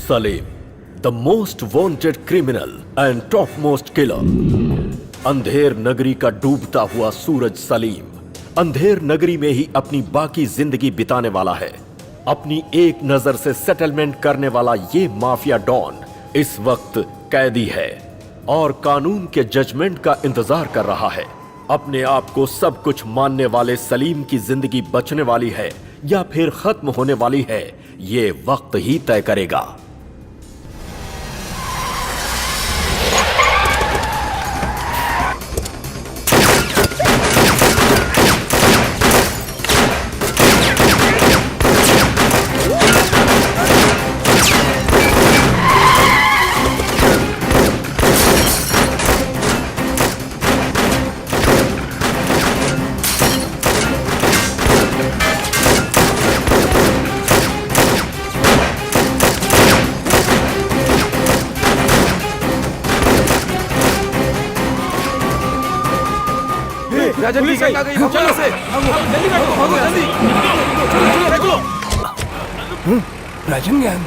Salim, the most wanted criminal and top most killer. Andher Nagari का डूबता हुआ सूरज सलीम अंधेर नगरी में ही अपनी बाकी जिंदगी बिताने वाला है। अपनी एक नजर से सेटलमेंट करने वाला ये माफिया डॉन इस वक्त कैदी है और कानून के जजमेंट का इंतजार कर रहा है। अपने आप को सब कुछ मानने वाले सलीम की जिंदगी बचने वाली है या फिर खत्म होने वाली है, ये वक्त ही तय करेगा। राजन की गैंग आ गई, चलो से जल्दी बैठो, भागो जल्दी, चलो चलो। राजन गैंग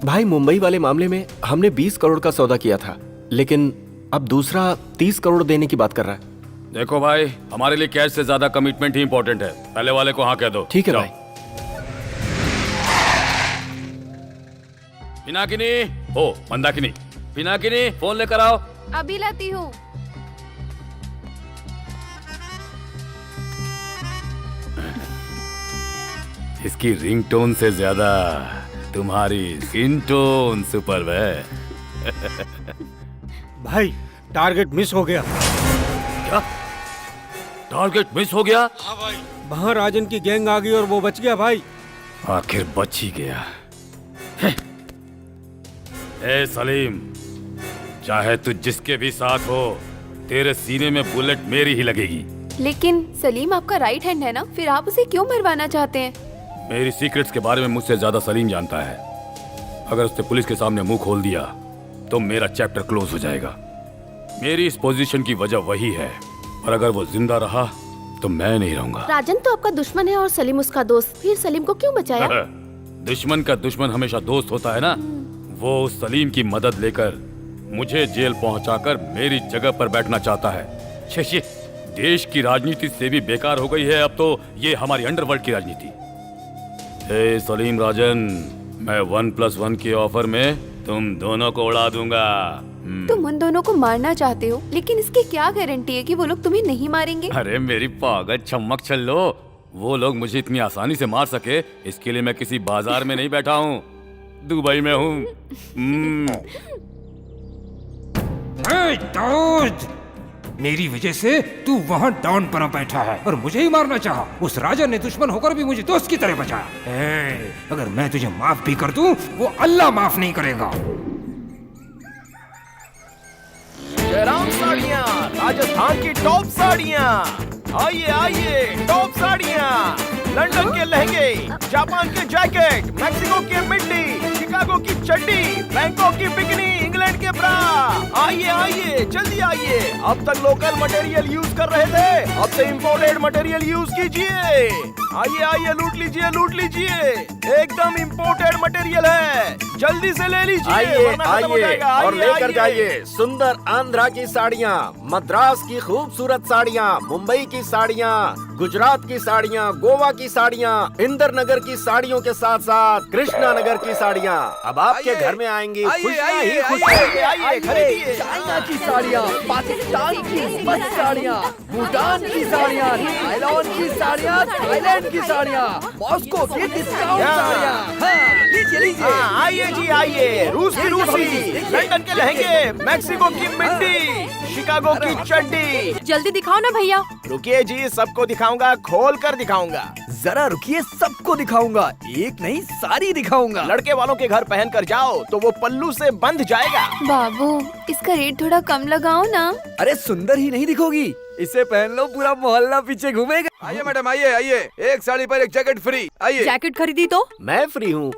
भाई, मुंबई वाले मामले में हमने 20 करोड़ का सौदा किया था, लेकिन अब दूसरा 30 करोड़ देने की बात कर रहा है। देखो भाई, हमारे लिए कैश से ज्यादा कमिटमेंट ही इंपॉर्टेंट है। पहले वाले को हाँ कह दो। ठीक है भाई। पिनाकिनी, ओ मंदाकिनी, पिनाकिनी फोन लेकर आओ। अभी लाती हूँ। इसकी रिंगटोन से ज्यादा तुम्हारी स्किन टोन सुपर है। भाई, टारगेट मिस हो गया। क्या टारगेट मिस हो गया? हाँ भाई, वहाँ राजन की गैंग आ गई और वो बच गया भाई। आखिर बच ही गया। ए सलीम, चाहे तू जिसके भी साथ हो, तेरे सीने में बुलेट मेरी ही लगेगी। लेकिन सलीम आपका राइट हैंड है ना, फिर आप उसे क्यों मरवाना चाहते हैं? मेरी सीक्रेट्स के बारे में मुझसे ज्यादा सलीम जानता है। अगर उसने पुलिस के सामने मुंह खोल दिया तो मेरा चैप्टर क्लोज हो जाएगा। मेरी इस पोजीशन की वजह वही है, और अगर वो जिंदा रहा तो मैं नहीं रहूंगा। राजन तो आपका दुश्मन है और सलीम उसका दोस्त, फिर सलीम को क्यों बचाया? दुश्मन का दुश्मन हमेशा दोस्त होता है ना। वो उस सलीम की मदद लेकर मुझे जेल पहुंचाकर मेरी जगह पर बैठना चाहता है। छे, देश की राजनीति से भी बेकार हो गई है अब तो ये हमारी अंडरवर्ल्ड की राजनीति। हे सलीम राजन, मैं 1+1 के ऑफर में तुम दोनों को उड़ा दूंगा। तुम उन दोनों को मारना चाहते हो, लेकिन इसकी क्या गारंटी है कि वो लोग तुम्हें नहीं मारेंगे? अरे मेरी पागल छमक छल्लो, वो लोग मुझे इतनी आसानी से मार सके इसके लिए मैं किसी बाजार में नहीं बैठा हूँ, दुबई में हूँ। मेरी वजह से तू वहाँ डाउन पर बैठा है और मुझे ही मारना चाहा। उस राजा ने दुश्मन होकर भी मुझे दोस्त की तरह बचाया। अगर मैं तुझे माफ भी कर दूं, वो अल्लाह माफ नहीं करेगा। जयराम साड़ियाँ, राजस्थान की टॉप साड़ियाँ, आइए आइए, टॉप साड़ियाँ, लंदन के लहंगे, जापान के जैकेट, मैक्सिको की मिड्डी, शिकागो की चड्डी, बैंकॉक की बिकनी, इंग्लैंड के ब्रा। आइए आइए, जल्दी आइए। अब तक लोकल मटेरियल यूज कर रहे थे, अब से इम्पोर्टेड मटेरियल यूज कीजिए। आइए आइए, लूट लीजिए लूट लीजिए, एकदम इम्पोर्टेड मटेरियल है, जल्दी से ले लीजिए। आइए आइए और लेकर जाइए सुंदर आंध्रा की साड़ियाँ, मद्रास की खूबसूरत साड़ियाँ, मुंबई की साड़ियाँ, गुजरात की साड़ियाँ, गोवा की साड़ियाँ, इंदर नगर की साड़ियों के साथ साथ कृष्णा नगर की साड़ियाँ अब आपके घर में आएंगी। खुशियाँ ही खुशियाँ। खरीदिए। चाइना की साड़ियाँ, पाकिस्तान की मस्त साड़ियाँ, भूटान की साड़ियाँ, थाईलैंड की साड़ियाँ, थाईलैंड की साड़ियाँ, मॉस्को की डिस्काउंट साड़ियाँ। हाँ, लीजिए लीजिए। आइए जी आइए, रूस की रूसी, लंदन के लहंगे, मैक्सिको की मिड्डी, शिकागो की चड्डी। जल्दी दिखाओ ना भैया। रुकिए जी, सबको दिखाऊंगा, खोल कर दिखाऊंगा। जरा रुकिए, सबको दिखाऊंगा, एक नहीं सारी दिखाऊंगा। लड़के वालों के घर पहन कर जाओ तो वो पल्लू से बंध जाएगा। बाबू, इसका रेट थोड़ा कम लगाओ ना। अरे सुंदर ही नहीं दिखोगी, इसे पहन लो, पूरा मोहल्ला पीछे घूमेगा। आइए मैडम, आइए आइए, एक साड़ी पर एक जैकेट फ्री। आइए। जैकेट खरीदी तो? मैं फ्री हूँ।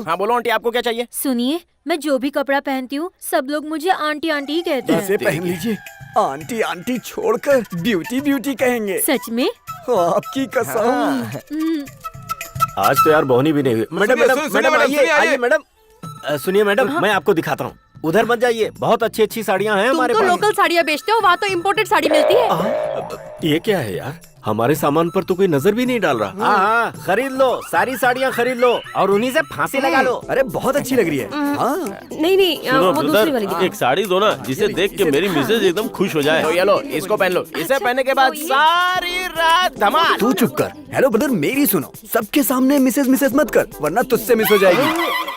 हाँ बोलो आंटी, आपको क्या चाहिए? सुनिए, मैं जो भी कपड़ा पहनती हूँ सब लोग मुझे आंटी आंटी ही कहते हैं। इसे पहन लीजिए, आंटी आंटी छोड़कर ब्यूटी ब्यूटी कहेंगे। सच में? आपकी कसम। आज तो यार बोनी भी नहीं हुई। मैडम मैडम सुनिए, मैडम मैडम, आइए सुनिए, आइए आइए। मैडम। सुनिए मैडम, मैं आपको दिखाता हूँ। उधर मत जाइए, बहुत अच्छी अच्छी साड़ियाँ हैं तुम हमारे तो पास। लोकल साड़ियाँ बेचते हो, वहाँ तो इम्पोर्टेड साड़ी मिलती है। ये क्या है यार, हमारे सामान पर तो कोई नजर भी नहीं डाल रहा। हाँ, खरीद लो, सारी साड़ियाँ खरीद लो और उन्हीं से फांसी लगा लो। अरे बहुत अच्छी लग रही है। हाँ नहीं नहीं, वो दूसरी वाली दिखाओ। एक साड़ी दो ना, जिसे देख के मेरी मिसेज एकदम खुश हो जाए। तो ये लो, इसको पहन लो। इसे पहनने के बाद सारी रात धमाल। तू चुप कर। हेलो ब्रदर, मेरी सुनो, सबके सामने मिसेज मिसेज मत कर, वरना तुझसे मिस हो जाएगी।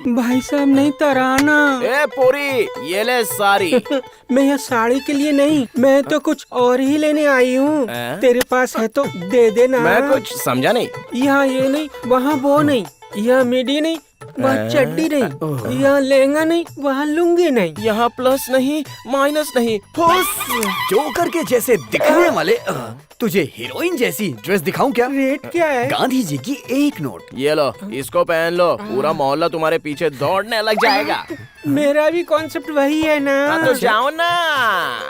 भाई साहब नहीं तराना। ए पूरी, ये ले साड़ी। मैं यह साड़ी के लिए नहीं, मैं तो कुछ और ही लेने आई हूँ। तेरे पास है तो दे देना। मैं कुछ समझा नहीं। यहाँ ये नहीं, वहाँ वो नहीं, यहाँ मिडी नहीं, वहाँ चड्डी नहीं, यहाँ लहंगा नहीं, वहाँ लुंगी नहीं। यहाँ प्लस नहीं, माइनस नहीं, फुस। जोकर के जैसे दिखने वाले तुझे हीरोइन जैसी ड्रेस दिखाऊं क्या? रेट क्या है? गांधी जी की एक नोट। ये लो, इसको पहन लो, पूरा मोहल्ला तुम्हारे पीछे दौड़ने लग जाएगा। मेरा भी कॉन्सेप्ट वही है ना। हाँ तो जाओ ना।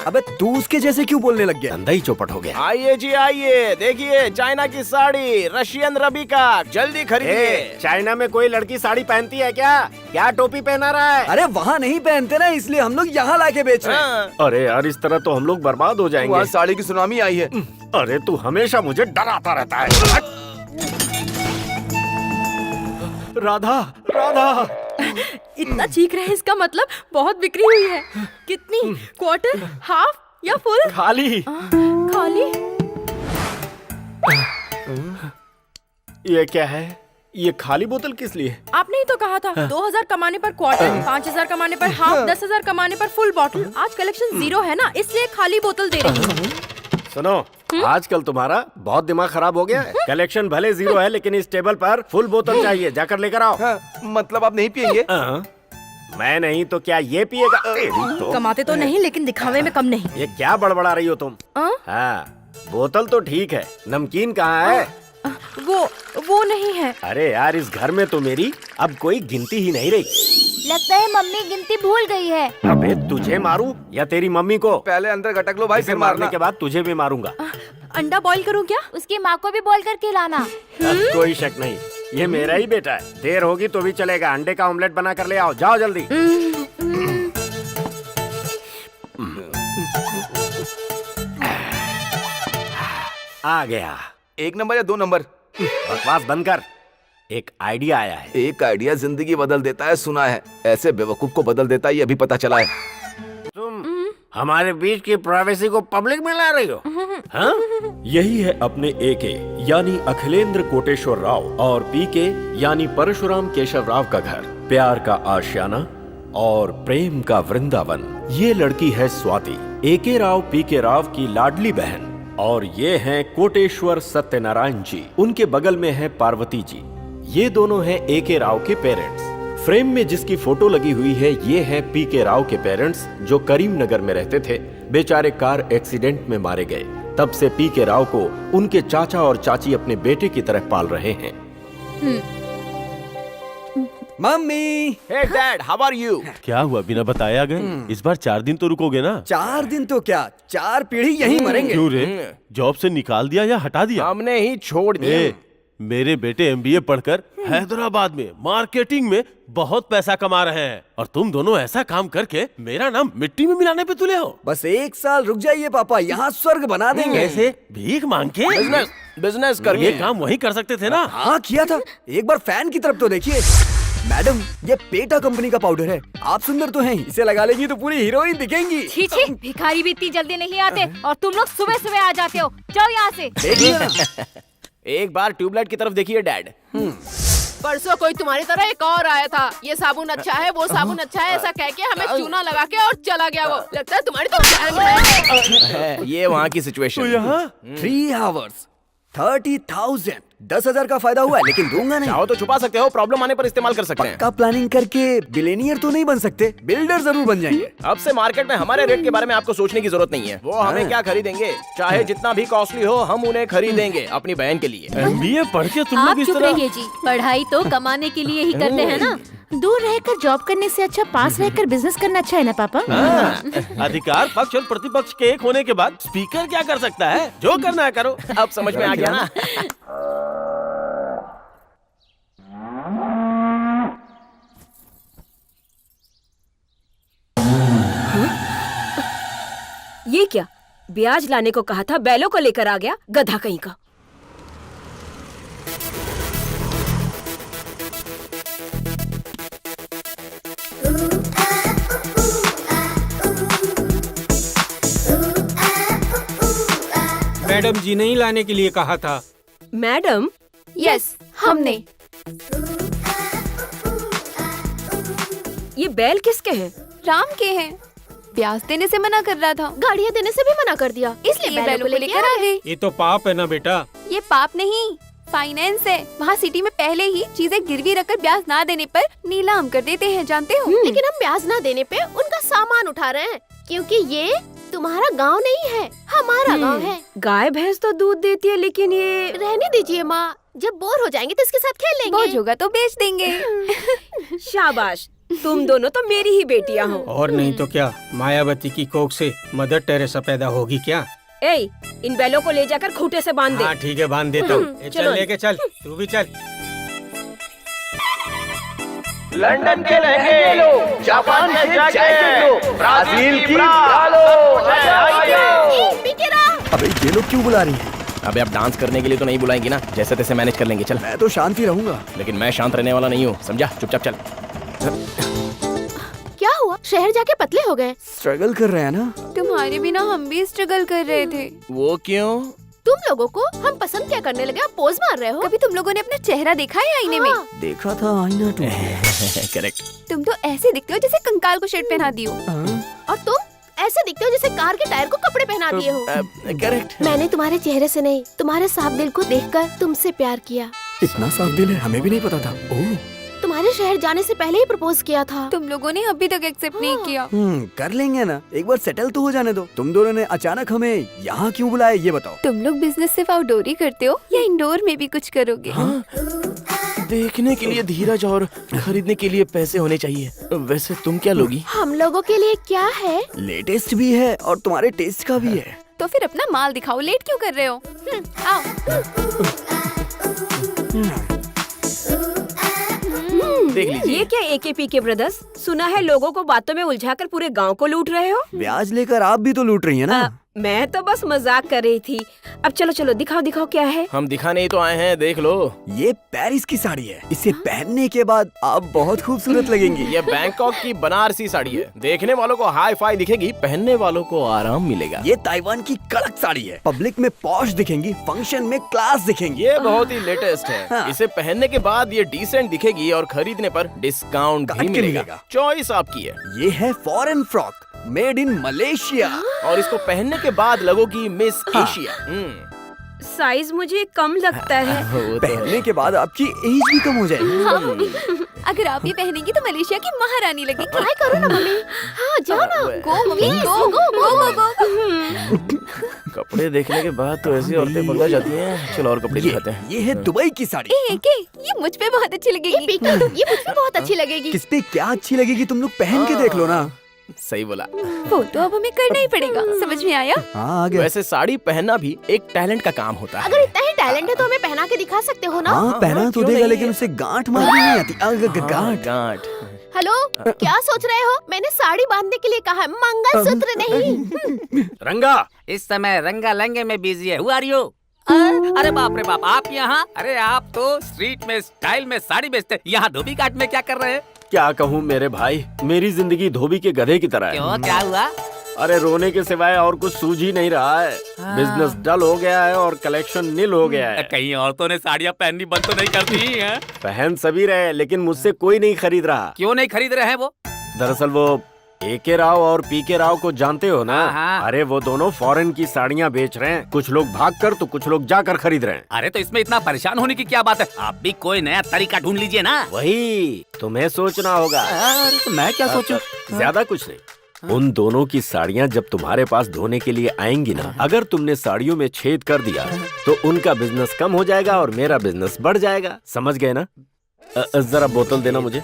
अबे तू उसके जैसे क्यों बोलने लग गया? धंधा ही चौपट हो गया। आइए जी आइए, देखिए चाइना की साड़ी, रशियन रबी का, जल्दी खरीदिए। चाइना में कोई लड़की साड़ी पहनती है क्या? क्या टोपी पहना रहा है? अरे वहाँ नहीं पहनते ना, इसलिए हम लोग यहाँ लाके बेच रहे हैं। अरे यार, इस तरह तो हम लोग बर्बाद हो जाएंगे। वहाँ साड़ी की सुनामी आई है। अरे तू हमेशा मुझे डराता रहता है। राधा राधा, इतना चीख रहे हैं, इसका मतलब बहुत बिक्री हुई है। कितनी? क्वार्टर, हाफ या फुल? खाली। खाली? ये क्या है? ये खाली बोतल किस लिए? आपने ही तो कहा था 2000 कमाने पर क्वार्टर, 5000 कमाने पर हाफ, 10,000 कमाने पर फुल बॉटल। आज कलेक्शन 0 है ना, इसलिए खाली बोतल दे रही हूँ। सुनो, आजकल तुम्हारा बहुत दिमाग खराब हो गया है। कलेक्शन भले 0 है, लेकिन इस टेबल पर फुल बोतल चाहिए, जाकर लेकर आओ। हाँ, मतलब आप नहीं पियेंगे? मैं नहीं तो क्या ये पिएगा? तो कमाते तो नहीं, लेकिन दिखावे में कम नहीं। ये क्या बड़बड़ा रही हो तुम? हाँ, बोतल तो ठीक है, नमकीन कहाँ है? वो नहीं है। अरे यार, इस घर में तो मेरी अब कोई गिनती ही नहीं रही। लगता है मम्मी गिनती भूल गई है। अबे तुझे मारूं या तेरी मम्मी को? पहले अंदर गटक लो भाई, इसे फिर मारने मारना। के बाद तुझे भी मारूंगा। अंडा बॉईल करूँ क्या? उसकी माँ को भी बोल कर खिलाना। अब कोई शक नहीं, ये मेरा ही बेटा है। देर होगी तो भी चलेगा, अंडे का ऑमलेट बना कर ले आओ, जाओ जल्दी। आ गया। 1 नंबर या 2 नंबर? बकवास बंद कर। एक आइडिया आया है। एक आइडिया जिंदगी बदल देता है, सुना है। ऐसे बेवकूफ को बदल देता है, ये अभी पता चला है। तुम हमारे बीच की प्राइवेसी को पब्लिक में ला रही हो? हाँ? यही है अपने एके यानी अखिलेंद्र कोटेश्वर राव और पीके यानी परशुराम केशव राव का घर, प्यार का आशियाना और प्रेम का वृंदावन। ये लड़की है स्वाति, एके राव पीके राव की लाडली बहन, और ये हैं कोटेश्वर सत्यनारायण जी। उनके बगल में है पार्वती जी। ये दोनों हैं एके राव के पेरेंट्स। फ्रेम में जिसकी फोटो लगी हुई है, ये है पीके राव के पेरेंट्स, जो करीमनगर में रहते थे। बेचारे कार एक्सीडेंट में मारे गए। तब से पीके राव को उनके चाचा और चाची अपने बेटे की तरह पाल रहे हैं। Mummy. Hey dad, how are you? क्या हुआ, बिना बताए आ गए? इस बार 4 दिन तो रुकोगे ना? 4 दिन तो क्या, 4 पीढ़ी यहीं मरेंगे। क्यों रे, जॉब से निकाल दिया या हटा दिया? हमने ही छोड़ दिया। मेरे बेटे MBA पढ़कर हैदराबाद में मार्केटिंग में बहुत पैसा कमा रहे हैं, और तुम दोनों ऐसा काम करके मेरा नाम मिट्टी में मिलाने पे तुले हो। बस 1 साल रुक जाइए पापा, यहाँ स्वर्ग बना देंगे। कैसे? भीख मांग के? बिजनेस कर ये काम वही कर सकते थे ना? हाँ किया था। एक बार फैन की तरफ तो देखिए। मैडम, ये पेटा कंपनी का पाउडर है। आप सुंदर तो हैं, इसे लगा लेंगी तो पूरी हीरोइन दिखेंगी। छी छी, भिखारी भी इतनी जल्दी नहीं आते, और तुम लोग सुबह सुबह आ जाते हो। जाओ यहाँ से। देखिए ना। एक बार ट्यूबलाइट की तरफ देखिए डैड। परसों कोई तुम्हारी तरह एक और आया था, ये साबुन अच्छा है, वो साबुन अच्छा है, ऐसा कह के हमें चूना लगा के और चला गया। वो लगता है तुम्हारी तो गैंग है। ये वहाँ की सिचुएशन। 3 आवर्स 30,000 10,000 का फायदा हुआ है, लेकिन दूंगा नहीं। चाहो तो छुपा सकते हो, प्रॉब्लम आने पर इस्तेमाल कर सकते हैं। पक्का प्लानिंग करके बिलियनियर तो नहीं बन सकते, बिल्डर जरूर बन जाएंगे। अब से मार्केट में हमारे रेट के बारे में आपको सोचने की जरूरत नहीं है। वो हमें क्या खरीदेंगे, चाहे जितना भी कॉस्टली हो, हम उन्हें खरीदेंगे अपनी बहन के लिए। MBA पढ़ के तुम आप लोग इस चुप तरह रहिए जी, पढ़ाई तो कमाने के लिए ही करते हैं ना। दूर रहकर जॉब करने से अच्छा पास रहकर बिजनेस करना अच्छा है ना पापा? अधिकार पक्ष और प्रतिपक्ष के एक होने के बाद स्पीकर क्या कर सकता है? जो करना है करो। अब समझ में आ गया ना। ये क्या, ब्याज लाने को कहा था, बैलों को लेकर आ गया, गधा कहीं का। मैडम जी ने ही लाने के लिए कहा था। मैडम? यस, हमने। ये बैल किसके हैं? राम के हैं। ब्याज देने से मना कर रहा था, गाड़ियाँ देने से भी मना कर दिया, इसलिए बैलों को लेकर आ गए। ये तो पाप है ना बेटा। ये पाप नहीं, फाइनेंस है। वहाँ सिटी में पहले ही चीजें गिरवी रखकर ब्याज ना देने पर नीलाम कर देते हैं, जानते हो? लेकिन हम ब्याज ना देने पे उनका सामान उठा रहे हैं, क्योंकि ये तुम्हारा गांव नहीं है, हमारा गांव है। गाय भैंस तो दूध देती है, लेकिन ये रहने दीजिए माँ, जब बोर हो जाएंगे तो इसके साथ खेल लेंगे। बोझ होगा तो बेच देंगे। शाबाश, तुम दोनों तो मेरी ही बेटियां हो। और नहीं तो क्या, मायावती की कोख से मदर टेरेसा पैदा होगी क्या? ए, इन बैलों को ले जाकर खूंटे से बांध दे। हाँ ठीक है, बांध देता हूँ। चल लेके चल, तू भी चल। लंदन के लहंगे लो, जापान के जैकेट लो, ब्राजील की ब्रा लो। अबे ये लोग क्यों बुला रही है? अबे अब डांस करने के लिए तो नहीं बुलाएंगी ना, जैसे तैसे मैनेज कर लेंगे। चल, मैं तो शांत ही रहूंगा। लेकिन मैं शांत रहने वाला नहीं हूँ, समझा? चुपचाप चल। क्या हुआ, शहर जाके पतले हो गए? स्ट्रगल कर रहे हैं ना। तुम्हारे बिना हम भी स्ट्रगल कर रहे थे। वो क्यों? तुम लोगों को हम पसंद क्या करने लगे, आप पोज मार रहे हो। कभी तुम लोगों ने अपना चेहरा देखा है आईने में? देखा था आईना टू। करेक्ट। तुम तो ऐसे दिखते हो जैसे कंकाल को शर्ट पहना दियो। और तुम ऐसे दिखते हो जैसे कार के टायर को कपड़े पहना दिए हो। करेक्ट। मैंने तुम्हारे चेहरे से नहीं, तुम्हारे साफ दिल को देखकर तुमसे प्यार किया। इतना साफ दिल है, हमें भी नहीं पता था। ओह, तुम्हारे शहर जाने से पहले ही प्रपोज किया था। तुम लोगों ने अभी तक एक्सेप्ट नहीं किया। कर लेंगे ना, एक बार सेटल तो हो जाने दो। तुम दोनों ने अचानक हमें यहाँ क्यों बुलाया, ये बताओ। तुम लोग बिजनेस सिर्फ आउटडोर ही करते हो या इंडोर में भी कुछ करोगे? देखने के लिए धीरज और खरीदने के लिए पैसे होने चाहिए। वैसे तुम क्या लोगी? हम लोगों के लिए क्या है? लेटेस्ट भी है और तुम्हारे टेस्ट का भी है। तो फिर अपना माल दिखाओ, लेट क्यों कर रहे हो? आओ। देख लीजिए। ये क्या AKP के ब्रदर्स, सुना है लोगों को बातों में उलझाकर पूरे गांव को लूट रहे हो। ब्याज लेकर आप भी तो लूट रही है ना। मैं तो बस मजाक कर रही थी। अब चलो चलो दिखाओ दिखाओ क्या है। हम दिखाने ही तो आए हैं, देख लो। ये पेरिस की साड़ी है, इसे पहनने के बाद आप बहुत खूबसूरत लगेंगी। ये बैंकॉक की बनारसी साड़ी है, देखने वालों को हाई फाई दिखेगी, पहनने वालों को आराम मिलेगा। ये ताइवान की कड़क साड़ी है, पब्लिक में पॉश दिखेंगी, फंक्शन में क्लास दिखेंगी। ये बहुत ही लेटेस्ट है। हाँ। इसे पहनने के बाद ये डिसेंट दिखेगी और खरीदने पर डिस्काउंट भी मिलेगा। चॉइस आपकी है। ये है foreign frock, made in Malaysia, और इसको पहनने के बाद लगोगी मिस एशिया। साइज मुझे कम लगता है। पहनने के बाद आपकी एज भी कम हो जाएगी। अगर आप ये पहनेंगी तो मलेशिया की महारानी लगेगी। ट्राई करो ना मम्मी। हाँ जाओ ना, गो मम्मी, गो गो गो गो गो। कपड़े देखने के बाद तो ऐसी औरतें बदल जाती हैं। चलो और कपड़े दिखाते हैं। ये है दुबई की साड़ी। ये मुझ पे बहुत अच्छी लगेगी। ये मुझ पे बहुत अच्छी लगेगी। किस पे क्या अच्छी लगेगी, तुम लोग पहन के देख लो ना। सही बोला। वो तो अब हमें करना ही पड़ेगा, समझ में आया? हाँ, आ गया। वैसे साड़ी पहनना भी एक टैलेंट का काम होता है। अगर इतना ही टैलेंट है तो हमें पहना के दिखा सकते हो ना। हाँ, पहना तो देगा, लेकिन उसे गांठ मारनी नहीं आती। गांठ। हेलो, क्या सोच रहे हो? मैंने साड़ी बांधने के लिए कहा है, मंगलसूत्र नहीं। रंगा इस समय रंगा लहंगे में बिजी है। हुआ रियो? अरे बाप रे बाप, आप यहाँ? अरे आप तो स्ट्रीट में स्टाइल में साड़ी बेचते, यहाँ धोबी घाट में क्या कर रहे हैं? क्या कहूँ मेरे भाई, मेरी जिंदगी धोबी के गधे की तरह है। क्यों, क्या हुआ? अरे रोने के सिवाय और कुछ सूझ ही नहीं रहा है। बिजनेस डल हो गया है और कलेक्शन नील हो गया है। कहीं औरतों ने साड़ियाँ पहननी बंद तो नहीं कर दी है? पहन सभी रहे, लेकिन मुझसे कोई नहीं खरीद रहा। क्यों नहीं खरीद रहे हैं वो? दरअसल वो A.K. राव और P.K. राव को जानते हो ना? हाँ। अरे वो दोनों फॉरेन की साड़ियाँ बेच रहे हैं। कुछ लोग भागकर तो कुछ लोग जाकर खरीद रहे हैं। अरे तो इसमें इतना परेशान होने की क्या बात है? आप भी कोई नया तरीका ढूंढ लीजिए ना। वही तुम्हें सोचना होगा। अरे तो मैं क्या सोचूं? ज्यादा कुछ नहीं। उन दोनों की साड़ियाँ जब तुम्हारे पास धोने के लिए आएंगी ना, अगर तुमने साड़ियों में छेद कर दिया तो उनका बिजनेस कम हो जाएगा और मेरा बिजनेस बढ़ जाएगा। समझ गए ना? जरा बोतल देना मुझे।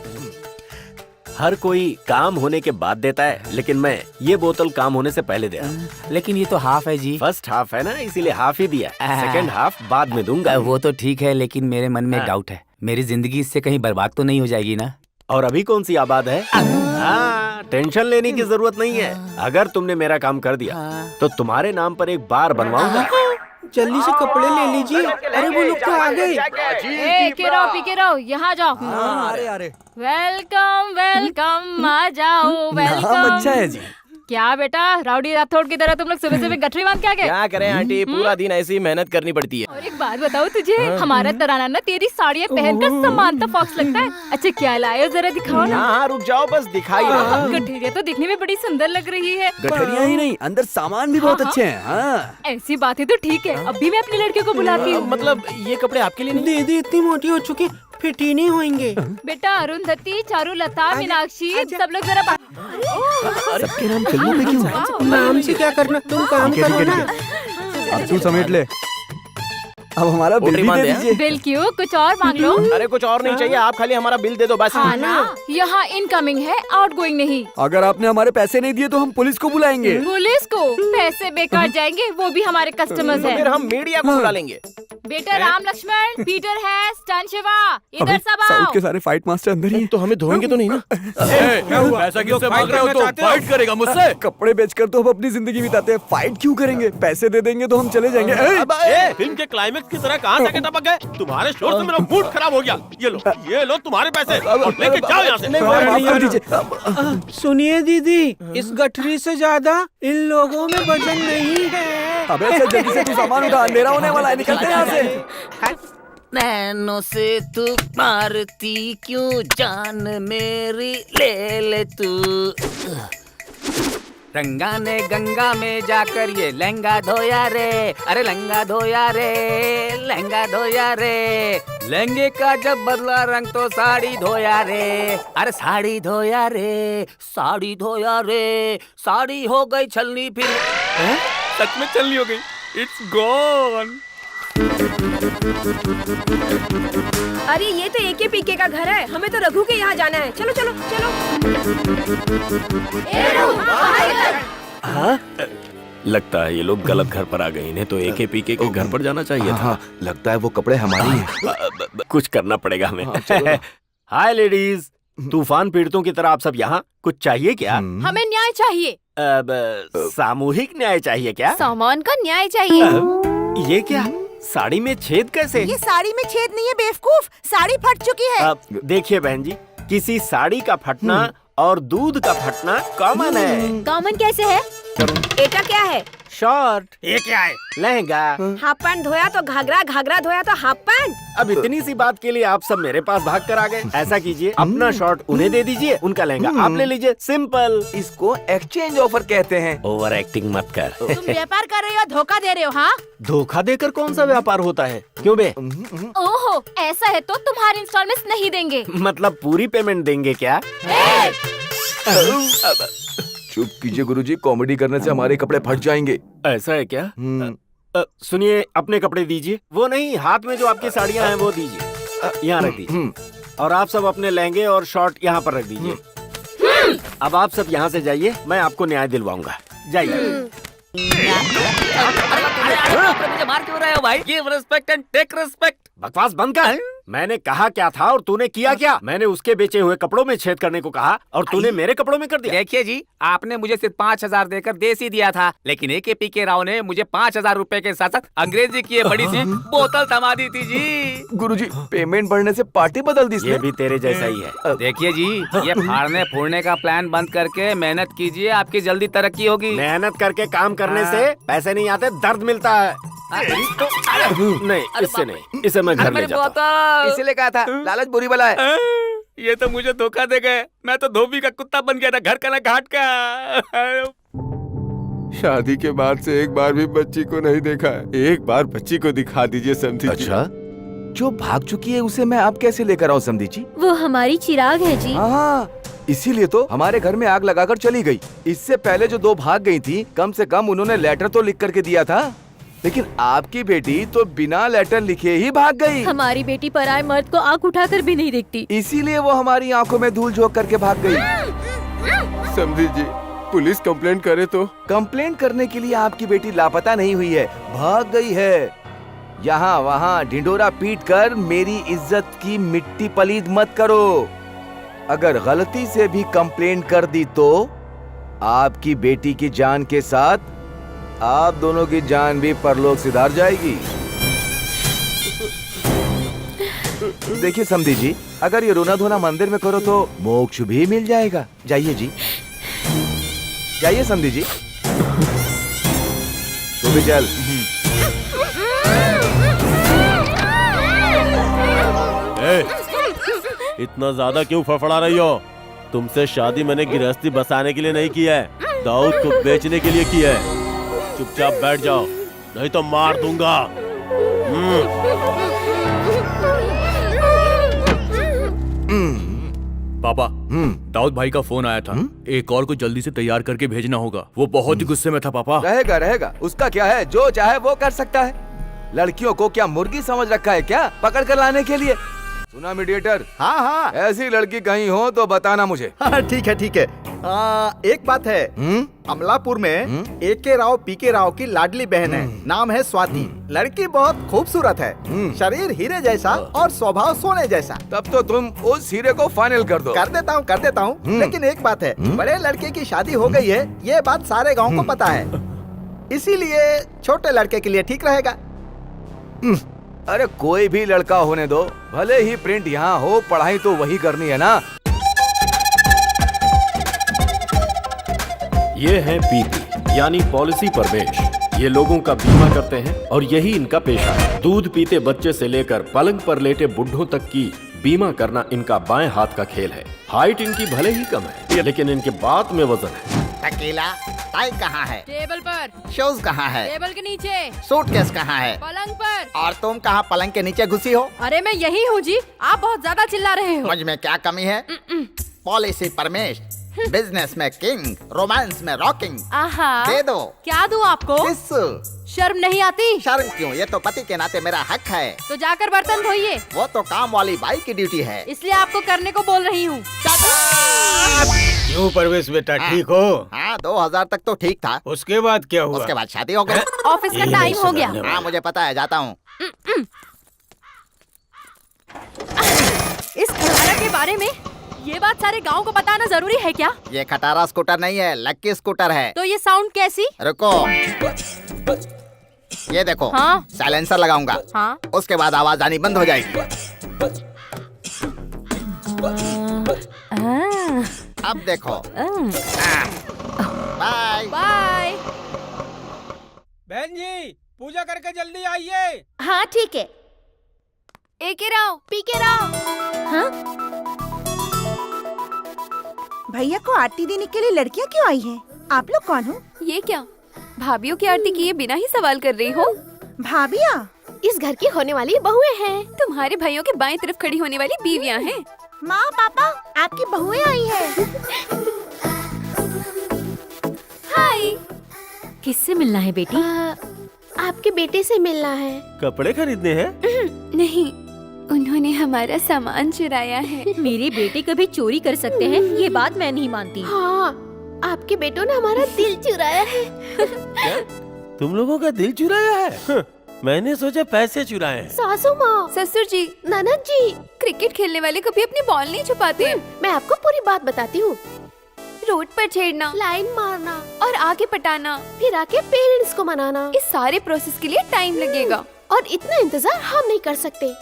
हर कोई काम होने के बाद देता है, लेकिन मैं ये बोतल काम होने से पहले दे रहा हूँ। लेकिन ये तो हाफ है जी। फर्स्ट हाफ है ना, इसीलिए हाफ ही दिया। सेकंड हाफ बाद में दूंगा। वो तो ठीक है, लेकिन मेरे मन में डाउट है, मेरी जिंदगी इससे कहीं बर्बाद तो नहीं हो जाएगी ना? और अभी कौन सी आबाद है? टेंशन लेने की जरूरत नहीं है। अगर तुमने मेरा काम कर दिया तो तुम्हारे नाम पर एक बार बनवाऊंगा। जल्दी से कपड़े ले लीजिए। अरे वो लोग तो आ गए। पीके रहो, यहाँ जाओ। अरे अरे वेलकम वेलकम, आ जाओ। वेलकम। अच्छा है जी। क्या बेटा, राउडी राठौड़ की तरह तुम लोग सुबह सुबह गठरी बांध के आ गए? क्या करें आंटी, पूरा दिन ऐसी ही मेहनत करनी पड़ती है। और एक बात बताओ तुझे, हमारा तराना ना तेरी साड़ियाँ पहनकर समानता फॉक्स लगता है। अच्छा क्या लाए हो, जरा दिखाओ ना। हाँ रुक जाओ, बस दिखाई गठरिया तो दिखने में बड़ी सुंदर लग रही है। गठरिया ही नहीं, अंदर सामान भी बहुत अच्छे हैं। हाँ। ऐसी बात है तो ठीक है, अभी मैं अपनी लड़कियों को बुलाती हूँ। मतलब ये कपड़े आपके लिए नहीं? दीदी इतनी मोटी हो चुकी, फिट ही नहीं होंगे। बेटा अरुंधति, चारुलता, मीनाक्षी, सब लोग जरा सबके नाम फिल्मों में क्यों? नाम से क्या करना, तुम काम करो ना। अब तू समेट ले। अब हमारा बिल भी दे दीजिए। बिल क्यों, कुछ और मांग लो। अरे कुछ और नहीं चाहिए, आप खाली हमारा बिल दे दो बस। हाँ ना, यहाँ इनकमिंग है, आउटगोइंग नहीं। अगर आपने हमारे पैसे नहीं दिए तो हम पुलिस को बुलाएंगे। पुलिस को? पैसे बेकार जाएंगे, वो भी हमारे कस्टमर्स हैं। फिर हम मीडिया को बुला लेंगे। बेटा राम लक्ष्मण, पीटर है, स्टन शिवा, इधर सब आओ। साउथ के सारे फाइट मास्टर अंदर ही हैं। तो हमें धोएंगे तो नहीं ना? पैसा किससे मांग रहे हो? तो फाइट करेगा मुझसे? कपड़े बेचकर तो हम अपनी जिंदगी बिताते हैं, फाइट क्यों करेंगे? पैसे दे देंगे तो हम चले जाएंगे। फिल्म के क्लाइमेक्स की तरह कहाँ से टपक गए? तुम्हारे शोर से मेरा मूड खराब हो गया। ये लो तुम्हारे पैसे, और लेके जाओ यहाँ से। सुनिए दीदी, इस गठरी से ज्यादा इन लोगों में वजन नहीं है। अबे चल जल्दी से, तू सामान उठा, अंधेरा होने वाला है, निकलते हैं यहाँ से। नैनो से तू मारती क्यों जान मेरी, ले ले तू। रंगा ने गंगा में जाकर ये लहंगा धोया रे, अरे लहंगा धोया रे, लहंगा धोया रे। लहंगे का जब बदला रंग तो साड़ी धोया रे, अरे साड़ी धोया रे, साड़ी धोया रे। साड़ी हो गई छलनी फिर। सच में छलनी हो गई, इट्स गॉन। अरे ये तो एके पीके का घर है, हमें तो रघु के यहाँ जाना है। चलो चलो चलो। हाँ? लगता है ये लोग गलत घर पर आ गए। इन्हें तो एके पीके के घर पर जाना चाहिए था। हाँ, लगता है वो कपड़े हमारे हैं। कुछ करना पड़ेगा हमें। हाय लेडीज, तूफान पीड़ितों की तरह आप सब यहाँ, कुछ चाहिए क्या? हमें न्याय चाहिए। सामूहिक न्याय चाहिए क्या? सामान का न्याय चाहिए। ये क्या, साड़ी में छेद कैसे? ये साड़ी में छेद नहीं है बेवकूफ, साड़ी फट चुकी है। देखिए बहन जी, किसी साड़ी का फटना और दूध का फटना कॉमन है। कॉमन कैसे है? एटा क्या है? शॉर्ट। ये क्या है? लहंगा। हाफ पैंट धोया तो घाघरा, घाघरा धोया तो हाफ पैंट। अब इतनी सी बात के लिए आप सब मेरे पास भाग कर आ गए। ऐसा कीजिए, अपना शॉर्ट उन्हें दे दीजिए, उनका लहंगा आप ले लीजिए। सिंपल। इसको एक्सचेंज ऑफर कहते हैं। ओवर एक्टिंग मत कर। तुम व्यापार कर रहे हो, धोखा दे रहे हो? हाँ, धोखा देकर कौन सा व्यापार होता है? क्यों बे? ओहो, ऐसा है तो तुम्हारे इंस्टॉलमेंट नहीं देंगे। मतलब पूरी पेमेंट देंगे क्या? चुप कीजिए गुरुजी, कॉमेडी करने से हमारे कपड़े फट जाएंगे। ऐसा है क्या? सुनिए, अपने कपड़े दीजिए। वो नहीं, हाथ में जो आपकी साड़ियाँ हैं वो दीजिए, यहाँ रख दीजिए। और आप सब अपने लहंगे और शॉर्ट यहाँ पर रख दीजिए। अब आप सब यहाँ से जाइए, मैं आपको न्याय दिलवाऊंगा। जाइए। मुझे मार क्यों रहे हो भाई? Give respect and take respect. बकवास बंद कर। मैंने कहा क्या था और तूने किया क्या? मैंने उसके बेचे हुए कपड़ों में छेद करने को कहा और तूने मेरे कपड़ों में कर दिया। देखिए जी, आपने मुझे सिर्फ 5,000 देकर देसी दिया था, लेकिन एके पीके राव ने मुझे 5,000 रुपए के साथ साथ अंग्रेजी की बड़ी सी बोतल थमा दी थी जी। गुरुजी, पेमेंट बढ़ने से पार्टी बदल दी। ये भी तेरे जैसा ही है। देखिए जी, ये फाड़ने फूड़ने का प्लान बंद करके मेहनत कीजिए, आपकी जल्दी तरक्की होगी। मेहनत करके काम करने से पैसे नहीं आते, दर्द मिलता है। नहीं, इससे नहीं, इसे मैं घर ले जाता हूँ। इसीलिए कहा था लालच बुरी बला है। ये तो मुझे धोखा दे गए। मैं तो धोबी का कुत्ता बन गया था, घर का ना घाट का। शादी के बाद से एक बार भी बच्ची को नहीं देखा है। एक बार बच्ची को दिखा दीजिए समधी जी। अच्छा, जो भाग चुकी है उसे मैं आप कैसे लेकर आऊँ समधी जी? वो हमारी चिराग है जी। हाँ, इसीलिए तो हमारे घर में आग लगाकर चली गई। इससे पहले जो दो भाग गई थी, कम से कम उन्होंने लेटर तो लिख करके दिया था। लेकिन आपकी बेटी तो बिना लेटर लिखे ही भाग गई। हमारी बेटी पराये मर्द को आंख उठाकर भी नहीं देखती, इसीलिए वो हमारी आंखों में धूल झोंक करके भाग गई। समधी जी, पुलिस कंप्लेंट करे तो? कंप्लेंट करने के लिए आपकी बेटी लापता नहीं हुई है, भाग गई है। यहाँ वहाँ ढिंडोरा पीट कर मेरी इज्जत की मिट्टी पलीद मत करो। अगर गलती से भी कंप्लेंट कर दी तो आपकी बेटी की जान के साथ आप दोनों की जान भी परलोक सिधार जाएगी। देखिए समधी जी, अगर ये रोना धोना मंदिर में करो तो मोक्ष भी मिल जाएगा। जाइए जी, जाइए समधी जी। तू भी चल। इतना ज्यादा क्यों फड़फड़ा रही हो? तुमसे शादी मैंने गृहस्थी बसाने के लिए नहीं की है, दाऊद को बेचने के लिए की है। चुपचाप बैठ जाओ, नहीं तो मार दूंगा। पापा, दाऊद भाई का फोन आया था। एक और को जल्दी से तैयार करके भेजना होगा। वो बहुत ही गुस्से में था पापा। रहेगा रहेगा, उसका क्या है, जो चाहे वो कर सकता है। लड़कियों को क्या मुर्गी समझ रखा है क्या, पकड़ कर लाने के लिए? सुना मीडिएटर? हाँ हाँ, ऐसी लड़की कहीं हो तो बताना मुझे। हाँ ठीक है ठीक है। एक बात है, अमलापुर में AK राव PK राव की लाडली बहन है, नाम है स्वाति। लड़की बहुत खूबसूरत है, शरीर हीरे जैसा और स्वभाव सोने जैसा। तब तो तुम उस हीरे को फाइनल कर दो। कर देता हूँ। लेकिन एक बात है, बड़े लड़के की शादी हो गई है, ये बात सारे गाँव को पता है। इसीलिए छोटे लड़के के लिए ठीक रहेगा। अरे कोई भी लड़का होने दो, भले ही प्रिंट यहाँ हो, पढ़ाई तो वही करनी है ना। ये है पीपी यानी पॉलिसी परमेश। ये लोगों का बीमा करते हैं और यही इनका पेशा है। दूध पीते बच्चे से लेकर पलंग पर लेटे बुढ़ों तक की बीमा करना इनका बाएं हाथ का खेल है। हाइट इनकी भले ही कम है, लेकिन इनके बात में वजन है। टकीला, टाई कहाँ है? टेबल पर। शूज कहाँ है? टेबल के नीचे। सूटकेस कहाँ है? पलंग पर। और तुम कहाँ पलंग के नीचे घुसी हो? अरे मैं यही हूँ जी, आप बहुत ज्यादा चिल्ला रहे हो। मुझ में क्या कमी है? पॉलिसी परमेश, बिजनेस में किंग, रोमांस में रॉकिंग। आहा, दे दो। क्या दूँ आपको? शर्म नहीं आती? शर्म क्यों, ये तो पति के नाते मेरा हक है। तो जाकर बर्तन धोइए। वो तो काम वाली बाई की ड्यूटी है, इसलिए आपको करने को बोल रही हूँ। क्यों परवेश बेटा, ठीक हो? हाँ, 2000 तक तो ठीक था। उसके बाद क्या हुआ? उसके बाद शादी हो गई। ऑफिस का टाइम हो गया। हाँ मुझे पता है, जाता हूँ। इस खटारा के बारे में ये बात सारे गांव को बताना जरूरी है क्या? ये खटारा स्कूटर नहीं है, लक्की स्कूटर है। तो ये साउंड कैसी? रुको, ये देखो। हाँ? साइलेंसर लगाऊंगा। हाँ? उसके बाद आवाज आनी बंद हो जाएगी। अब देखो। Bye bye. बहन जी, पूजा करके जल्दी आइए। हाँ ठीक है। AK Rao, PK Rao. हाँ? भैया को आरती देने के लिए लड़कियाँ क्यों आई हैं? आप लोग कौन हो? ये क्या, भाभियों की आरती किए बिना ही सवाल कर रही हो? भाभिया? इस घर की होने वाली बहुएं हैं। तुम्हारे भाइयों के बाएं तरफ खड़ी होने वाली बीवियां हैं। माँ पापा, आपकी बहुएं आई हैं। हाय। किससे मिलना है बेटी? आपके बेटे से मिलना है। कपड़े खरीदने हैं? नहीं, उन्होंने हमारा सामान चुराया है। मेरे बेटे कभी चोरी कर सकते हैं, ये बात मैं नहीं मानती। हाँ, आपके बेटों ने हमारा दिल चुराया है। क्या? तुम लोगों का दिल चुराया है? मैंने सोचा पैसे चुराए हैं। सासू माँ, ससुर जी, ननद जी, क्रिकेट खेलने वाले कभी अपनी बॉल नहीं छुपाते। मैं आपको पूरी बात बताती हूँ। रोड पर छेड़ना, लाइन मारना और आगे पटाना, फिर आके पेरेंट्स को मनाना, इस सारे प्रोसेस के लिए टाइम लगेगा। और इतना इंतजार हम नहीं कर सकते।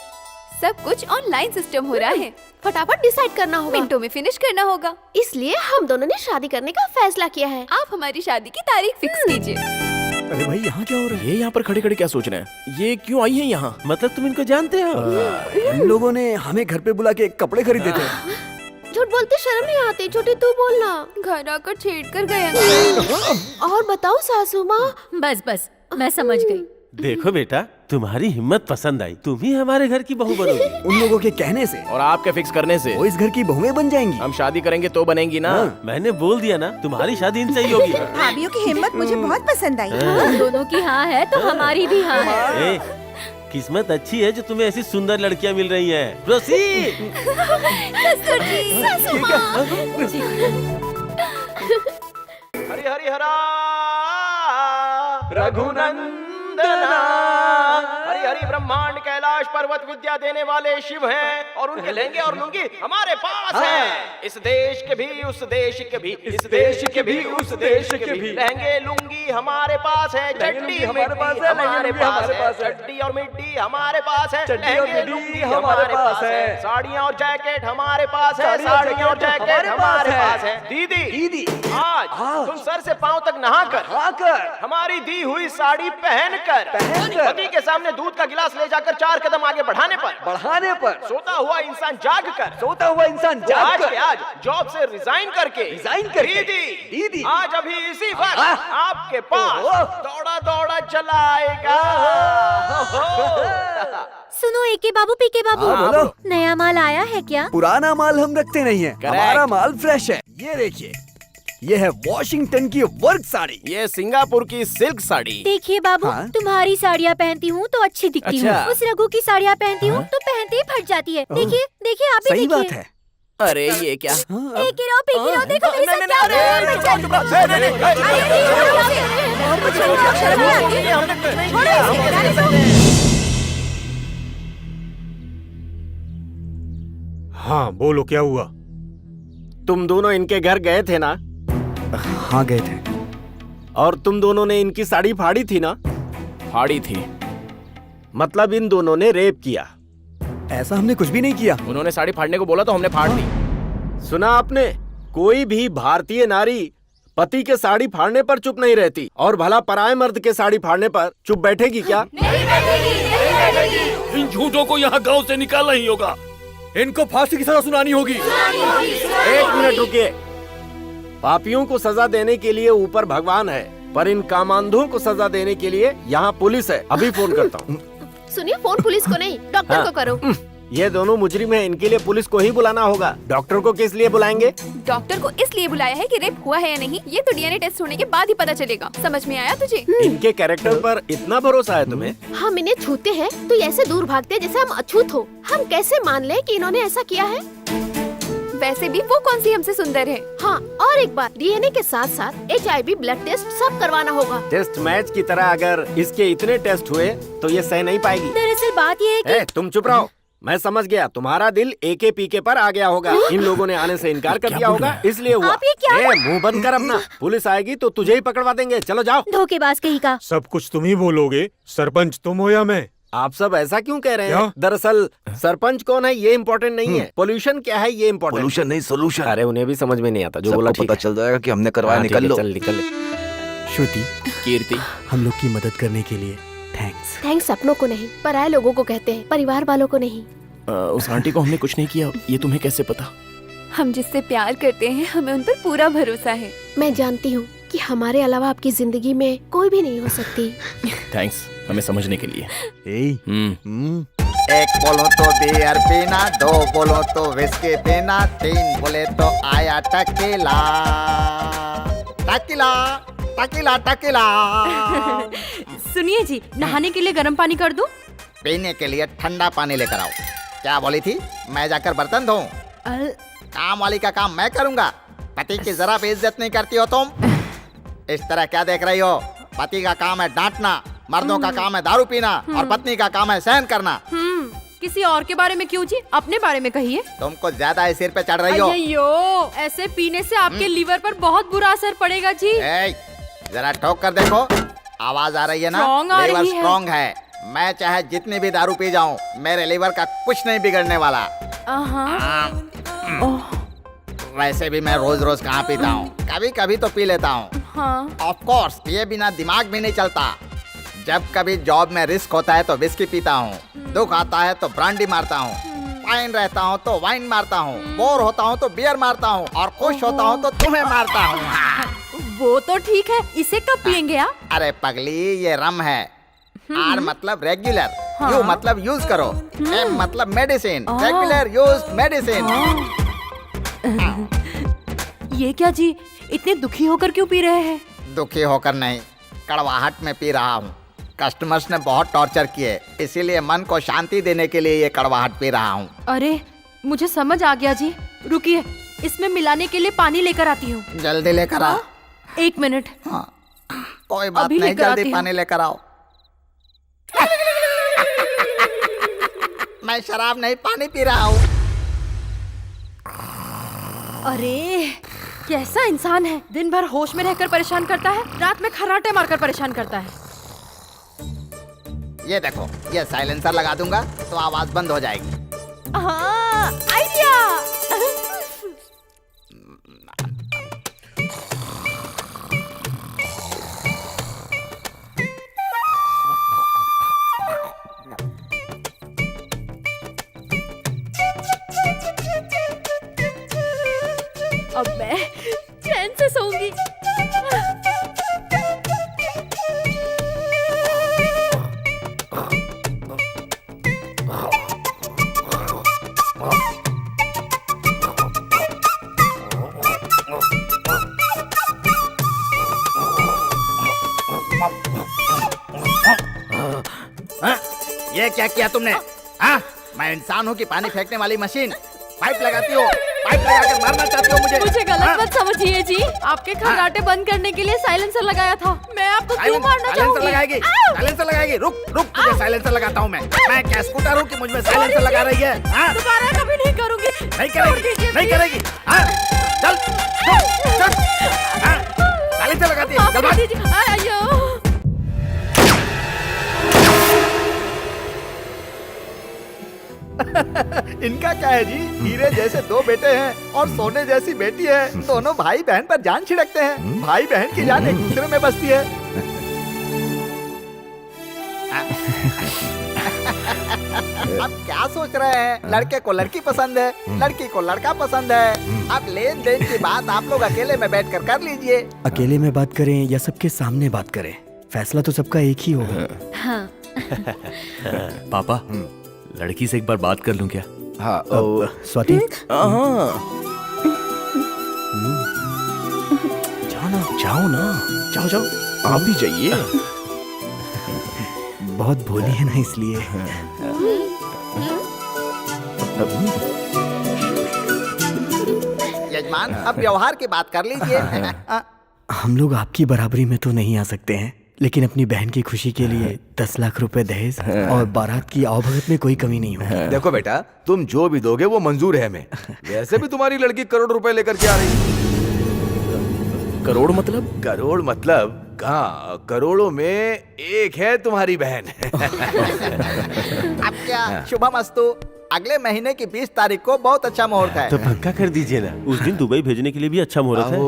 सब कुछ ऑनलाइन सिस्टम हो रहा है। फटाफट डिसाइड करना होगा, मिनटों में फिनिश करना होगा। इसलिए हम दोनों ने शादी करने का फैसला किया है। आप हमारी शादी की तारीख फिक्स कीजिए। अरे भाई यहाँ क्या हो रहा है? ये यहाँ पर खड़े खड़े क्या सोच रहे हैं? ये क्यों आई है यहाँ? मतलब तुम इनको जानते हो? इन लोगों ने हमें घर पे बुला के कपड़े खरीदे थे। झूठ बोलते शर्म नहीं आती? छोटी तू बोलना। घर आकर छेड़ कर गए। और बताओ सासू माँ। बस बस मैं समझ गई। देखो बेटा, तुम्हारी हिम्मत पसंद आई, तुम ही हमारे घर की बहू बनोगी। उन लोगों के कहने से और आपके फिक्स करने से वो इस घर की बहुएं बन जाएंगी। हम शादी करेंगे तो बनेंगी ना। मैंने बोल दिया ना, तुम्हारी शादी इनसे ही होगी। भाभीियों की हिम्मत मुझे बहुत पसंद आई। हम दोनों की हाँ है तो हमारी भी हाँ है। किस्मत अच्छी है जो तुम्हें ऐसी सुंदर लड़कियां मिल रही हैं। प्रोसीड। हरि हरि हरा रघुनंदना। हरि हरि ब्रह्मांड कैलाश पर्वत विद्या देने वाले शिव हैं और उनके लहंगे और लुंगी हमारे पास हैं। इस देश के भी उस देश के भी, इस देश के भी उस देश के भी लहंगे लुंगी हमारे पास है। चड्डी हमारे पास है, हमारे पास है। चड्डी और मिड्डी हमारे पास है, लहंगे लुंगी हमारे पास है। साड़ियाँ और जैकेट हमारे पास है, साड़ियाँ और जैकेट हमारे पास है। दीदी दीदी आज तुम सर से पांव तक नहाकर हमारी दी हुई साड़ी पहनकर पति के सामने दूध का गिलास ले जाकर 4 कदम आगे बढ़ाने पर सोता हुआ इंसान जाग कर आज जॉब से रिजाइन करके दीदी आज अभी इसी वक्त आपके पास दौड़ा दौड़ा चला आएगा। सुनो एके बाबू पीके बाबू, नया माल आया है क्या? पुराना माल हम रखते नहीं है, हमारा माल फ्रेश है। ये देखिए, ये है वॉशिंगटन की वर्क साड़ी, ये सिंगापुर की सिल्क साड़ी। देखिए बाबू, तुम्हारी साड़ियाँ पहनती हूँ तो अच्छी दिखती हूँ, उस रघु की साड़ियाँ पहनती हूँ तो पहनते ही फट जाती है। देखिए देखिए आप भी सही देखिए। बात है। अरे ये क्या? एक रो पीके रो, देखो मेरे साथ क्या हो रहा है। हाँ बोलो क्या हुआ? तुम दोनों इनके घर गए थे ना? हाँ गए थे। और तुम दोनों ने इनकी साड़ी फाड़ी थी ना? फाड़ी थी। मतलब इन दोनों ने रेप किया? ऐसा हमने कुछ भी नहीं किया। उन्होंने साड़ी फाड़ने को बोला तो हमने फाड़ दी। सुना आपने? कोई भी भारतीय नारी पति के साड़ी फाड़ने पर चुप नहीं रहती, और भला पराये मर्द के साड़ी फाड़ने पर चुप बैठेगी क्या? इन झूठों को यहाँ गांव से निकालना ही होगा। इनको फांसी की सजा सुनानी होगी। 1 मिनट रुकिए। पापियों को सजा देने के लिए ऊपर भगवान है, पर इन कामांधों को सजा देने के लिए यहाँ पुलिस है। अभी फोन करता हूँ। सुनिए, फोन पुलिस को नहीं डॉक्टर को करो। ये दोनों मुजरिम हैं, इनके लिए पुलिस को ही बुलाना होगा। डॉक्टर को किस लिए बुलाएंगे? डॉक्टर को इसलिए बुलाया है कि रेप हुआ है या नहीं ये तो डीएनए टेस्ट होने के बाद ही पता चलेगा। समझ में आया तुझे? इनके कैरेक्टर पर इतना भरोसा है तुम्हें? हम इन्हें छूते हैं तो ऐसे दूर भागते हैं जैसे हम अछूत हो। हम कैसे मान लें कि इन्होंने ऐसा किया है? वैसे भी वो कौन सी हमसे सुंदर है? हाँ, और एक बात, डीएनए के साथ साथ HIV ब्लड टेस्ट सब करवाना होगा। टेस्ट मैच की तरह अगर इसके इतने टेस्ट हुए तो ये सह नहीं पाएगी। दरअसल बात ये है कि तुम चुप रहो। मैं समझ गया, तुम्हारा दिल एके पीके पर आ गया होगा। इन लोगों ने आने से इनकार कर दिया होगा, इसलिए हुआ। आप ये क्या? मुंह बंद कर अपना। पुलिस आएगी तो तुझे ही पकड़वा देंगे। चलो जाओ। धोखेबाज कहीं का। सब कुछ तुम ही बोलोगे? सरपंच तुम हो या मैं? आप सब ऐसा क्यों कह रहे हैं? दरअसल सरपंच कौन है ये इम्पोर्टेंट नहीं है, पोल्यूशन क्या है ये इम्पोर्टेंट। पोल्यूशन नहीं, सोल्यूशन। अरे उन्हें भी समझ में नहीं आता, जो बोला पता चल जाएगा कि हमने करवाया। निकल लो। चल निकल। श्रुति, कीर्ति, हम लोग की मदद करने के लिए थैंक्स अपनों को नहीं, पराये लोगों को कहते हैं, परिवार वालों को नहीं। उस आंटी को हमने कुछ नहीं किया, ये तुम्हें कैसे पता? हम जिससे प्यार करते हैं हमें उन पर पूरा भरोसा है। मैं जानती हूँ कि हमारे अलावा आपकी जिंदगी में कोई भी नहीं हो सकती। थैंक्स हमें समझने के लिए। एक बोलो तो बियर पीना, 2 बोलो तो विस्की पीना, 3 बोले तो आया टकीला टकीला टकीला टकीला। सुनिए जी, नहाने के लिए गर्म पानी कर दूं? पीने के लिए ठंडा पानी लेकर आओ। क्या बोली थी? मैं जाकर बर्तन धोऊं? काम वाली का काम मैं करूंगा। पति की जरा भी इज्जत नहीं करती हो तुम। इस तरह क्या देख रही हो? पति का काम है डांटना, मर्दों का काम है दारू पीना, और पत्नी का काम है सहन करना। किसी और के बारे में क्यों जी? अपने बारे में कहिए। तुमको ज्यादा ही सिर पे चढ़ रही हो। अय्यो, ऐसे पीने से आपके लीवर पर बहुत बुरा असर पड़ेगा जी। जरा ठोक कर देखो, आवाज आ रही है ना? लीवर स्ट्रॉन्ग है। मैं चाहे जितनी भी दारू पी जाऊं, मेरे लीवर का कुछ नहीं बिगड़ने वाला। वैसे भी मैं रोज रोज कहाँ पीता हूँ, कभी कभी तो पी लेता हूँ। हाँ। ऑफ कोर्स, ये बिना दिमाग भी नहीं चलता। जब कभी जॉब में रिस्क होता है तो विस्की पीता हूँ, दुख आता है तो ब्रांडी मारता हूँ, फाइन रहता हूँ तो वाइन मारता हूँ, बोर होता हूँ तो बियर मारता हूँ, और खुश होता हूँ तो तुम्हें मारता हूँ। वो तो ठीक है, इसे कब पियेंगे आप? अरे पगली, ये रम है। आर मतलब रेगुलर, हाँ। यू मतलब यूज करो, एम मतलब मेडिसिन, रेगुलर यूज मेडिसिन। ये क्या जी, इतने दुखी होकर क्यों पी रहे हैं? दुखी होकर नहीं, कड़वाहट में पी रहा हूँ। कस्टमर्स ने बहुत टॉर्चर किए, इसीलिए मन को शांति देने के लिए ये कड़वाहट पी रहा हूँ। अरे मुझे समझ आ गया जी, रुकिए, इसमें मिलाने के लिए पानी लेकर आती हूँ। जल्दी लेकर आओ। 1 मिनट। कोई बात अभी नहीं, लेकर जल्दी आती पानी लेकर आओ। मैं शराब नहीं, पानी पी रहा हूँ। अरे कैसा इंसान है, दिन भर होश में रहकर परेशान करता है, रात में खर्राटे मारकर परेशान करता है। ये देखो, ये साइलेंसर लगा दूंगा तो आवाज बंद हो जाएगी। हाँ, आइडिया। अब मैं चैन से सोऊंगी। ये क्या किया तुमने? हाँ? मैं इंसान हूँ कि पानी फेंकने वाली मशीन? पाइप लगाती हो, पाइप लगाकर मारना चाहती हो मुझे? मुझे गलत हाँ? मत समझिए जी, आपके खर्राटे बंद करने के लिए साइलेंसर लगाया था। मैं आपको क्यों मारना चाहूंगी? लगाएगी, साइलेंसर लगाएगी। रुक रुक, तुझे साइलेंसर लगाता हूँ मैं क्या स्कूटर हूँ कि मुझ में साइलेंसर लगा रही है? हाँ? दोबारा कभी नहीं करूंगी। नहीं करेगी, नहीं करेगी। हाँ? चल चल चल। हाँ? साइलेंसर लगाती है, चल भाग। आयो। इनका क्या है जी, हीरे जैसे 2 बेटे हैं और सोने जैसी बेटी है। दोनों भाई बहन पर जान छिड़कते हैं। भाई बहन की जान एक दूसरे में बसती है। अब क्या सोच रहे हैं? लड़के को लड़की पसंद है, लड़की को लड़का पसंद है। अब लेन देन की बात आप लोग अकेले में बैठकर कर लीजिए। अकेले में बात करें या सबके सामने बात करें, फैसला तो सबका एक ही होगा। हाँ। पापा, लड़की से एक बार बात कर लूं क्या? हाँ, स्वाति। जाओ ना, जाओ जाओ, आप भी जाइए। बहुत भोली है ना, इसलिए। यजमान, अब व्यवहार की बात कर लीजिए। हम लोग आपकी बराबरी में तो नहीं आ सकते हैं, लेकिन अपनी बहन की खुशी के लिए 10 लाख रुपए दहेज और बारात की आवभगत में कोई कमी नहीं होगी। देखो बेटा, तुम जो भी दोगे वो मंजूर है हमें। वैसे भी तुम्हारी लड़की करोड़ रुपए लेकर के आ रही है। करोड़ मतलब? करोड़ मतलब हाँ, करोड़ों में एक है तुम्हारी बहन। अब क्या शुभमस्तु, अगले महीने की 20 तारीख को बहुत अच्छा मुहूर्त है। तो पक्का कर दीजिए ना, उस दिन दुबई भेजने के लिए भी अच्छा मुहूर्त है।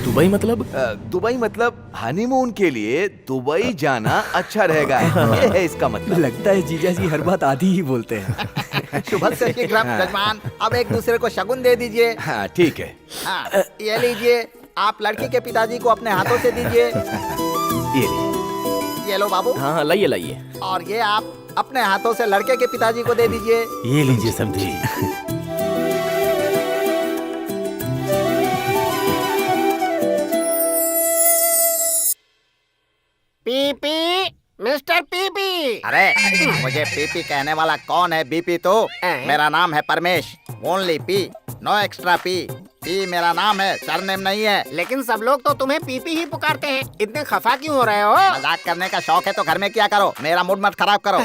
दुबई मतलब? दुबई मतलब हनीमून के लिए दुबई जाना अच्छा रहेगा, ये है इसका मतलब। लगता है जीजा जी हर बात आधी ही बोलते हैं। शुभ से शीघ्र यजमान, अब एक दूसरे को शगुन दे दीजिए। हाँ ठीक है। हाँ, ये लीजिए, आप लड़की के पिताजी को अपने हाथों से दीजिए। ये लो बाबू। हाँ लाइए लाइए। और ये आप अपने हाथों से लड़के के पिताजी को दे दीजिए। ये लीजिए समझी। PP, mister PP. अरे मुझे पीपी कहने वाला कौन है? बीपी तो मेरा नाम है Paramesh, only P, no extra P. P मेरा नाम है, सरनेम नहीं है। लेकिन सब लोग तो तुम्हें पीपी ही पुकारते हैं, इतने खफा क्यों हो रहे हो? मजाक करने का शौक है तो घर में क्या करो, मेरा मूड मत खराब करो।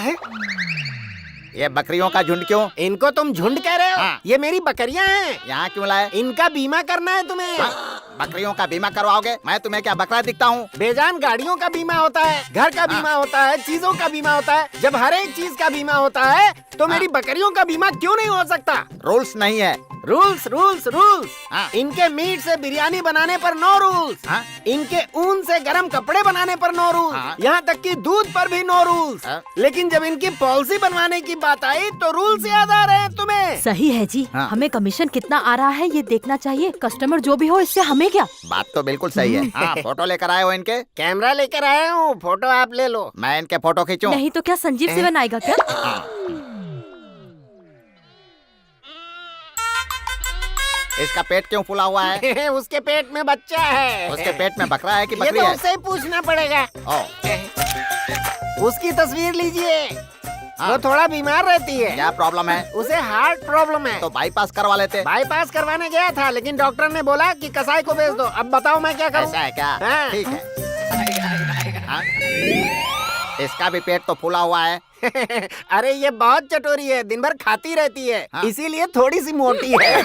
ये बकरियों का झुंड क्यों? इनको तुम झुंड कह रहे हो? हाँ। ये मेरी बकरियां हैं। यहाँ क्यों लाए? इनका बीमा करना है तुम्हें। बकरियों का बीमा करवाओगे? मैं तुम्हें क्या बकरा दिखता हूँ? बेजान गाड़ियों का बीमा होता है, घर का बीमा होता है, चीजों का बीमा होता है। जब हर एक चीज का बीमा होता है तो मेरी बकरियों का बीमा क्यों नहीं हो सकता? रूल्स नहीं है। Rules rules rules. इनके मीट से बिरयानी बनाने पर नो रूल्स। इनके ऊन से गरम कपड़े बनाने पर नो रूल्स। यहाँ तक कि दूध पर भी नो रूल्स। लेकिन जब इनकी पॉलिसी बनवाने की बात आई तो रूल्स याद आ रहे हैं तुम्हें। सही है जी। हमें कमीशन कितना आ रहा है ये देखना चाहिए। कस्टमर जो भी हो इससे हमें क्या। बात तो बिल्कुल सही है। हाँ, फोटो लेकर आए हो इनके? कैमरा लेकर आया हूँ, फोटो आप ले लो। मैं इनके फोटो खींचूं? नहीं तो क्या संजीव से बनाएगा क्या? इसका पेट क्यों फूला हुआ है? उसके पेट में बच्चा है। उसके पेट में बकरा है कि बकरी ये तो है? उससे ही पूछना पड़ेगा। उसकी तस्वीर लीजिए। वो थोड़ा बीमार रहती है। क्या प्रॉब्लम है? उसे हार्ट प्रॉब्लम है। तो बाईपास करवा लेते। बाईपास करवाने गया था लेकिन डॉक्टर ने बोला कि कसाई को भेज दो। अब बताओ मैं क्या करूं? ऐसा है क्या? ठीक है। इसका भी पेट तो फूला हुआ है। अरे ये बहुत चटोरी है, दिन भर खाती रहती है। इसीलिए थोड़ी सी मोटी है।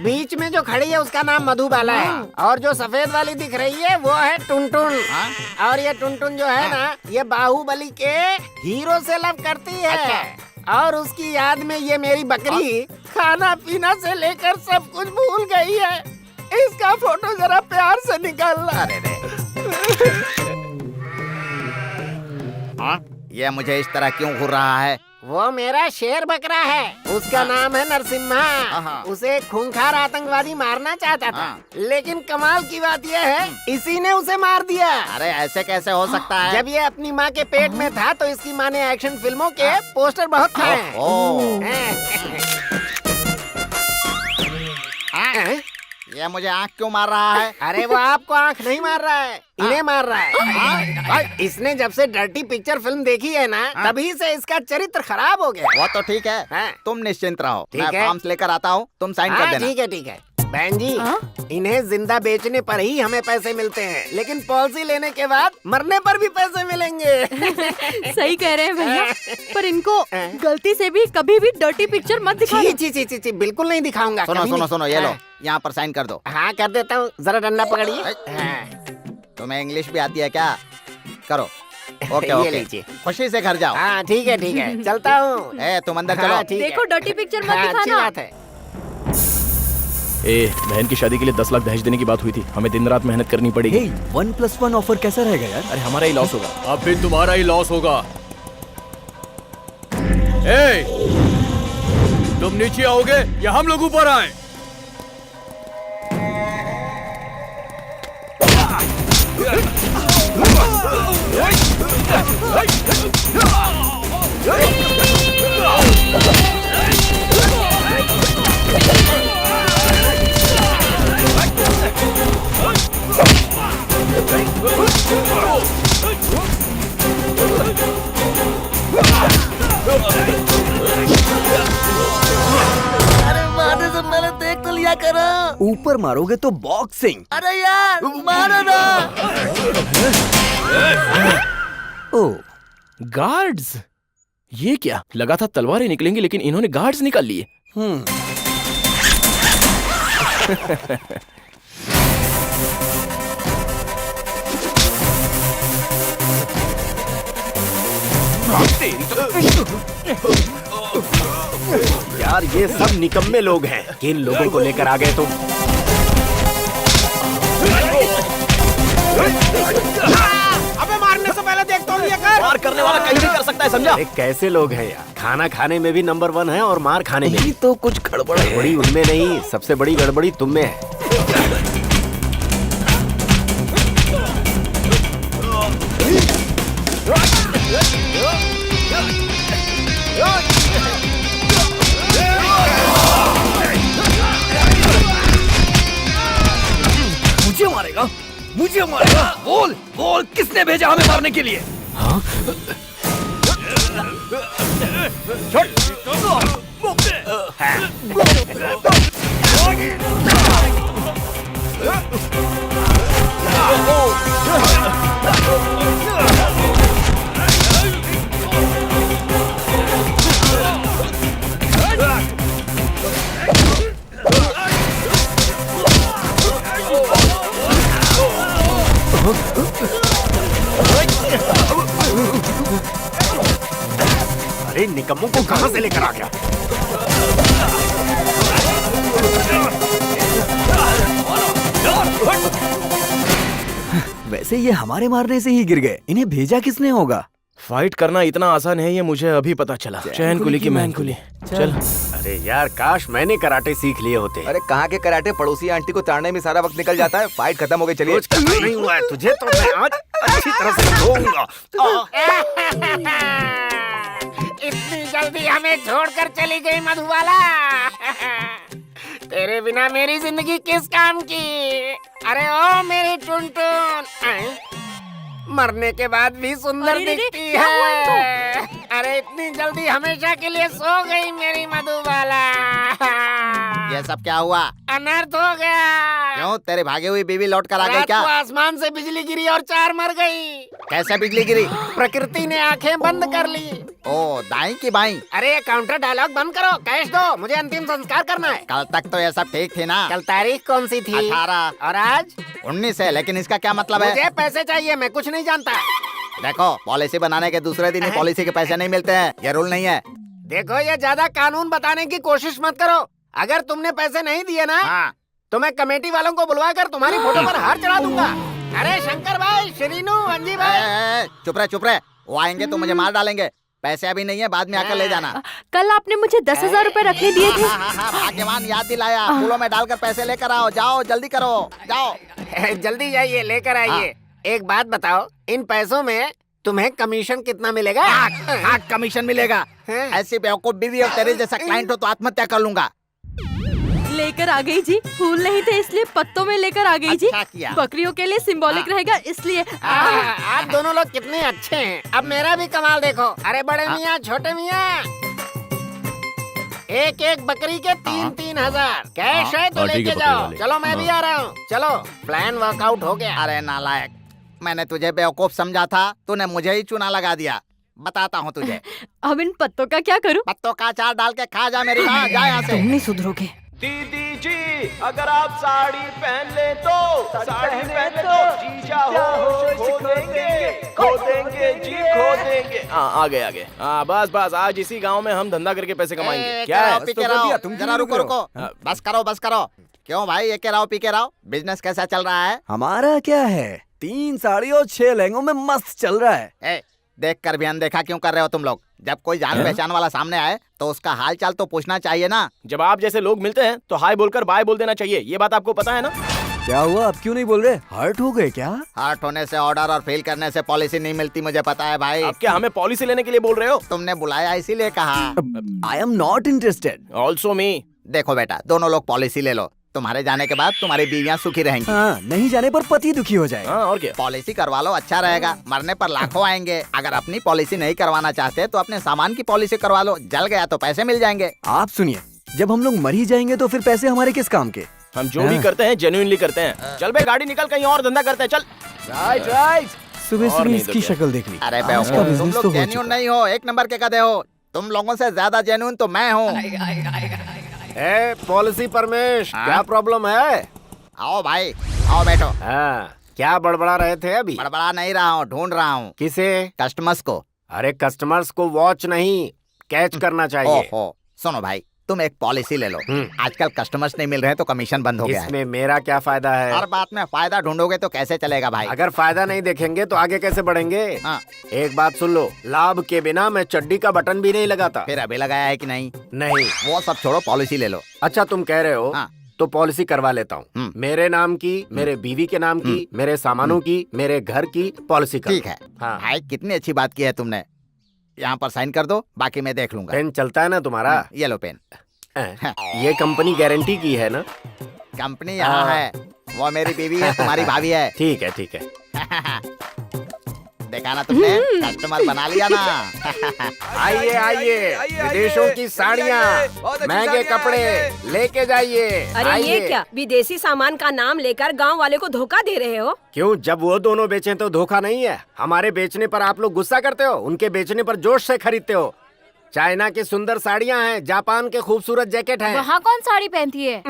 बीच में जो खड़ी है उसका नाम मधुबाला है और जो सफेद वाली दिख रही है वो है टुनटुन। और ये टुनटुन जो है ना, ये बाहुबली के हीरो से लव करती है। और उसकी याद में ये मेरी बकरी खाना पीना से लेकर सब कुछ भूल गई है। इसका फोटो जरा प्यार से निकालना। ये मुझे इस तरह क्यों घूर रहा है? वो मेरा शेर बकरा है, उसका नाम है नरसिम्हा। उसे खूंखार आतंकवादी मारना चाहता था, लेकिन कमाल की बात यह है इसी ने उसे मार दिया। अरे ऐसे कैसे हो सकता है? जब ये अपनी माँ के पेट में था तो इसकी माँ ने एक्शन फिल्मों के पोस्टर बहुत खाए हैं। ये मुझे आँख क्यों मार रहा है? अरे वो आपको आँख नहीं मार रहा है, इन्हें मार रहा है। इसने जब से डर्टी पिक्चर फिल्म देखी है ना, तभी से इसका चरित्र खराब हो गया। वो तो ठीक है, तुम निश्चिंत रहो। मैं है? फॉर्म्स लेकर आता हूँ, तुम साइन कर देना। ठीक है ठीक है। बहन जी, इन्हें जिंदा बेचने पर ही हमें पैसे मिलते हैं, लेकिन पॉलिसी लेने के बाद मरने पर भी पैसे मिलेंगे। सही कह रहे हैं भैया, पर इनको गलती से भी कभी भी डर्टी पिक्चर मत दिखाना। ची, बिल्कुल नहीं दिखाऊंगा। सुनो, ये लो, यहाँ पर साइन कर दो। हाँ कर देता हूँ, जरा डंडा पकड़िए। तुम्हें इंग्लिश भी आती है क्या? करो। ओके ये ओके, लीजिए। खुशी से घर जाओ। हाँ ठीक है चलता हूँ। तुम अंदर चलो। देखो डर्टी पिक्चर मत अच्छी दिखाना। बात है। बहन की शादी के लिए 10 लाख दहेज देने की बात हुई थी, हमें दिन रात मेहनत करनी पड़ेगी। 1+1 ऑफर कैसा रहेगा यार? अरे हमारा ही लॉस होगा। अब भी तुम्हारा ही लॉस होगा। तुम नीचे आओगे या हम लोग ऊपर आए? अरे मारने से पहले देख तो लिया करो। ऊपर मारोगे तो बॉक्सिंग। अरे यार मारो ना। ओ गार्ड्स, ये क्या लगा था तलवारें निकलेंगी, लेकिन इन्होंने गार्ड्स निकाल लिए। यार ये सब निकम्मे लोग हैं, किन लोगों को लेकर आ गए तुम? अबे मारने से पहले देख तो लिया कर। मार करने वाला कहीं भी कर सकता है, समझा? अरे कैसे लोग हैं यार, खाना खाने में भी नंबर 1 है और मार खाने में भी। तो कुछ गड़बड़ है। गड़बड़ी उनमें नहीं, सबसे बड़ी गड़बड़ी तुम में है। मुझे मारेगा? बोल बोल, किसने भेजा हमें मारने के लिए? हाँ? निकम्मों को कहां से लेकर आ गया? वैसे ये हमारे मारने से ही गिर गए, इन्हें भेजा किसने होगा? फाइट करना इतना आसान है ये मुझे अभी पता चला। चैन कुली की मैन कुली। चल। अरे यार काश मैंने कराटे सीख लिए होते। अरे कहाँ के कराटे, पड़ोसी आंटी को ताड़ने में सारा वक्त निकल जाता है। फाइट खत्म हो गई, चलिए। कुछ करना नहीं हुआ है तुझे तो मैं आज अच्छी तरह से धोऊंगा। इतनी जल्दी हमें छोड़कर चली गई मधुबाला। तेरे बिना मेरी जिंदगी किस काम की? अरे ओ मेरी टुनटुन, मरने के बाद भी सुंदर दिखती है। अरे इतनी जल्दी हमेशा के लिए सो गई मेरी मधुबाला। ये सब क्या हुआ? अनर्थ हो गया। क्यों, तेरी भागी हुई बीवी लौट कर आ गई क्या? रात को आसमान से बिजली गिरी और 4 मर गई। कैसे बिजली गिरी? प्रकृति ने आंखें बंद कर ली। ओ दाई की बाई। अरे काउंटर डायलॉग बंद करो, कैश दो, मुझे अंतिम संस्कार करना है। कल तक तो ये सब ठीक थी ना? कल तारीख कौन सी थी? 18 और आज 19 है, लेकिन इसका क्या मतलब है? मुझे पैसे चाहिए, मैं कुछ नहीं जानता। देखो, पॉलिसी बनाने के दूसरे दिन ही पॉलिसी के पैसे नहीं मिलते हैं, ये रूल नहीं है। देखो, ये ज्यादा कानून बताने की कोशिश मत करो। अगर तुमने पैसे नहीं दिए ना, तो मैं कमेटी वालों को बुलवा कर तुम्हारी फोटो पर हार चढ़ा दूंगा। अरे शंकर भाई, श्रीनू, अंजी भाई, चुप रहे, वो आएंगे तो मुझे मार डालेंगे। पैसे अभी नहीं है, बाद में आकर ले जाना। कल आपने मुझे 10,000 रुपए रखने दिए थे। हाँ, भाग्यवान याद दिलाया। फूलों में डालकर पैसे लेकर आओ, जाओ जल्दी करो, जाओ। जल्दी जाइए, लेकर आइए। एक बात बताओ, इन पैसों में तुम्हें कमीशन कितना मिलेगा? हाँ, कमीशन मिलेगा। ऐसी बेवकूफ बीवी और तेरे जैसा क्लाइंट हो तो आत्महत्या कर लूंगा। लेकर आ गई जी, फूल नहीं थे इसलिए पत्तों में लेकर आ गई जी। बकरियों के लिए सिंबॉलिक रहेगा इसलिए। आप दोनों लोग कितने अच्छे हैं। अब मेरा भी कमाल देखो। अरे बड़े मियाँ, छोटे मियाँ, एक एक बकरी के 3-3 हजार कैश है तो लेके जाओ। चलो मैं भी आ रहा हूँ। चलो, प्लान वर्कआउट हो गया। अरे नालायक, मैंने तुझे बेवकूफ समझा था, तूने मुझे ही चुना लगा दिया। बताता हूँ तुझे। अब इन पत्तों का क्या करूँ? पत्तों का अचार डाल के खा जा मेरी माँ, जा यहाँ से। तुम नहीं सुधरोगे। दीदी जी, अगर आप साड़ी पहन ले तो साड़ी पहन ले तो जीजा होश खो देंगे जी, खो देंगे। आ गए। बस आज इसी गांव में हम धंधा करके पैसे कमाएंगे। क्या है? जरा रुको। बस करो। क्यों भाई, ये रहो पी के रहो। बिजनेस कैसा चल रहा है? हमारा क्या है, 3 साड़ी और 6 लहंगों में मस्त चल रहा है। देख कर भी अनदेखा क्यों कर रहे हो तुम लोग? जब कोई जान पहचान वाला सामने आए तो उसका हाल चाल तो पूछना चाहिए ना। जब आप जैसे लोग मिलते हैं तो हाय बोलकर बाय बोल देना चाहिए, ये बात आपको पता है ना? क्या हुआ, अब क्यों नहीं बोल रहे? हर्ट हो गए क्या? हर्ट होने से ऑर्डर और फेल करने से पॉलिसी नहीं मिलती, मुझे पता है भाई। अब क्या हमें पॉलिसी लेने के लिए बोल रहे हो? तुमने बुलाया इसीलिए कहा। I am not interested. Also me. देखो बेटा, दोनों लोग पॉलिसी ले लो। तुम्हारे जाने के बाद तुम्हारी बीवियां सुखी रहेंगी। हाँ, नहीं जाने पर पति दुखी हो जाए। और क्या? पॉलिसी करवा लो, अच्छा रहेगा। मरने पर लाखों आएंगे। अगर अपनी पॉलिसी नहीं करवाना चाहते तो अपने सामान की पॉलिसी करवा लो। जल गया तो पैसे मिल जाएंगे। आप सुनिए, जब हम लोग मर ही जाएंगे तो फिर पैसे हमारे किस काम के? हम जो भी करते हैं जेन्युइनली करते हैं। चल बे, गाड़ी निकल, कहीं और धंधा करते हैं। चल। राइट। सुबह इसकी शक्ल देख ली। अरे बेवकूफ, तुम लोग जेन्युइन नहीं हो, 1 नंबर के गधे हो। तुम लोगों से ज्यादा जेन्युइन तो मैं हूँ। पॉलिसी परमेश, क्या प्रॉब्लम है? आओ भाई, आओ बैठो। क्या बड़बड़ा रहे थे अभी? बड़बड़ा नहीं रहा हूँ, ढूंढ रहा हूँ। किसे? कस्टमर्स को। अरे कस्टमर्स को वॉच नहीं, कैच करना चाहिए। ओहो, सुनो भाई, तुम एक पॉलिसी ले लो। आजकल कस्टमर्स नहीं मिल रहे तो कमीशन बंद हो गया है। इसमें मेरा क्या फायदा है? हर बात में फायदा ढूंढोगे तो कैसे चलेगा भाई? अगर फायदा नहीं देखेंगे तो आगे कैसे बढ़ेंगे? एक बात सुन लो, लाभ के बिना मैं चड्डी का बटन भी नहीं लगाता। फिर अभी लगाया है कि नहीं? नहीं। वो सब छोड़ो, पॉलिसी ले लो। अच्छा, तुम कह रहे हो तो पॉलिसी करवा लेता हूँ। मेरे नाम की, मेरे बीवी के नाम की, मेरे सामानों की, मेरे घर की पॉलिसी। ठीक है भाई, कितनी अच्छी बात की है तुमने। यहाँ पर साइन कर दो, बाकी मैं देख लूंगा। पेन चलता है ना तुम्हारा? ये लो पेन। ये कंपनी गारंटी की है ना? कंपनी यहाँ है, वो मेरी बीवी है, तुम्हारी भाभी है। ठीक है। देखा ना तुमने, कस्टमर बना लिया ना। आइए, विदेशों की साड़ियाँ, महंगे कपड़े लेके जाइए। अरे ये क्या, विदेशी सामान का नाम लेकर गांव वाले को धोखा दे रहे हो? क्यों, जब वो दोनों बेचें तो धोखा नहीं है? हमारे बेचने पर आप लोग गुस्सा करते हो, उनके बेचने पर जोश से खरीदते हो। चाइना की सुंदर साड़ियाँ हैं, जापान के खूबसूरत जैकेट हैं। वहाँ कौन साड़ी पहनती है?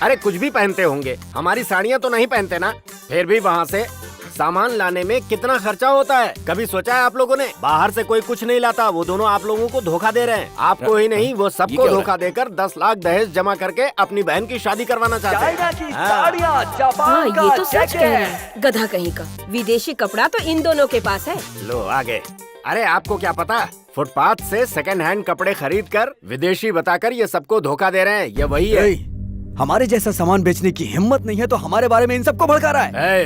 अरे कुछ भी पहनते होंगे, हमारी साड़ियाँ तो नहीं पहनते ना। फिर भी वहाँ से सामान लाने में कितना खर्चा होता है, कभी सोचा है आप लोगों ने? बाहर से कोई कुछ नहीं लाता, वो दोनों आप लोगों को धोखा दे रहे हैं। आपको ही नहीं, वो सबको धोखा देकर 10 लाख दहेज जमा करके अपनी बहन की शादी करवाना चाहते हैं। हाँ, ये तो सच कह रहा है, गधा कहीं का। विदेशी कपड़ा तो इन दोनों के पास है। लो आगे। अरे आपको क्या पता, फुटपाथ से सेकंड हैंड कपड़े खरीद कर विदेशी बताकर ये सबको धोखा दे रहे हैं। ये वही है। हमारे जैसा सामान बेचने की हिम्मत नहीं है तो हमारे बारे में इन सबको भड़का रहा है।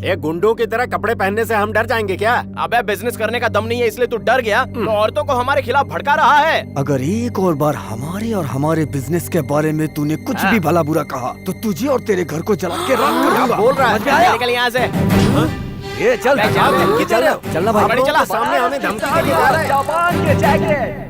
एक गुंडों की तरह कपड़े पहनने से हम डर जाएंगे क्या? अबे बिजनेस करने का दम नहीं है इसलिए तू डर गया, तो औरतों को हमारे खिलाफ भड़का रहा है। अगर एक और बार हमारे और हमारे बिजनेस के बारे में तूने कुछ भी भला बुरा कहा तो तुझे और तेरे घर को जला के राख कर दूंगा। बोल रहा है? निकल यहाँ से। ये चल चलना भाई, चला। सामने हमें धमकी देके जा रहा है। जापान के जैकेट।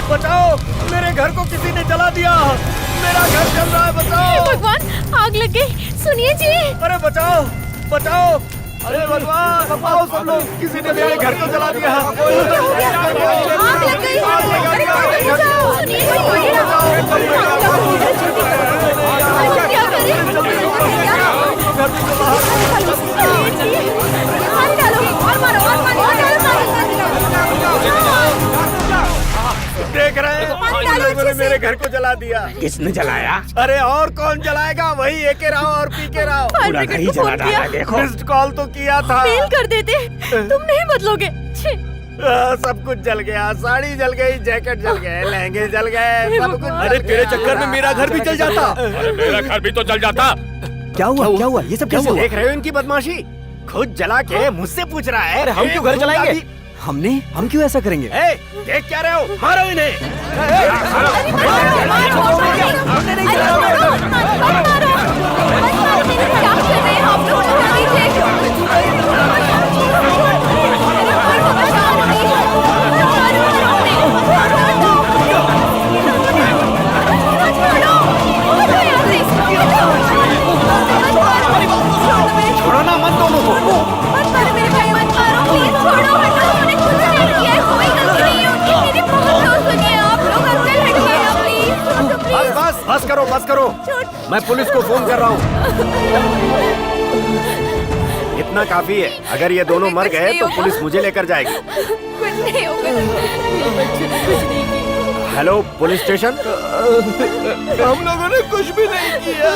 बचाओ, मेरे घर को किसी ने जला दिया। मेरा घर जल रहा है, बचाओ। भगवान, आग लग गई। सुनिए जी। अरे बचाओ, बचाओ। अरे भगवान, आओ सब लोग, किसी ने मेरे घर को जला दिया। आग लग गई। अरे बचाओ, सुनिए देख रहे हैं, मेरे घर को जला दिया। किसने जलाया? अरे और कौन जलाएगा? वही एके राव और पीके राव। पूरा घर ही जला डाला। देखो, मिस्ड कॉल तो किया था। फेल कर देते, तुम नहीं बदलोगे। सब कुछ जल गया, साड़ी जल गई, जैकेट जल गए, लहंगे जल गए, सब कुछ। अरे तेरे चक्कर में मेरा घर भी जल जाता। अरे मेरा घर भी तो जल जाता। क्या हुआ? ये सब कैसे हुआ? देख रहे हो इनकी बदमाशी? खुद जला के मुझसे पूछ रहा है हम क्यों घर जलाएंगे? हम क्यों ऐसा करेंगे? देख क्या रहे हो? मारो इन्हें। छोड़ो ना, मत दोनों को। बस करो, मैं पुलिस को फोन कर रहा हूँ। इतना काफी है, अगर ये दोनों मर गए तो पुलिस मुझे लेकर जाएगी। Hello police station. हम लोगों ने कुछ भी नहीं किया।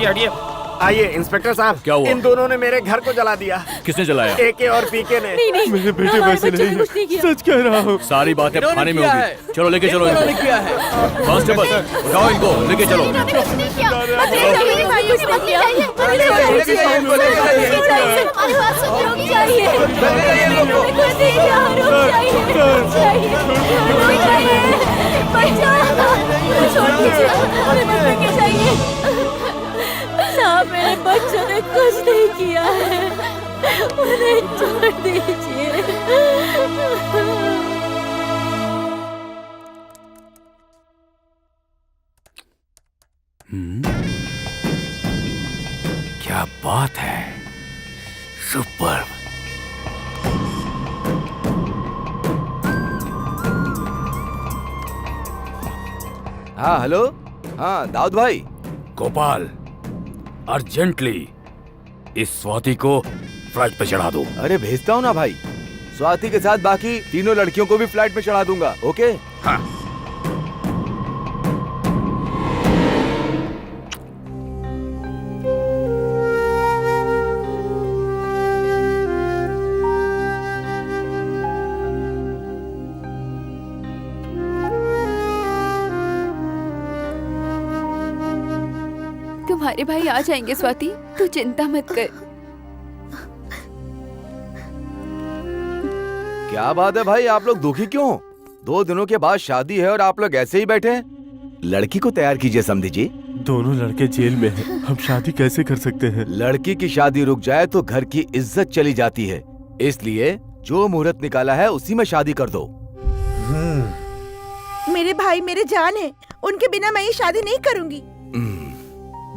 हटिए। आइए इंस्पेक्टर साहब। क्या हुआ? इन दोनों ने मेरे घर को जला दिया। किसने जलाया? एके और पीके ने। नहीं, मेरे बेटे वैसे नहीं है, सच कह रहा हूँ। सारी बातें थाने में होगी। चलो लेके चलो इनको। किया है। कांस्टेबल उठाओ इनको, लेके चलो। साहब, मेरे बच्चों ने कुछ नहीं किया है, उन्हें छोड़ दीजिए। क्या बात है, सुपर। हाँ हेलो। हाँ दाऊद भाई। गोपाल, अर्जेंटली इस स्वाति को फ्लाइट पे चढ़ा दो। अरे भेजता हूँ ना भाई। स्वाति के साथ बाकी तीनों लड़कियों को भी फ्लाइट पे चढ़ा दूंगा। ओके? हाँ। तुम्हारे भाई आ जाएंगे स्वाति, तू चिंता मत कर। क्या बात है भाई, आप लोग दुखी क्यों? 2 दिनों के बाद शादी है और आप लोग ऐसे ही बैठे हैं। लड़की को तैयार कीजिए समधी जी। दोनों लड़के जेल में हैं, हम शादी कैसे कर सकते हैं? लड़की की शादी रुक जाए तो घर की इज्जत चली जाती है। इसलिए जो मुहूर्त निकाला है उसी में शादी कर दो। मेरे भाई मेरे जान है, उनके बिना मैं ये शादी नहीं करूंगी।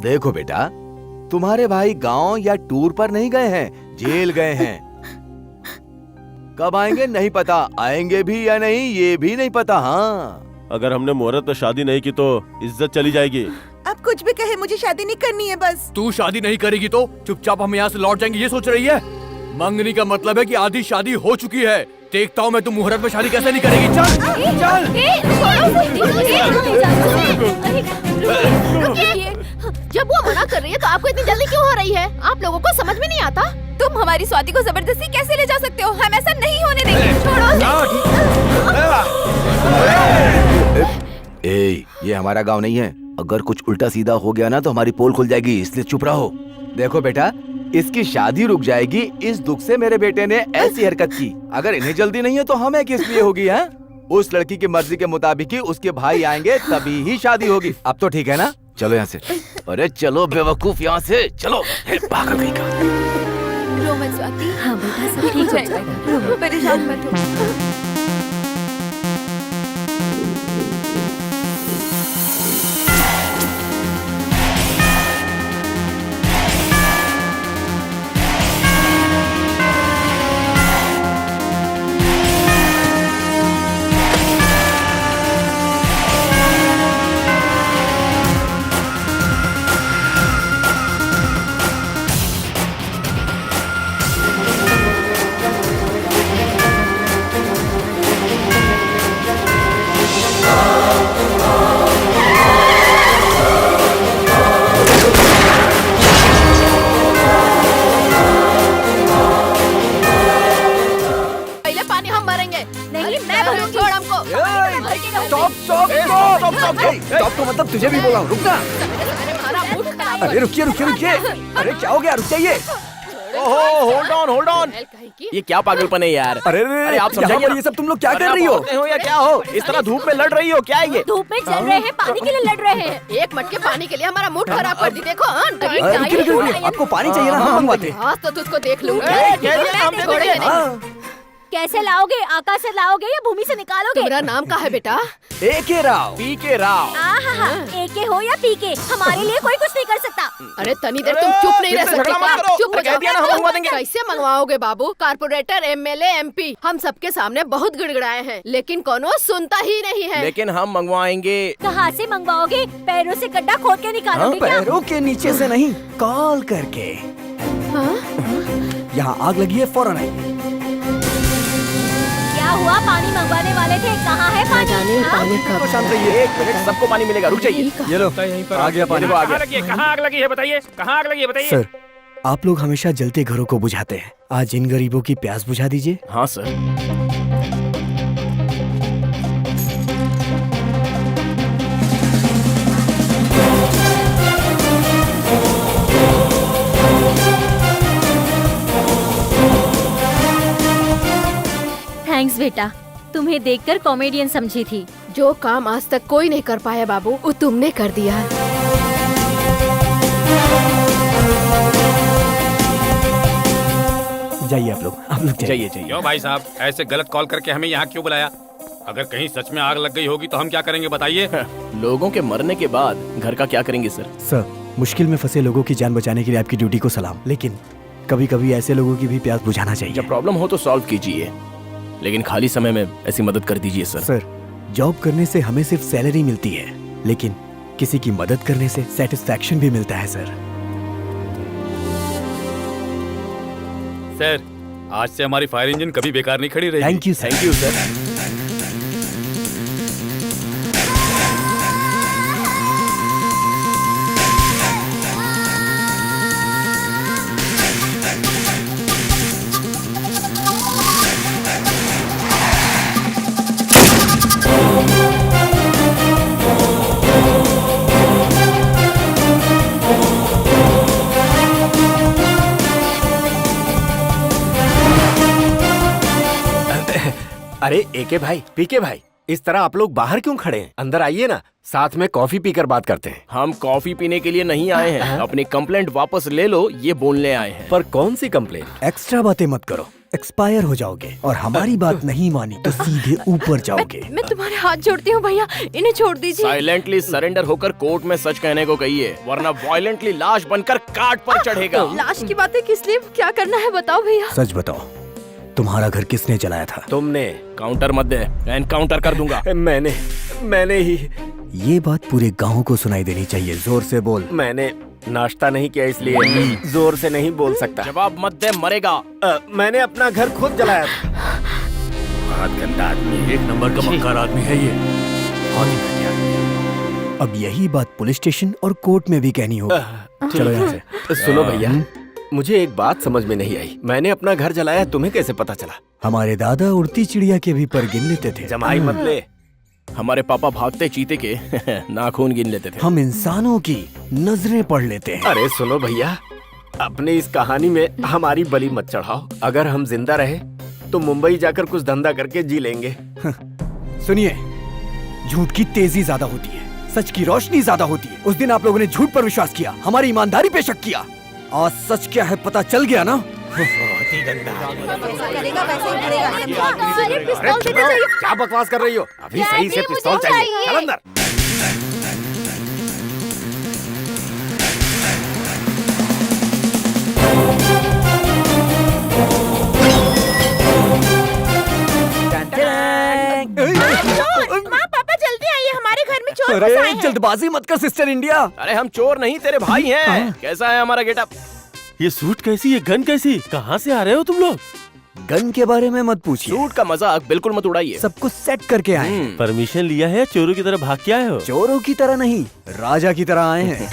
देखो बेटा, तुम्हारे भाई गांव या टूर पर नहीं गए हैं, जेल गए हैं। कब आएंगे नहीं पता, आएंगे भी या नहीं ये भी नहीं पता। हाँ, अगर हमने मुहूर्त पर शादी नहीं की तो इज्जत चली जाएगी। अब कुछ भी कहे, मुझे शादी नहीं करनी है बस। तू शादी नहीं करेगी तो चुपचाप हम यहाँ से लौट जाएंगे, ये सोच रही है? मंगनी का मतलब है कि आधी शादी हो चुकी है। देखता हूँ मैं तुम मुहूर्त में शादी कैसे नहीं करेगी। चल चल। जब वो मना कर रही है तो आपको इतनी जल्दी क्यों हो रही है? आप लोगों को समझ में नहीं आता? तुम हमारी स्वाति को जबरदस्ती कैसे ले जा सकते हो? हम ऐसा नहीं होने देंगे। छोड़ो। ये हमारा गांव नहीं है। अगर कुछ उल्टा सीधा हो गया ना तो हमारी पोल खुल जाएगी, इसलिए चुप रहो। देखो बेटा, इसकी शादी रुक जाएगी इस दुख से मेरे बेटे ने ऐसी हरकत की। अगर इन्हें जल्दी नहीं है तो हमें किस लिए होगी? है उस लड़की की मर्जी के मुताबिक ही उसके भाई आएंगे तभी ही शादी होगी। अब तो ठीक है ना? चलो यहाँ से। अरे चलो बेवकूफ, यहाँ से चलो। पागल कहीं का। रो मत स्वाति। हाँ बेटा, सब ठीक हो जाएगा। परेशान मत हो। स्टॉप तो मतलब तुझे भी बोला हूँ, रुक ना। अरे रुकिए रुकिए रुकिए। अरे क्या हो गया, रुक जाइए। ओहो, होल्ड ऑन। ये क्या पागलपन है यार? अरे आप समझाइए ये सब तुम लोग क्या कर रही हो या क्या हो? इस तरह धूप में लड़ रही हो, क्या है ये? धूप में चल रहे हैं, पानी के लिए लड़ रहे हैं। एक मटके पानी के लिए हमारा मूड खराब कर दी। देखो आपको पानी चाहिए ना? हम मंगवाते। आज तो तुझको देख लूंगा। कैसे लाओगे? आकाश से लाओगे या भूमि से निकालोगे? तुम्हारा नाम क्या है बेटा? एके राव। पीके राव। एके हो या पीके, हमारे लिए कोई कुछ नहीं कर सकता। अरे तनी देर तुम चुप नहीं रह सकते क्या? चुप हो जाओ। कैसे मंगवाओगे बाबू? कारपोरेटर, एमएलए, एमपी, हम सबके सामने बहुत गिड़गिड़ाए हैं, लेकिन कोनो सुनता ही नहीं है। लेकिन हम मंगवाएंगे। कहाँ से मंगवाओगे? पैरों से गड्ढा खोद के निकालोगे क्या? पैरों के नीचे से नहीं, कॉल करके। यहाँ आग लगी है, फौरन आइए। क्या हुआ? पानी मंगवाने वाले थे, कहाँ है पानी? पानी तो शांत रहिए, 1 मिनट, सबको पानी मिलेगा। रुक जाइए। ये लो, आ गया पानी। कहाँ आग लगी है बताइए? कहाँ आग लगी है बताइए? सर, आप लोग हमेशा जलते घरों को बुझाते हैं, आज इन गरीबों की प्यास बुझा दीजिए। हाँ सर। थैंक्स बेटा, तुम्हें देखकर कॉमेडियन समझी थी। जो काम आज तक कोई नहीं कर पाया बाबू, वो तुमने कर दिया। जाइए आप लोग जाइए। क्यों भाई साहब, ऐसे गलत कॉल करके हमें यहाँ क्यों बुलाया? अगर कहीं सच में आग लग गई होगी तो हम क्या करेंगे बताइए? लोगों के मरने के बाद घर का क्या करेंगे सर? सर, मुश्किल में फंसे लोगों की जान बचाने के लिए आपकी ड्यूटी को सलाम, लेकिन कभी कभी ऐसे लोगों की भी प्यास बुझाना चाहिए। जब प्रॉब्लम हो तो सॉल्व कीजिए, लेकिन खाली समय में ऐसी मदद कर दीजिए सर। सर, जॉब करने से हमें सिर्फ सैलरी मिलती है, लेकिन किसी की मदद करने से सेटिस्फैक्शन भी मिलता है सर। सर, आज से हमारी फायर इंजन कभी बेकार नहीं खड़ी रहेगी। Thank you sir. अरे एके भाई, पीके भाई, इस तरह आप लोग बाहर क्यों खड़े हैं? अंदर आइए ना, साथ में कॉफी पीकर बात करते हैं। हम कॉफी पीने के लिए नहीं आए हैं, अपनी कंप्लेंट वापस ले लो, ये बोलने आए हैं। पर कौन सी कंप्लेंट? एक्स्ट्रा बातें मत करो, एक्सपायर हो जाओगे और हमारी बात नहीं मानी तो सीधे ऊपर जाओगे। मैं तुम्हारे हाथ जोड़ती हूँ भैया, इन्हें छोड़ दीजिए। साइलेंटली सरेंडर होकर कोर्ट में सच कहने को कहिए, वरना वायलेंटली लाश बनकर काट पर चढ़ेगा। लाश की बातें किस लिए, क्या करना है बताओ भैया। सच बताओ, तुम्हारा घर किसने जलाया था? तुमने। काउंटर मत दे, एनकाउंटर कर दूंगा। मैंने ही। ये बात पूरे गांव को सुनाई देनी चाहिए, जोर से बोल। मैंने नाश्ता नहीं किया इसलिए जोर से नहीं बोल सकता। जवाब मत दे, मरेगा। मैंने अपना घर खुद जलाया था। बहुत गंदा आदमी, एक नंबर का मक्कार आदमी है ये। अब यही बात पुलिस स्टेशन और कोर्ट में भी कहनी होगी। चलो यहाँ से। सुनो भैया, मुझे एक बात समझ में नहीं आई। मैंने अपना घर जलाया, तुम्हें कैसे पता चला? हमारे दादा उड़ती चिड़िया के भी पर गिन लेते थे। जमाई मत ले। हमारे पापा भागते चीते के नाखून गिन लेते थे। हम इंसानों की नजरें पढ़ लेते हैं। अरे सुनो भैया, अपने इस कहानी में हमारी बलि मत चढ़ाओ। अगर हम जिंदा रहे तो मुंबई जाकर कुछ धंधा करके जी लेंगे। सुनिए, झूठ की तेजी ज्यादा होती है, सच की रोशनी ज्यादा होती है। उस दिन आप लोगों ने झूठ पर विश्वास किया, हमारी ईमानदारी पे शक किया। आज सच क्या है पता चल गया ना। बहुत ही गंदा। क्या बकवास कर रही हो? अभी सही से पिस्तौल चाहिए। चल अंदर। माँ पापा जल्दी आइए, हमारे घर में चोर घुस आए अरे हैं। जल्दबाजी मत कर सिस्टर इंडिया। अरे हम चोर नहीं, तेरे भाई हैं। कैसा है हमारा गेटअप? ये सूट कैसी, ये गन कैसी, कहाँ से आ रहे हो तुम लोग? गन के बारे में मत पूछिए। सूट का मजाक बिल्कुल मत उड़ाइए। सब कुछ सेट करके आए हैं। परमिशन लिया है? चोरों की तरह भाग के आए हो? चोरों की तरह नहीं, राजा की तरह आए हैं।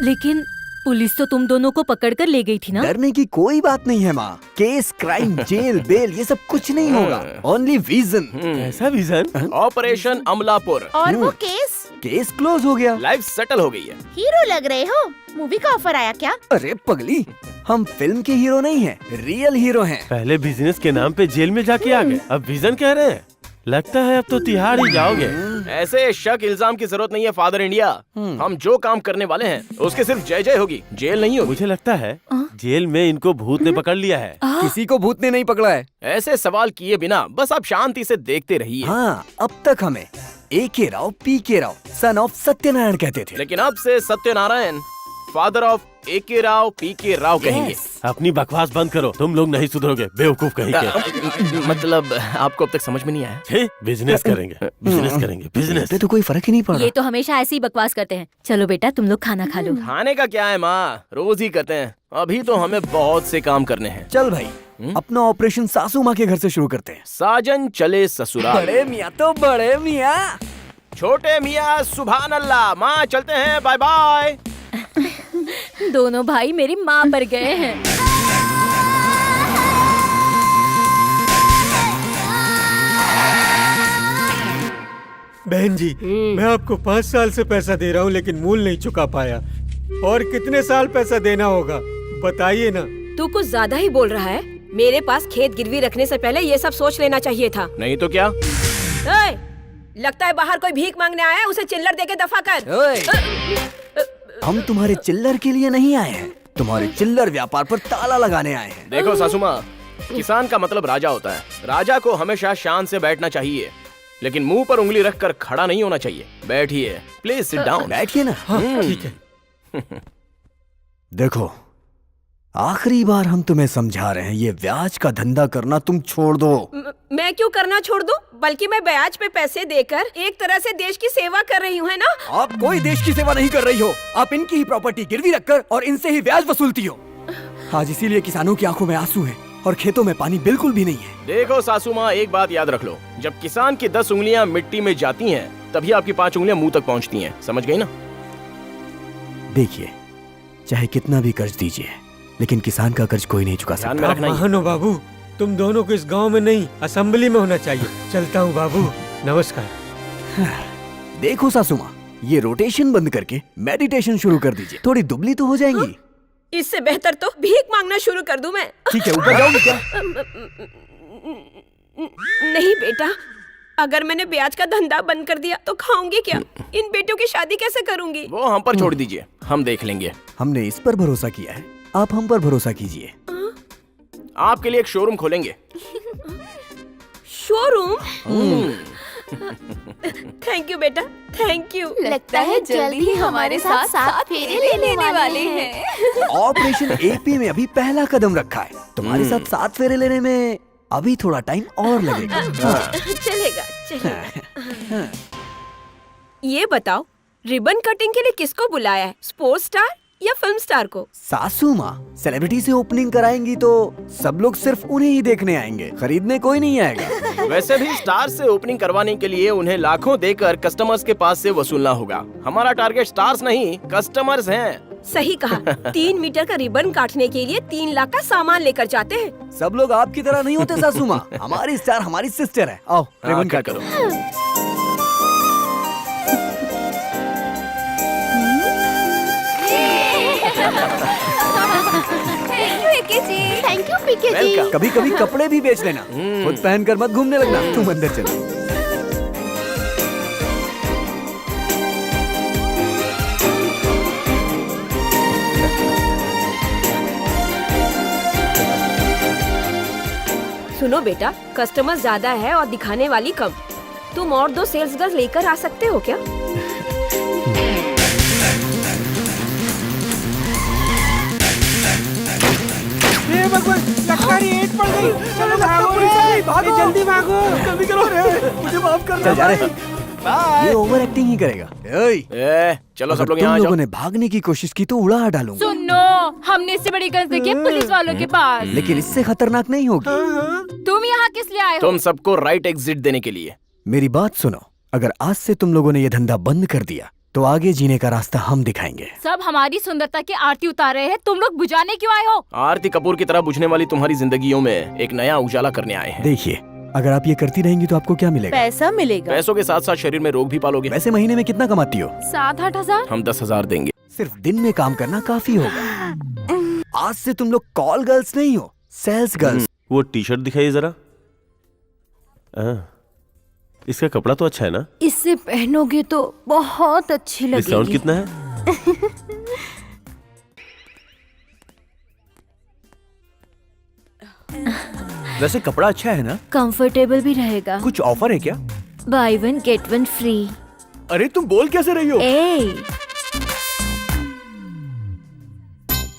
लेकिन पुलिस तो तुम दोनों को पकड़कर ले गई थी ना। डरने की कोई बात नहीं है माँ। केस, क्राइम, जेल, बेल ये सब कुछ नहीं होगा। Only vision. ऐसा विजन? ऑपरेशन अमलापुर। और वो केस क्लोज हो गया। लाइफ सेटल हो गई है। हीरो लग रहे हो। मूवी का ऑफर आया क्या? अरे पगली, हम फिल्म के हीरो नहीं हैं, रियल हीरो हैं। पहले बिजनेस के नाम पे जेल में जाके आ गए, अब विजन कह रहे हैं। लगता है अब तो तिहाड़ ही जाओगे। ऐसे शक इल्जाम की जरूरत नहीं है फादर इंडिया। हम जो काम करने वाले हैं उसके सिर्फ जय जय होगी, जेल नहीं होगी। मुझे लगता है जेल में इनको भूत ने पकड़ लिया है। किसी को भूत ने नहीं पकड़ा है। ऐसे सवाल किए बिना बस आप शांति से देखते रहिए। हाँ, अब तक हमें A.K. Rao, P.K. Rao, son of Satyanarayan कहते थे, लेकिन अब से Satyanarayan father of A.K. Rao, P.K. Rao कहेंगे। अपनी बकवास बंद करो, तुम लोग नहीं सुधरोगे, बेवकूफ कहीं के। मतलब आपको अब तक समझ में नहीं आया? बिजनेस करेंगे, बिजनेस करेंगे, बिजनेस पे तो कोई फर्क ही नहीं पड़ रहा। ये तो हमेशा ऐसे ही बकवास करते हैं। चलो बेटा तुम लोग खाना खा लो। खाने का क्या है माँ, रोज ही करते हैं। अभी तो हमें बहुत से काम करने हैं। चल भाई, अपना ऑपरेशन सासू माँ के घर से शुरू करते हैं। साजन चले ससुराल। बड़े मियाँ तो बड़े मियाँ। छोटे मियाँ सुभान अल्लाह। माँ चलते हैं, बाय बाय। दोनों भाई मेरी माँ पर गए हैं। बहन जी, मैं आपको 5 साल से पैसा दे रहा हूँ लेकिन मूल नहीं चुका पाया। और कितने साल पैसा देना होगा बताइए ना। तू कुछ ज्यादा ही बोल रहा है। मेरे पास खेत गिरवी रखने से पहले ये सब सोच लेना चाहिए था। नहीं तो क्या? लगता है बाहर कोई भीख मांगने आया है, उसे चिल्लर देके दफा कर। हम तुम्हारे चिल्लर के लिए नहीं आए हैं, तुम्हारे चिल्लर व्यापार पर ताला लगाने आए हैं। देखो सासू माँ, किसान का मतलब राजा होता है। राजा को हमेशा शान से बैठना चाहिए, लेकिन मुंह पर उंगली रखकर खड़ा नहीं होना चाहिए। बैठिए, प्लीज सिट डाउन। बैठिए ना। ठीक है। देखो, आखिरी बार हम तुम्हें समझा रहे हैं, ये ब्याज का धंधा करना तुम छोड़ दो। मैं क्यों करना छोड़ दूं? बल्कि मैं ब्याज पे पैसे देकर एक तरह से देश की सेवा कर रही हूँ, है ना? आप कोई देश की सेवा नहीं कर रही हो, आप इनकी ही प्रॉपर्टी गिरवी रखकर और इनसे ही ब्याज वसूलती हो। आज इसीलिए किसानों की आंखों में आंसू हैं और खेतों में पानी बिल्कुल भी नहीं है। देखो सासू माँ, एक बात याद रख लो, जब किसान की 10 उंगलियां मिट्टी में जाती हैं, तभी आपकी 5 उंगलियां मुंह तक पहुँचती हैं। समझ गई ना? देखिए, चाहे कितना भी कर्ज दीजिए, लेकिन किसान का कर्ज कोई नहीं चुका सकता। आप महान हो बाबू, तुम दोनों को इस गांव में नहीं, असेंबली में होना चाहिए। चलता हूँ बाबू, नमस्कार। देखो सासू माँ, ये रोटेशन बंद करके मेडिटेशन शुरू कर दीजिए, थोड़ी दुबली तो हो जाएंगी। इससे बेहतर तो भीख मांगना शुरू कर दूं मैं। ठीक है, ऊपर जाओगी क्या? नहीं बेटा, अगर मैंने ब्याज का धंधा बंद कर दिया तो खाऊंगी क्या? इन बेटों की शादी कैसे करूंगी? वो हम पर छोड़ दीजिए, हम देख लेंगे। हमने इस पर भरोसा किया है, आप हम पर भरोसा कीजिए। आपके लिए एक शोरूम खोलेंगे। शोरूम? थैंक यू बेटा, थैंक यू। लगता है जल्दी ही हमारे साथ 7 फेरे लेने वाले हैं। ऑपरेशन एपी में अभी पहला कदम रखा है, तुम्हारे साथ 7 फेरे लेने में अभी थोड़ा टाइम और लगेगा। चलेगा। ये बताओ, रिबन कटिंग के लिए किसको बुलाया है? स्पोर्ट्स स्टार या फिल्म स्टार को? सासू माँ सेलिब्रिटी से ओपनिंग कराएंगी तो सब लोग सिर्फ उन्हें ही देखने आएंगे, खरीदने कोई नहीं आएगा। वैसे भी स्टार से ओपनिंग करवाने के लिए उन्हें लाखों देकर कस्टमर्स के पास से वसूलना होगा। हमारा टारगेट स्टार्स नहीं, कस्टमर्स हैं। सही कहा। 3 मीटर का रिबन काटने के लिए 3 लाख का सामान लेकर जाते हैं। सब लोग आपकी तरह नहीं होते सासू माँ। हमारी स्टार हमारी सिस्टर है। आओ रिबन कट करो। थैंक यू पीके जी। कभी कभी कपड़े भी बेच लेना, खुद पहनकर मत घूमने लगना। तुम अंदर चलो। सुनो बेटा, कस्टमर ज्यादा है और दिखाने वाली कम। तुम और 2 सेल्स गर्ल्स लेकर आ सकते हो क्या? भगवान, लखवारी ईंट पड़ गई। चलो भागो रे, भागो जल्दी भागो, जल्दी करो रे, मुझे माफ कर दो। ये ओवर एक्टिंग ही करेगा। चलो सब लोग तुम यहाँ लोगों ने भागने की कोशिश की तो उड़ा डालूंगा। सुनो, हमने इससे बड़ी गन देखी है पुलिस वालों के पास। लेकिन इससे खतरनाक नहीं होगी। तुम यहाँ किस लिए आए हो? तुम सबको राइट एग्जिट देने के लिए। मेरी बात सुनो, अगर आज से तुम लोगों ने ये धंधा बंद कर दिया तो आगे जीने का रास्ता हम दिखाएंगे। सब हमारी सुंदरता की आरती उतार रहे हैं, तुम लोग बुझाने क्यों आए हो? आरती कपूर की तरह बुझने वाली तुम्हारी जिंदगियों में एक नया उजाला करने आए हैं। देखिए, अगर आप ये करती रहेंगी तो आपको क्या मिलेगा? पैसा मिलेगा। पैसों के साथ साथ शरीर में रोग भी पालोगे। वैसे महीने में कितना कमाती हो? 7-8 हजार। हम 10,000 देंगे। सिर्फ दिन में काम करना काफी होगा। आज से तुम लोग कॉल गर्ल्स नहीं हो, सेल्स गर्ल्स। वो टी शर्ट दिखाइए जरा। इसका कपड़ा तो अच्छा है ना? इससे पहनोगे तो बहुत अच्छी लगेगी। डिस्काउंट कितना है? वैसे कपड़ा अच्छा है ना? कंफर्टेबल भी रहेगा। कुछ ऑफर है क्या? Buy 1 get 1 free. अरे तुम बोल कैसे रही हो?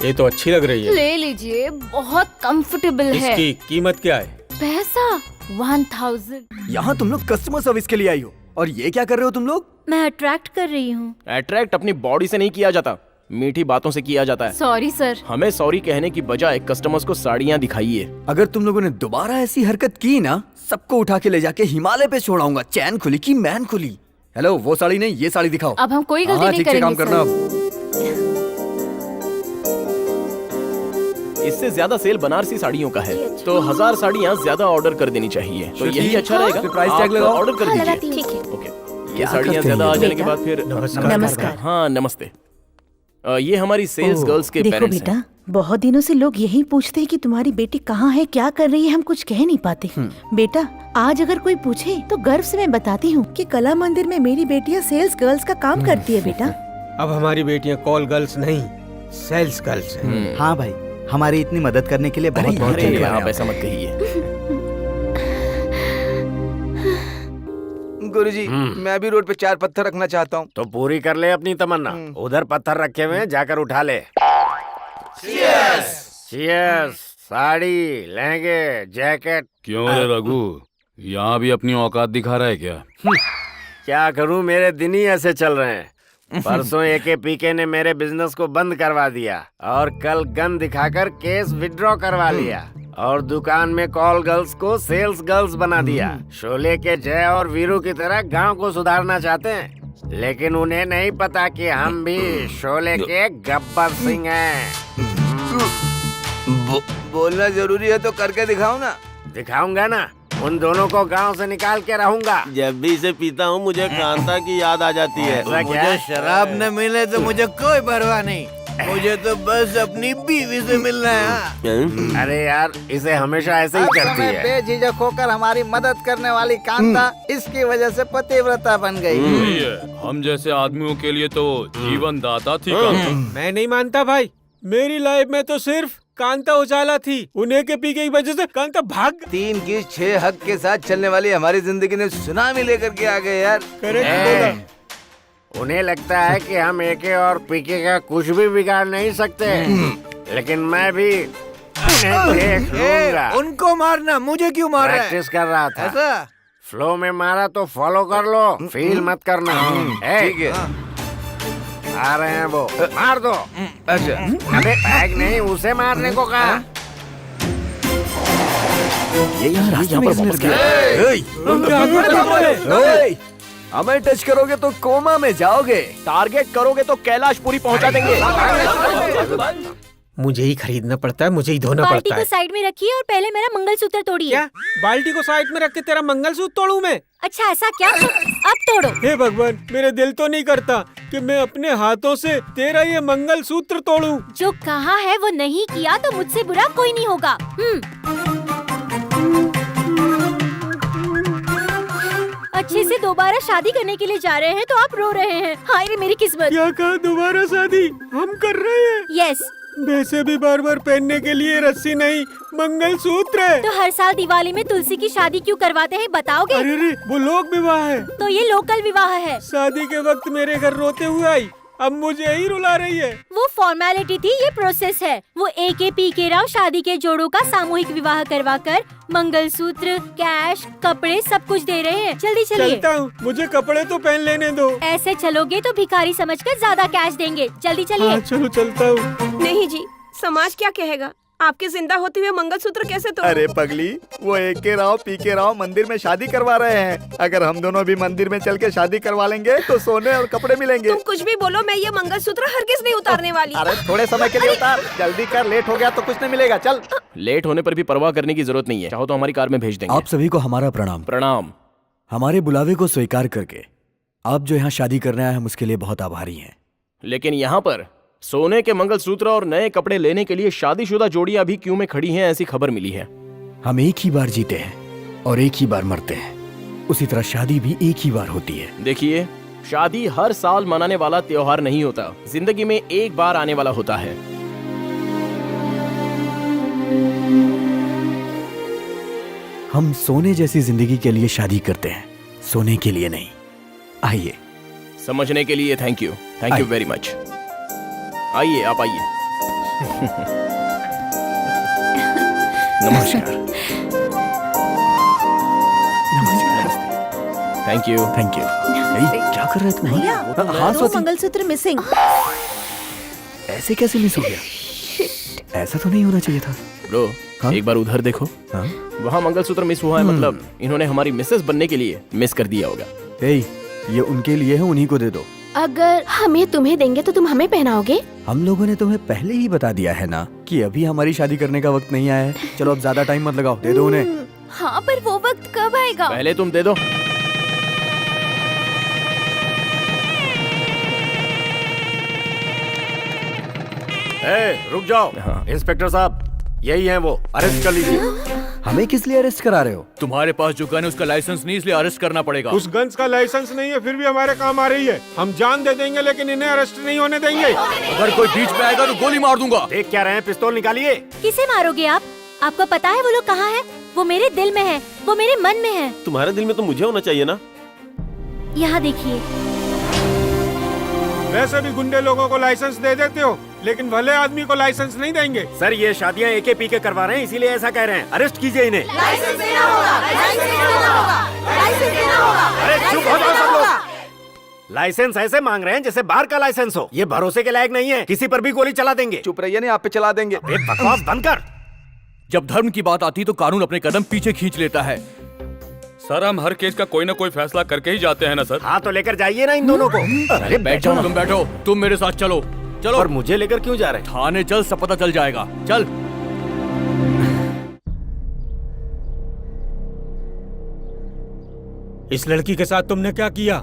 ये तो अच्छी लग रही है। ले लीजिए, बहुत कंफर्टेबल है। इसकी कीमत क्या है? पैसा 1000। यहाँ तुम लोग कस्टमर सर्विस के लिए आई हो और ये क्या कर रहे हो तुम लोग? मैं अट्रैक्ट कर रही हूँ। अट्रैक्ट अपनी बॉडी से नहीं किया जाता, मीठी बातों से किया जाता है। Sorry sir. हमें सॉरी कहने की बजाय कस्टमर्स को साड़ियाँ दिखाइए। अगर तुम लोगों ने दोबारा ऐसी हरकत की ना, सबको उठा के ले जाके हिमालय पे छोड़ाऊंगा। चैन खुली की मैन खुली। हेलो, वो साड़ी नहीं, ये साड़ी दिखाओ। अब हम कोई गलती नहीं करेंगे। काम करना। इससे ज्यादा सेल बनारसी साड़ियों का है, तो 1000 साड़ियाँ ज्यादा ऑर्डर कर देनी चाहिए। तो यही अच्छा रहेगा। प्राइस टैग लगाओ। ऑर्डर कर दीजिए। ठीक है। ओके। ये साड़ियाँ ज्यादा आ जाने के बाद फिर नमस्कार। हाँ नमस्ते। ये हमारी सेल्स गर्ल्स के देखो पेरेंट्स बेटा, हैं। बहुत दिनों से लोग यही पूछते हैं कि तुम्हारी बेटी कहाँ है, क्या कर रही है, हम कुछ कह नहीं पाते। बेटा, आज अगर कोई पूछे तो गर्व से मैं बताती हूँ कि कला मंदिर में मेरी बेटियाँ सेल्स गर्ल्स का काम करती है बेटा। अब हमारी बेटियां कॉल गर्ल्स नहीं, सेल्स गर्ल्स हैं। हाँ भाई, हमारी इतनी मदद करने के लिए बहुत बहुत अरे धन्यवाद। आप ऐसा मत कहिए। गुरुजी, मैं भी रोड पे 4 पत्थर रखना चाहता हूँ। तो पूरी कर ले अपनी तमन्ना। उधर पत्थर रखे हुए हैं, जाकर उठा ले। चीयर्स। साड़ी, लहंगे, जैकेट। क्यों रे रघु, यहाँ भी अपनी औकात दिखा रहा है क्या? क्या करूं, मेरे दिन ही ऐसे चल रहे हैं। परसों एके पीके ने मेरे बिजनेस को बंद करवा दिया और कल गन दिखाकर केस विड्रॉ करवा लिया और दुकान में कॉल गर्ल्स को सेल्स गर्ल्स बना दिया। शोले के जय और वीरू की तरह गांव को सुधारना चाहते हैं, लेकिन उन्हें नहीं पता कि हम भी शोले के गब्बर सिंह हैं। बोलना जरूरी है तो करके दिखाओ ना। दिखाऊंगा ना, उन दोनों को गांव से निकाल के रहूंगा। जब भी इसे पीता हूँ मुझे कांता की याद आ जाती है। मुझे शराब न मिले तो मुझे कोई परवाह नहीं, मुझे तो बस अपनी बीवी से मिलना है। अरे यार, इसे हमेशा ऐसे ही करती है। बेझिझक होकर हमारी मदद करने वाली कांता इसकी वजह से पतिव्रता बन गई। हम जैसे आदमियों के लिए तो जीवन दाता थी कांता। मैं नहीं मानता भाई, मेरी लाइफ में तो सिर्फ कांता उजाला थी, उन्हें के पी की वजह से कांता भाग। 3 की 6 हक के साथ चलने वाली हमारी जिंदगी ने सुनामी लेकर के आ गए यार। उन्हें लगता है कि हम एके और पीके का कुछ भी बिगाड़ नहीं सकते, लेकिन मैं भी उन्हें देख लूंगा। उनको मारना, मुझे क्यों मार रहा है? प्रैक्टिस कर रहा था। ऐसा? फ्लो में मारा तो फॉलो कर लो, फील मत करना। ठीक है। आ रहे हैं वो, मार दो। अच्छा। अबे बैग नहीं, उसे मारने को कहा। ये यहाँ पर वापस हमें टच करोगे तो कोमा में जाओगे, टारगेट करोगे तो कैलाशपुरी पहुंचा देंगे। मुझे ही खरीदना पड़ता है, मुझे ही धोना बाल्टी पड़ता को है। साइड में रखिए और पहले मेरा मंगलसूत्र तोड़िए। क्या बाल्टी को साइड में रख के तेरा मंगलसूत्र तोड़ूं मैं? अच्छा ऐसा क्या? अब तोड़ो। हे भगवान, मेरे दिल तो नहीं करता कि मैं अपने हाथों से तेरा ये मंगलसूत्र तोड़ूं। जो कहा है वो नहीं किया तो मुझसे बुरा कोई नहीं होगा। अच्छे से दोबारा शादी करने के लिए जा रहे हैं तो आप रो रहे हैं। हाय रे मेरी किस्मत। क्या कहा? दोबारा शादी हम कर रहे हैं? यस। वैसे भी बार बार पहनने के लिए रस्सी नहीं, मंगलसूत्र है। तो हर साल दिवाली में तुलसी की शादी क्यों करवाते हैं बताओगे? अरे रे, वो लोक विवाह है। तो ये लोकल विवाह है। शादी के वक्त मेरे घर रोते हुए आई, अब मुझे ही रुला रही है। वो फॉर्मेलिटी थी, ये प्रोसेस है। वो एके पीके राव शादी के जोड़ों का सामूहिक विवाह करवाकर मंगलसूत्र, कैश, कपड़े सब कुछ दे रहे हैं। जल्दी चलिए। चलता हूँ, मुझे कपड़े तो पहन लेने दो। ऐसे चलोगे तो भिखारी समझकर ज्यादा कैश देंगे। जल्दी चलिए। हाँ, चलो चलता हूँ। नहीं जी, समाज क्या कहेगा? आपके जिंदा होते हुए मंगलसूत्र कैसे तोड़? अरे पगली, वो एके राव पीके राव मंदिर में शादी करवा रहे हैं। अगर हम दोनों भी मंदिर में चल के शादी करवा लेंगे तो सोने और कपड़े मिलेंगे। तुम कुछ भी बोलो, मैं ये मंगलसूत्र हरगिज नहीं उतारने वाली। अरे थोड़े समय के लिए उतार, जल्दी कर, लेट हो गया तो कुछ नहीं मिलेगा। चल। लेट होने पर भी परवाह करने की जरूरत नहीं है, चाहो तो हमारी कार में भेज देंगे। आप सभी को हमारा प्रणाम। प्रणाम। हमारे बुलावे को स्वीकार करके आप जो यहाँ शादी करने आए हम उसके लिए बहुत आभारी हैं। लेकिन यहाँ पर सोने के मंगलसूत्र और नए कपड़े लेने के लिए शादीशुदा जोड़ियां अभी क्यों में खड़ी हैं, ऐसी खबर मिली है। हम एक ही बार जीते हैं और एक ही बार मरते हैं, उसी तरह शादी भी एक ही बार होती है। देखिए, शादी हर साल मनाने वाला त्योहार नहीं होता, जिंदगी में एक बार आने वाला होता है। हम सोने जैसी जिंदगी के लिए शादी करते हैं, सोने के लिए नहीं। आइए। समझने के लिए थैंक यू वेरी मच। आइए, आप आइए। नमस्कार। Thank you. क्या कर रहे तुम? भैया, हाँ, दो मंगलसूत्र मिसिंग। ऐसे कैसे मिस हो गया? ऐसा तो नहीं होना चाहिए था। ब्रो, एक बार उधर देखो। वहाँ मंगलसूत्र मिस हुआ है, मतलब इन्होंने हमारी मिसेस बनने के लिए मिस कर दिया होगा। ये उनके लिए है, उन्हीं को दे दो। अगर हम ये तुम्हें देंगे तो तुम हमें पहनाओगे? हम लोगों ने तुम्हें पहले ही बता दिया है ना कि अभी हमारी शादी करने का वक्त नहीं आया है। चलो अब ज्यादा टाइम मत लगाओ, दे दो उन्हें। हाँ, पर वो वक्त कब आएगा? पहले तुम दे दो। रुक जाओ। इंस्पेक्टर साहब, यही हैं वो, अरेस्ट कर लीजिए। हमें किस लिए अरेस्ट करा रहे हो? तुम्हारे पास जो गन है उसका लाइसेंस नहीं, इसलिए अरेस्ट करना पड़ेगा। उस गन्स का लाइसेंस नहीं है, फिर भी हमारे काम आ रही है। हम जान दे देंगे लेकिन इन्हें अरेस्ट नहीं होने देंगे। अगर कोई बीच में आएगा तो गोली मार दूंगा। देख क्या रहे हैं, पिस्तौल निकालिए। किसे मारोगे आप? आपको पता है वो लोग कहाँ है? वो मेरे दिल में है, वो मेरे मन में है। तुम्हारे दिल में तो मुझे होना चाहिए ना। यहाँ देखिए। वैसे भी गुंडे लोगों को लाइसेंस दे देते हो, लेकिन भले आदमी को लाइसेंस नहीं देंगे। सर, ये शादियाँ एके पीके करवा रहे हैं, इसीलिए ऐसा कह रहे हैं। अरेस्ट कीजिए इन्हें। लाइसेंस देना होगा, लाइसेंस देना होगा, लाइसेंस देना होगा। अरे चुप हो जाओ सब लोग। लाइसेंस ऐसे मांग रहे हैं जैसे बाहर का लाइसेंस हो। ये भरोसे के लायक नहीं है, किसी पर भी गोली चला देंगे। चुप रहिए, नहीं आप पे चला देंगे। बकवास बंद कर। जब धर्म की बात आती तो कानून अपने कदम पीछे खींच लेता है। सर, हम हर केस का कोई ना कोई फैसला करके ही जाते हैं ना सर। हाँ, तो लेकर जाइए ना इन दोनों को। अरे बैठो, तुम बैठो, तुम मेरे साथ चलो। चलो। और मुझे लेकर क्यों जा रहे हैं? थाने चल, सब पता चल जाएगा। चल। इस लड़की के साथ तुमने क्या किया?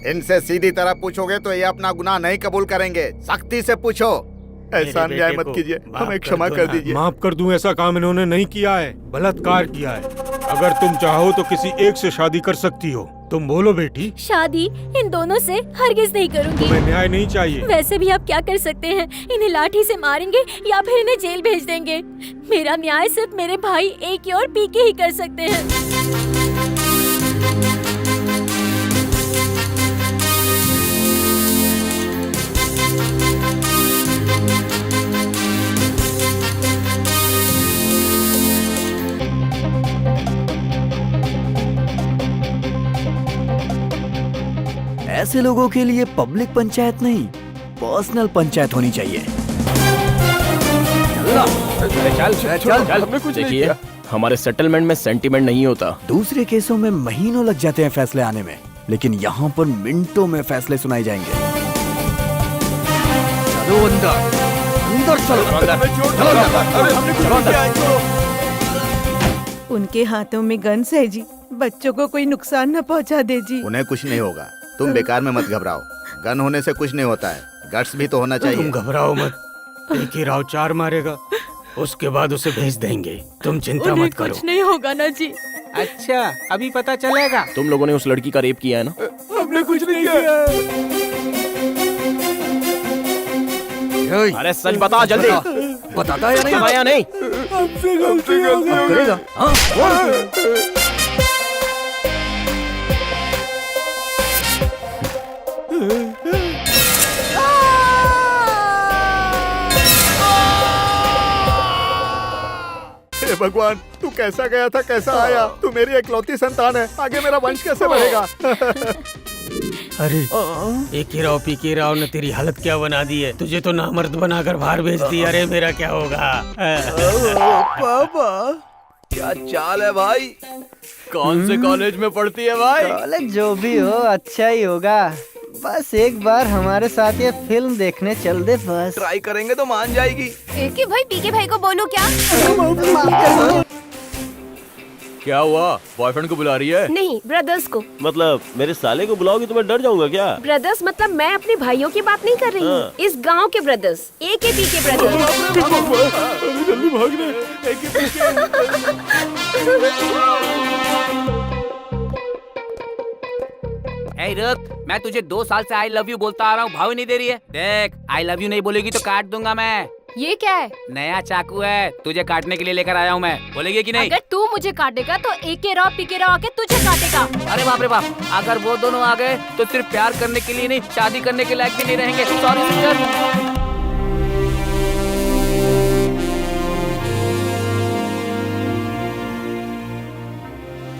इनसे सीधी तरह पूछोगे तो ये अपना गुनाह नहीं कबूल करेंगे। सख्ती से पूछो। ऐसा अन्याय मत कीजिए, हमें क्षमा कर दीजिए। माफ कर दूं, ऐसा काम इन्होंने नहीं किया है, बलात्कार किया है। अगर तुम चाहो तो किसी एक से शादी कर सकती हो। तुम बोलो बेटी। शादी इन दोनों से हरगिज नहीं करूंगी। तुम्हें न्याय नहीं चाहिए? वैसे भी आप क्या कर सकते हैं? इन्हें लाठी से मारेंगे या फिर इन्हें जेल भेज देंगे। मेरा न्याय सिर्फ मेरे भाई AK और PK ही कर सकते हैं। ऐसे लोगों के लिए पब्लिक पंचायत नहीं, पर्सनल पंचायत होनी चाहिए। चल, हमने कुछ नहीं किया। हमारे सेटलमेंट में सेंटीमेंट नहीं होता। दूसरे केसों में महीनों लग जाते हैं फैसले आने में, लेकिन यहाँ पर मिनटों में फैसले सुनाए जाएंगे। चलो अंदर, अंदर चलो। उनके हाथों में गन्स है जी, बच्चों को कोई नुकसान न पहुंचा दे जी। उन्हें कुछ नहीं होगा, तुम बेकार में मत घबराओ। गन होने से कुछ नहीं होता है, गट्स भी तो होना चाहिए। तुम घबराओ मत, AK राव 4 मारेगा, उसके बाद उसे भेज देंगे। तुम चिंता मत करो। कुछ नहीं होगा ना जी। अच्छा, अभी पता चलेगा। तुम लोगों ने उस लड़की का रेप किया है ना? हमने कुछ नहीं किया। अरे सच बता जल्दी। बताता है या नहीं? हमसे गलती करेगा। हे भगवान, तू कैसा गया था कैसा आया? तू मेरी इकलौती संतान है, आगे मेरा वंश कैसे बढ़ेगा? अरे AK राव PK राव ने तेरी हालत क्या बना दी है? तुझे तो नामर्द बनाकर बाहर भेज दिया। अरे मेरा क्या होगा? पापा क्या चाल है भाई? कौन से कॉलेज में पढ़ती है भाई? कॉलेज जो भी हो अच्छा ही होगा। बस एक बार हमारे साथ ये फिल्म देखने चल दे बस। ट्राई करेंगे तो मान जाएगी। AK भाई PK भाई को बोलो क्या? क्या हुआ? बॉयफ्रेंड को बुला रही है? नहीं, ब्रदर्स को। मतलब मेरे साले को बुलाओगी तो मैं डर जाऊंगा क्या? ब्रदर्स मतलब मैं अपने भाइयों की बात नहीं कर रही हूँ, इस गांव के ब्रदर्स, AK PK ब्रदर्स। जल्दी भाग ले। ए रुक, मैं तुझे 2 साल से I love you बोलता आ रहा हूँ, भाव नहीं दे रही है। देख, I love you नहीं बोलेगी तो काट दूंगा मैं। ये क्या है? नया चाकू है, तुझे काटने के लिए लेकर आया हूँ मैं। बोलेगी कि नहीं? अगर तू मुझे काटेगा तो AK राव PK राव आके तुझे काटेगा। अरे बाप रे बाप, अगर वो दोनों आ गए तो सिर्फ प्यार करने के लिए नहीं, शादी करने के लायक भी नहीं रहेंगे। Sorry sister.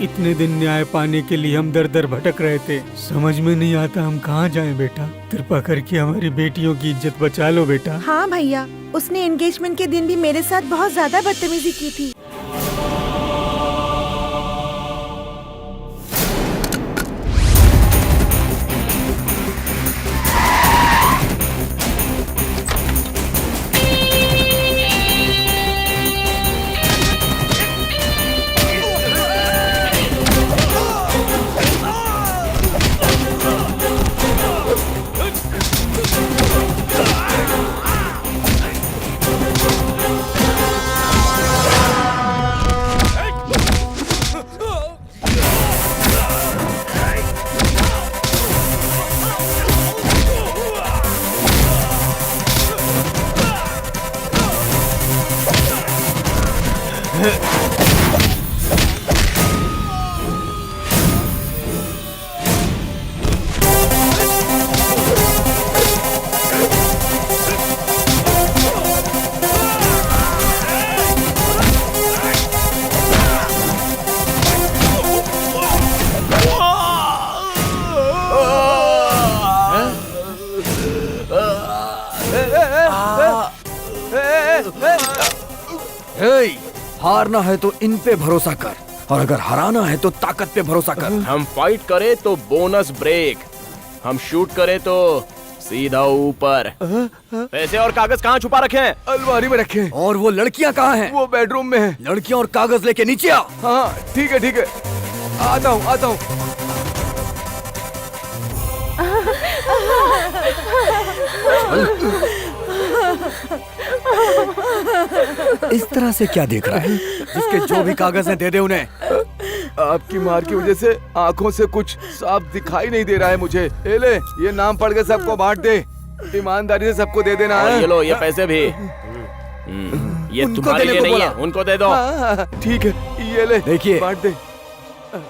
इतने दिन न्याय पाने के लिए हम दर दर भटक रहे थे। समझ में नहीं आता हम कहाँ जाएं बेटा। कृपा करके हमारी बेटियों की इज्जत बचा लो बेटा। हाँ भैया, उसने एंगेजमेंट के दिन भी मेरे साथ बहुत ज्यादा बदतमीजी की थी। हारना है तो इन पे भरोसा कर, और अगर हराना है तो ताकत पे भरोसा कर। हम फाइट करें तो बोनस ब्रेक, हम शूट करें तो सीधा ऊपर। पैसे और कागज कहाँ छुपा रखे हैं? अलमारी में रखे हैं। और वो लड़कियाँ कहाँ हैं? वो बेडरूम में है। लड़कियाँ और कागज लेके नीचे आ। हाँ ठीक है ठीक है, आता हूँ आता हूँ। इस तरह से क्या देख रहा है? जिसके जो भी कागज हैं दे दे उन्हें। आपकी मार की वजह से आंखों से कुछ साफ दिखाई नहीं दे रहा है मुझे। ए ले, ये नाम पढ़ के सबको बांट दे, ईमानदारी से सबको दे देना है। ये लो, ये पैसे भी। ये तुम्हारे लिए नहीं है, उनको दे दो। ठीक है, ये ले, देखिए, बांट दे।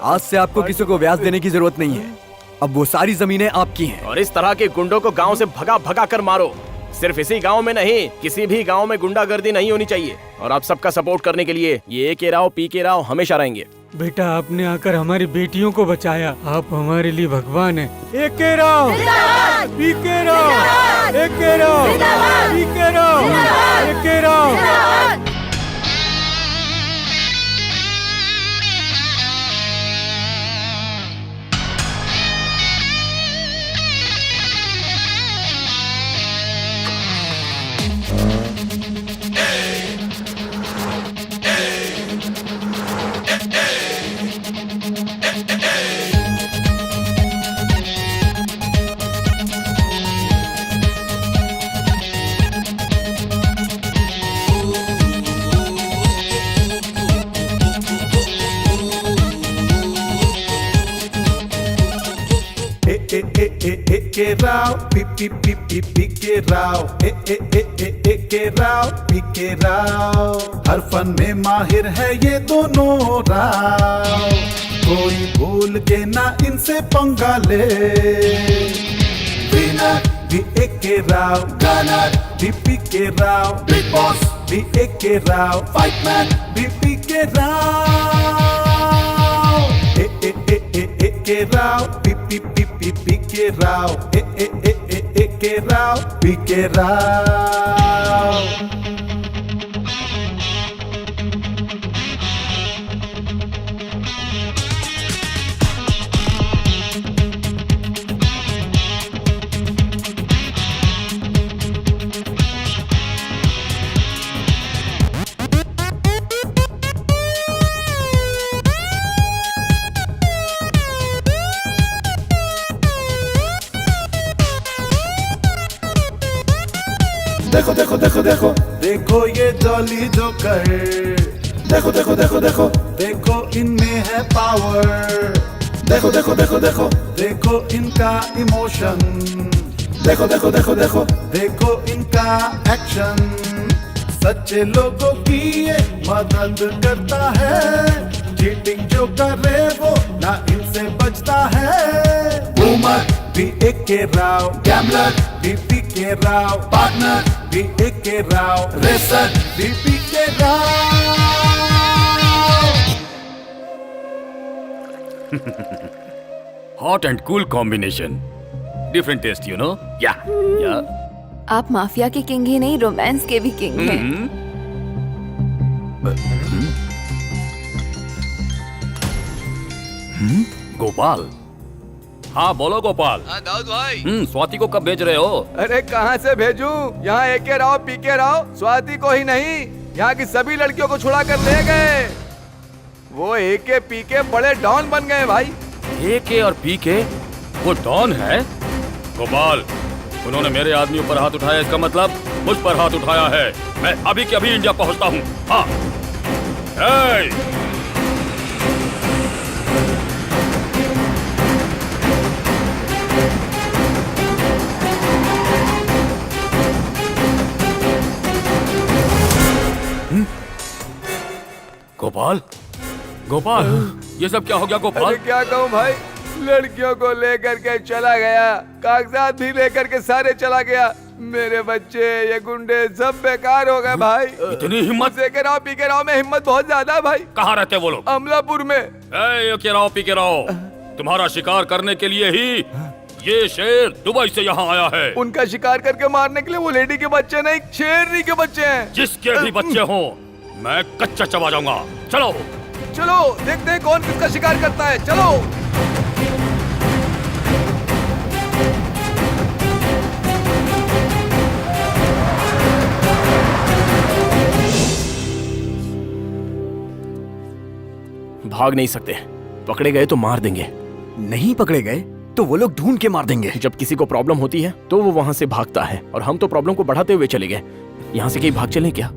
आज से आपको किसी को ब्याज देने की जरूरत नहीं है। अब वो सारी जमीनें आपकी हैं। और इस तरह के गुंडों को गांव से भगा भगा कर मारो। सिर्फ इसी गांव में नहीं, किसी भी गांव में गुंडागर्दी नहीं होनी चाहिए। और आप सबका सपोर्ट करने के लिए ये ए.के. राव, पी.के. राव हमेशा रहेंगे। बेटा, आपने आकर हमारी बेटियों को बचाया। आप हमारे लिए भगवान हैं। A K. Rao, P K. Rao, A K. Rao, P K. Rao, A K. Rao. A K. Rao, P K. Rao, A K. Rao, P K. Rao. हर फन में माहिर है ये दोनों राव, कोई भूल के ना इनसे पंगा ले। विनर भी ए.के. राव, गनर भी पी.के. राव, बिग बॉस भी ए.के. राव, फाइटमैन भी P K. Rao. A K. Rao, P K. Rao, A K. Rao, P K. Rao. देखो देखो देखो देखो देखो ये जॉली जोकर, देखो देखो देखो देखो देखो इनमें है पावर। देखो देखो देखो देखो देखो इनका इमोशन, देखो देखो देखो देखो देखो इनका एक्शन। सच्चे लोगों की ये मदद करता है, चीटिंग जो करे वो ना इनसे बचता है। बूमर भी ए.के. राव, गैम्बलर भी पी.के. राव, पार्टनर भी ए.के. राव, रेसर भी P K. Rao. Hot and cool combination, different taste, you know. या आप माफिया के किंग ही नहीं, रोमांस के भी किंग हैं। गोपाल, हाँ बोलो गोपाल। दाऊद भाई। स्वाति को कब भेज रहे हो? अरे कहाँ से भेजूं? यहाँ ए.के. राव, पी.के. राव, स्वाति को ही नहीं, यहाँ की सभी लड़कियों को छुड़ा कर ले गए। वो ए.के. पी.के. बड़े डॉन बन गए भाई। ए.के. और पी.के. वो डॉन है? गोपाल, उन्होंने मेरे आदमियों पर हाथ उठाया, इसका मतलब मुझ पर हाथ उठाया है। मैं अभी के अभी इंडिया पहुंचता हूँ। हाँ। गोपाल, गोपाल, ये सब क्या हो गया गोपाल? अरे क्या कहूँ भाई, लड़कियों को लेकर के चला गया, कागजात भी लेकर के सारे चला गया। मेरे बच्चे, ये गुंडे सब बेकार हो गए भाई। इतनी हिम्मत? ए.के. राव, पी.के. राव में हिम्मत बहुत ज्यादा भाई। कहाँ रहते वो लोग? अमलापुर में। ए.के. राव, पी.के. राव, तुम्हारा शिकार करने के लिए ही ये शेर दुबई से यहाँ आया है। उनका शिकार करके मारने के लिए वो लेडी के बच्चे नहीं, शेरनी के बच्चे हैं। जिसके भी बच्चे हों, मैं कच्चा चबा जाऊंगा। चलो चलो देखते हैं कौन किसका शिकार करता है। चलो। भाग नहीं सकते, पकड़े गए तो मार देंगे। नहीं पकड़े गए तो वो लोग ढूंढ के मार देंगे। जब किसी को प्रॉब्लम होती है तो वो वहां से भागता है, और हम तो प्रॉब्लम को बढ़ाते हुए चले गए। यहाँ से कहीं भाग चलें क्या?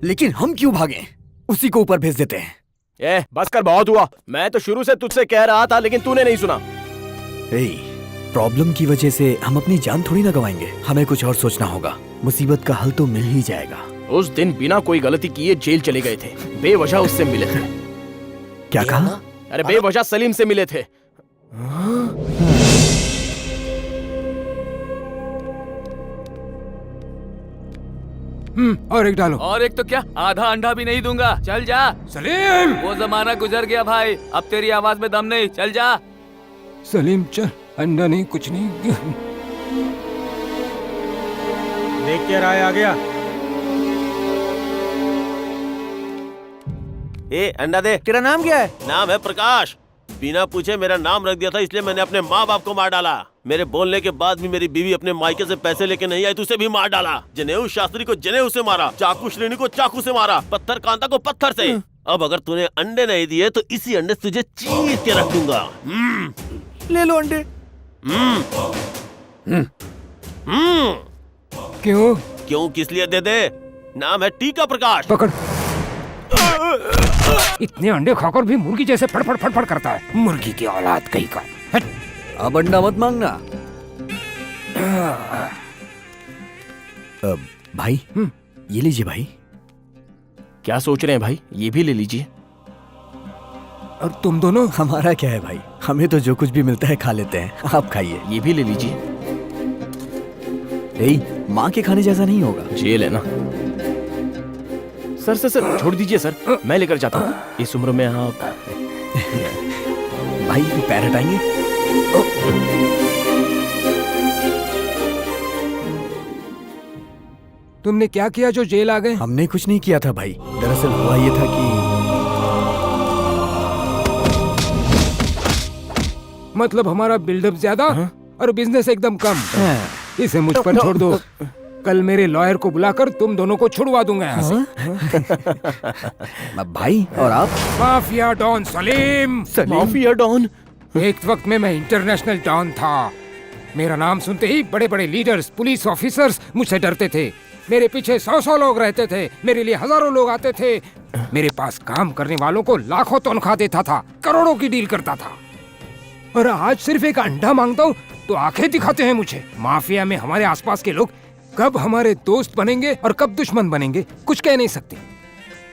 लेकिन हम क्यों भागें? उसी को ऊपर भेज देते हैं। बस कर, बहुत हुआ। मैं तो शुरू से तुझसे कह रहा था लेकिन तूने नहीं सुना। प्रॉब्लम की वजह से हम अपनी जान थोड़ी ना गवाएंगे, हमें कुछ और सोचना होगा। मुसीबत का हल तो मिल ही जाएगा। उस दिन बिना कोई गलती किए जेल चले गए थे, बेवजह उससे मिले थे। क्या कहा? अरे बेवजह सलीम से मिले थे। और एक डालो। और एक तो क्या, आधा अंडा भी नहीं दूंगा। चल जा सलीम। वो जमाना गुजर गया भाई, अब तेरी आवाज में दम नहीं। चल जा सलीम चल, अंडा नहीं कुछ नहीं। देख क्या राय आ गया। अंडा दे। तेरा नाम क्या है? नाम है प्रकाश। बिना पूछे मेरा नाम रख दिया था, इसलिए मैंने अपने माँ बाप को मार डाला। मेरे बोलने के बाद भी मेरी बीवी अपने मायके से पैसे लेके नहीं आई तो उसे भी मार डाला। जनेऊ शास्त्री को जनेऊ से मारा, चाकू श्रेणी को चाकू से मारा, पत्थर कांता को पत्थर से। अब अगर तूने अंडे नहीं दिए तो इसी अंडे से तुझे चीर के रख दूंगा। ले लो अंडे। क्यों? क्यों किस लिए दे दे? नाम है टीका प्रकाश। पकड़। इतने अंडे खाकर भी मुर्गी जैसे फड़फड़ फड़फड़ करता है। मुर्गी की औलाद कहीं का। अब अंडा मत मांगना। भाई ये लीजिए भाई। क्या सोच रहे हैं भाई? ये भी ले लीजिए। और तुम दोनों? हमारा क्या है भाई, हमें तो जो कुछ भी मिलता है खा लेते हैं, आप खाइए। ये भी ले लीजिए। माँ के खाने जैसा नहीं होगा। जेल है ना। सर छोड़ दीजिए सर, मैं लेकर जाता हूँ। इस उम्र में आप भाई पैर हटाएंगे। तुमने क्या किया जो जेल आ गए? हमने कुछ नहीं किया था भाई, दरअसल हुआ ये था कि मतलब हमारा बिल्डअप ज्यादा और बिजनेस एकदम कम। इसे मुझ पर छोड़ दो। कल मेरे लॉयर को बुलाकर तुम दोनों को छुड़वा दूंगा यहाँ से। भाई और आप? Mafia don Salim. Mafia don? एक वक्त में मैं इंटरनेशनल डॉन था। मेरा नाम सुनते ही बड़े बड़े लीडर्स, पुलिस ऑफिसर्स मुझसे डरते थे। मेरे पीछे 100 लोग रहते थे, मेरे लिए हजारों लोग आते थे। मेरे पास काम करने वालों को लाखों तनख्वाह देता था, करोड़ों की डील करता था। और आज सिर्फ एक अंडा मांगता हूँ तो आंखें दिखाते हैं मुझे। माफिया में हमारे आसपास के लोग कब हमारे दोस्त बनेंगे और कब दुश्मन बनेंगे कुछ कह नहीं सकते।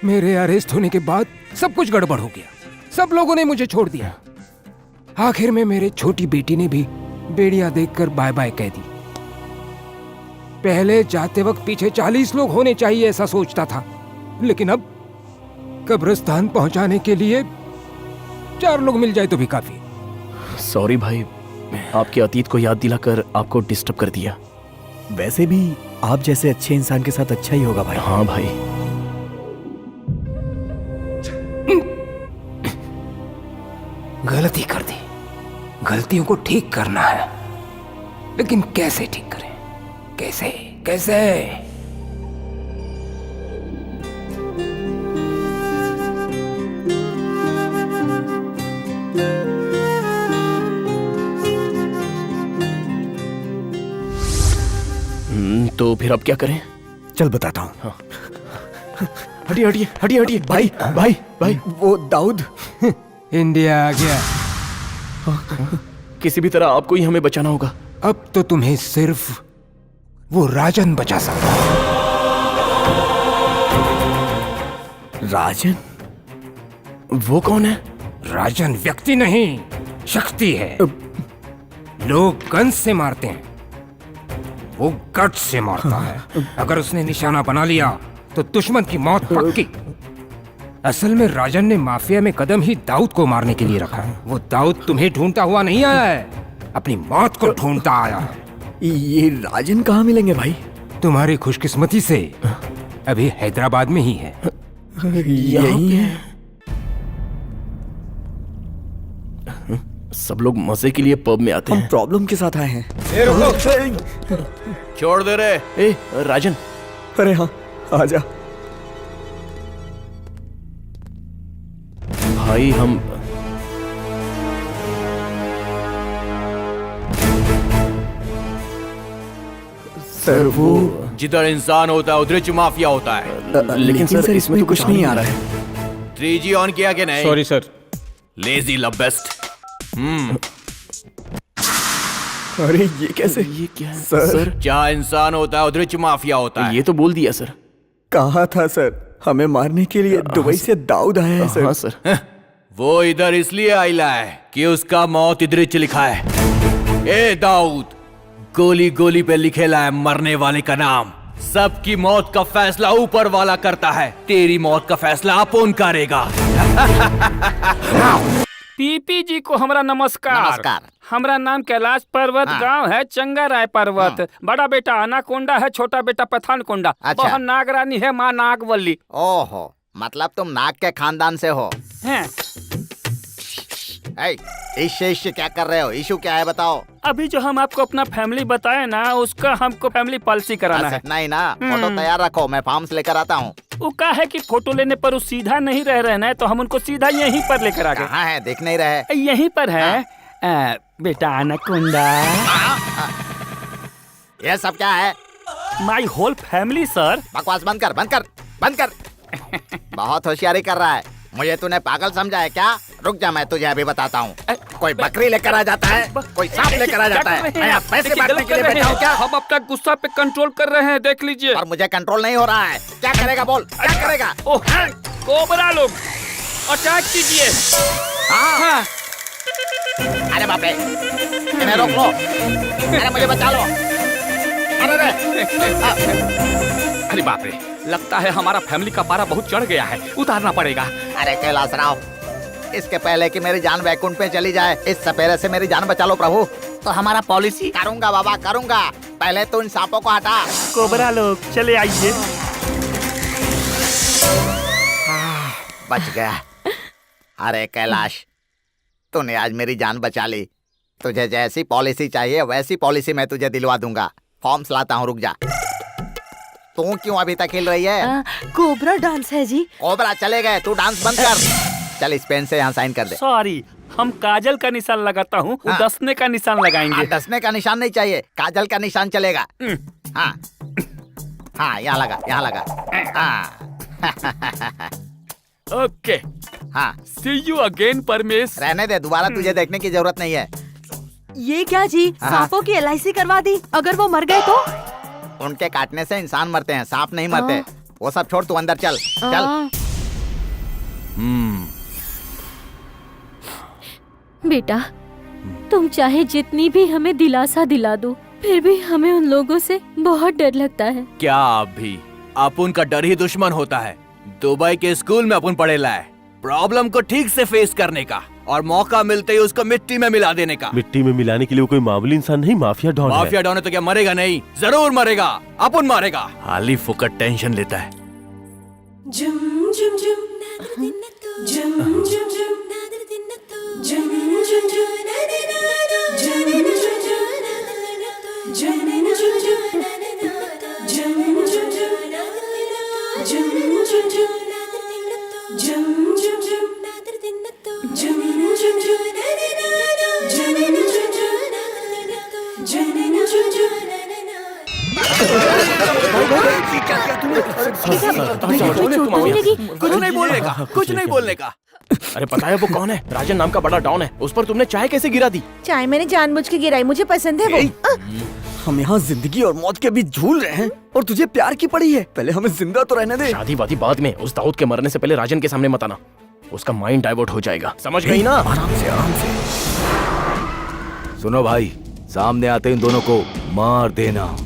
मेरे अरेस्ट होने के बाद सब कुछ गड़बड़ हो गया, सब लोगों ने मुझे छोड़ दिया। आखिर में मेरे छोटी बेटी ने भी बेड़ियां देखकर बाय बाय कह दी। पहले जाते वक्त पीछे 40 लोग होने चाहिए ऐसा सोचता था, लेकिन अब कब्रिस्तान पहुंचाने के लिए 4 लोग मिल जाए तो भी काफी। सॉरी भाई, आपके अतीत को याद दिलाकर आपको डिस्टर्ब कर दिया। वैसे भी आप जैसे अच्छे इंसान के साथ अच्छा ही होगा भाई। हाँ भाई। गलती कर दी, गलतियों को ठीक करना है, लेकिन कैसे ठीक करें? कैसे कैसे? तो फिर अब क्या करें? चल बताता हूँ। हाँ। हटिए हटिए हटिए हटिए। भाई भाई भाई वो दाऊद इंडिया आ गया। किसी भी तरह आपको ही हमें बचाना होगा। अब तो तुम्हें सिर्फ वो राजन बचा सकता है। राजन? वो कौन है? राजन व्यक्ति नहीं, शक्ति है। लोग गन से मारते हैं, वो गट से मारता है। अगर उसने निशाना बना लिया तो दुश्मन की मौत पक्की। असल में राजन ने माफिया में कदम ही दाऊद को मारने के लिए रखा है। वो दाऊद तुम्हें ढूंढता हुआ नहीं आया है, अपनी मौत को ढूंढता आया है। ये राजन कहाँ मिलेंगे भाई? तुम्हारी खुशकिस्मती से अभी हैदराबाद में ही है। यही है। सब लोग मजे के लिए पब में आते हैं। हम प्रॉब्लम के साथ आए हैं। छोड़ दे रे। ए राजन। अरे हाँ आजा। भाई हम सर वो जिधर इंसान होता है उधर माफिया होता है। लेकिन सर इसमें तो कुछ नहीं आ रहा है। 3G ऑन किया कि नहीं? Sorry sir. Lazy love best. अरे ये कैसे? ये क्या है सर? जहाँ इंसान होता है उधर माफिया होता है। ये तो बोल दिया सर। कहा था सर, हमें मारने के लिए दुबई से दाऊद आया है सर। हाँ सर। वो इधर इसलिए आइला है कि उसका मौत इधर लिखा है। ए दाऊद, गोली गोली पे लिखेला है मरने वाले का नाम। सबकी मौत का फैसला ऊपर वाला करता है, तेरी मौत का फैसला अपुन करेगा। पीपी जी को हमारा नमस्कार। हमारा नाम कैलाश पर्वत, गांव है चंगा राय पर्वत। बड़ा बेटा अनाकोंडा है, छोटा बेटा पठानकोंडा। बहन नागरानी है, माँ नागवल्ली। ओहो, मतलब तुम नाग के खानदान से हो। हैं। इश्यू क्या कर रहे हो? इशू क्या है बताओ। अभी जो हम आपको अपना फैमिली बताए ना, उसका हमको फैमिली पॉलिसी कराना है। नहीं ना, फोटो तैयार रखो, मैं फॉर्म्स लेकर आता हूँ। वो क्या है कि फोटो लेने पर वो सीधा नहीं रह रहे हैं, तो हम उनको सीधा यहीं पर लेकर आ गए। कहाँ है? दिख नहीं रहे। यहीं पर है। बेटा अनाकोंडा। ये सब क्या है? My whole family sir. बकवास बंद कर, बंद कर, बंद कर। बहुत होशियारी कर रहा है। मुझे तूने पागल समझा है क्या? रुक जा, मैं तुझे अभी बताता हूँ। कोई बकरी लेकर आ जाता है, कोई सांप लेकर आ जाता है। मैं यहाँ पैसे बांटने के लिए बैठा हूँ क्या? हम अपना गुस्सा पे कंट्रोल कर रहे हैं, देख लीजिए। और मुझे कंट्रोल नहीं हो रहा है। क्या करेगा बोल, क्या करेगा? कोबरा लोग अटैक कीजिए। हाँ। अरे बाप रे, इन्हें रोक लो। अरे मुझे बचा लो। अरे बाप रे, लगता है हमारा फैमिली का पारा बहुत चढ़ गया है, उतारना पड़ेगा। अरे कैलाश राव, इसके पहले कि मेरी जान वैकुंठ पे चली जाए, इस सपेरे से मेरी जान बचा लो प्रभु। तो हमारा पॉलिसी करूंगा बाबा, करूंगा। पहले तो इन सांपों को हटा। कोबरा लोग चले आइए। बच गया। अरे कैलाश, तूने आज मेरी जान बचा ली। तुझे जैसी पॉलिसी चाहिए वैसी पॉलिसी मैं तुझे दिलवा दूंगा। फॉर्म्स लाता हूँ, रुक जा। तू क्यों अभी तक हिल रही है? कोबरा डांस है जी। कोबरा चले गए, तू डांस बंद कर। चल इस पेन से यहाँ साइन कर दे। सॉरी, हम काजल का निशान लगाता हूँ, दसने का निशान लगाएंगे। दसने का निशान नहीं चाहिए, काजल का निशान चलेगा। हाँ हाँ, यहाँ लगा, यहाँ लगा। हाँ। ओके। हाँ, सी यू अगेन परमेश। रहने दे, दोबारा तुझे देखने की जरूरत नहीं है। ये क्या जी, सांपों की LIC करवा दी? अगर वो मर गए तो? उनके काटने से इंसान मरते हैं, सांप नहीं मरते। वो सब छोड़, तू अंदर चल। चल। बेटा, तुम चाहे जितनी भी हमें दिलासा दिला दो, फिर भी हमें उन लोगों से बहुत डर लगता है। क्या आप भी? अपुन का डर ही दुश्मन होता है। दुबई के स्कूल में अपुन पढ़ेला है, प्रॉब्लम को ठीक से फेस करने का, और मौका मिलते ही उसको मिट्टी में मिला देने का। मिट्टी में मिलाने के लिए वो कोई मामूली इंसान नहीं, माफिया डॉन है। माफिया डॉन है तो क्या मरेगा नहीं? जरूर मरेगा, अपुन मारेगा। हाली फुकट टेंशन लेता है। जुम जुम जुम जुम जुम जुम कुछ नहीं बोलने का, कुछ नहीं बोलने का। अरे पता है वो कौन है? राजन नाम का बड़ा डॉन है। उस पर तुमने चाय कैसे गिरा दी? चाय मैंने जानबूझ के गिराई, मुझे पसंद है वो। हम यहाँ जिंदगी और मौत के बीच झूल रहे हैं और तुझे प्यार की पड़ी है। पहले हमें जिंदा तो रहने दे। शादी वादी बाद में। उस दाऊद के मरने से पहले राजन के सामने मत आना, उसका माइंड डाइवर्ट हो जाएगा। समझ गई ना? आराम से, आराम से। सुनो भाई, सामने आते इन दोनों को मार देना।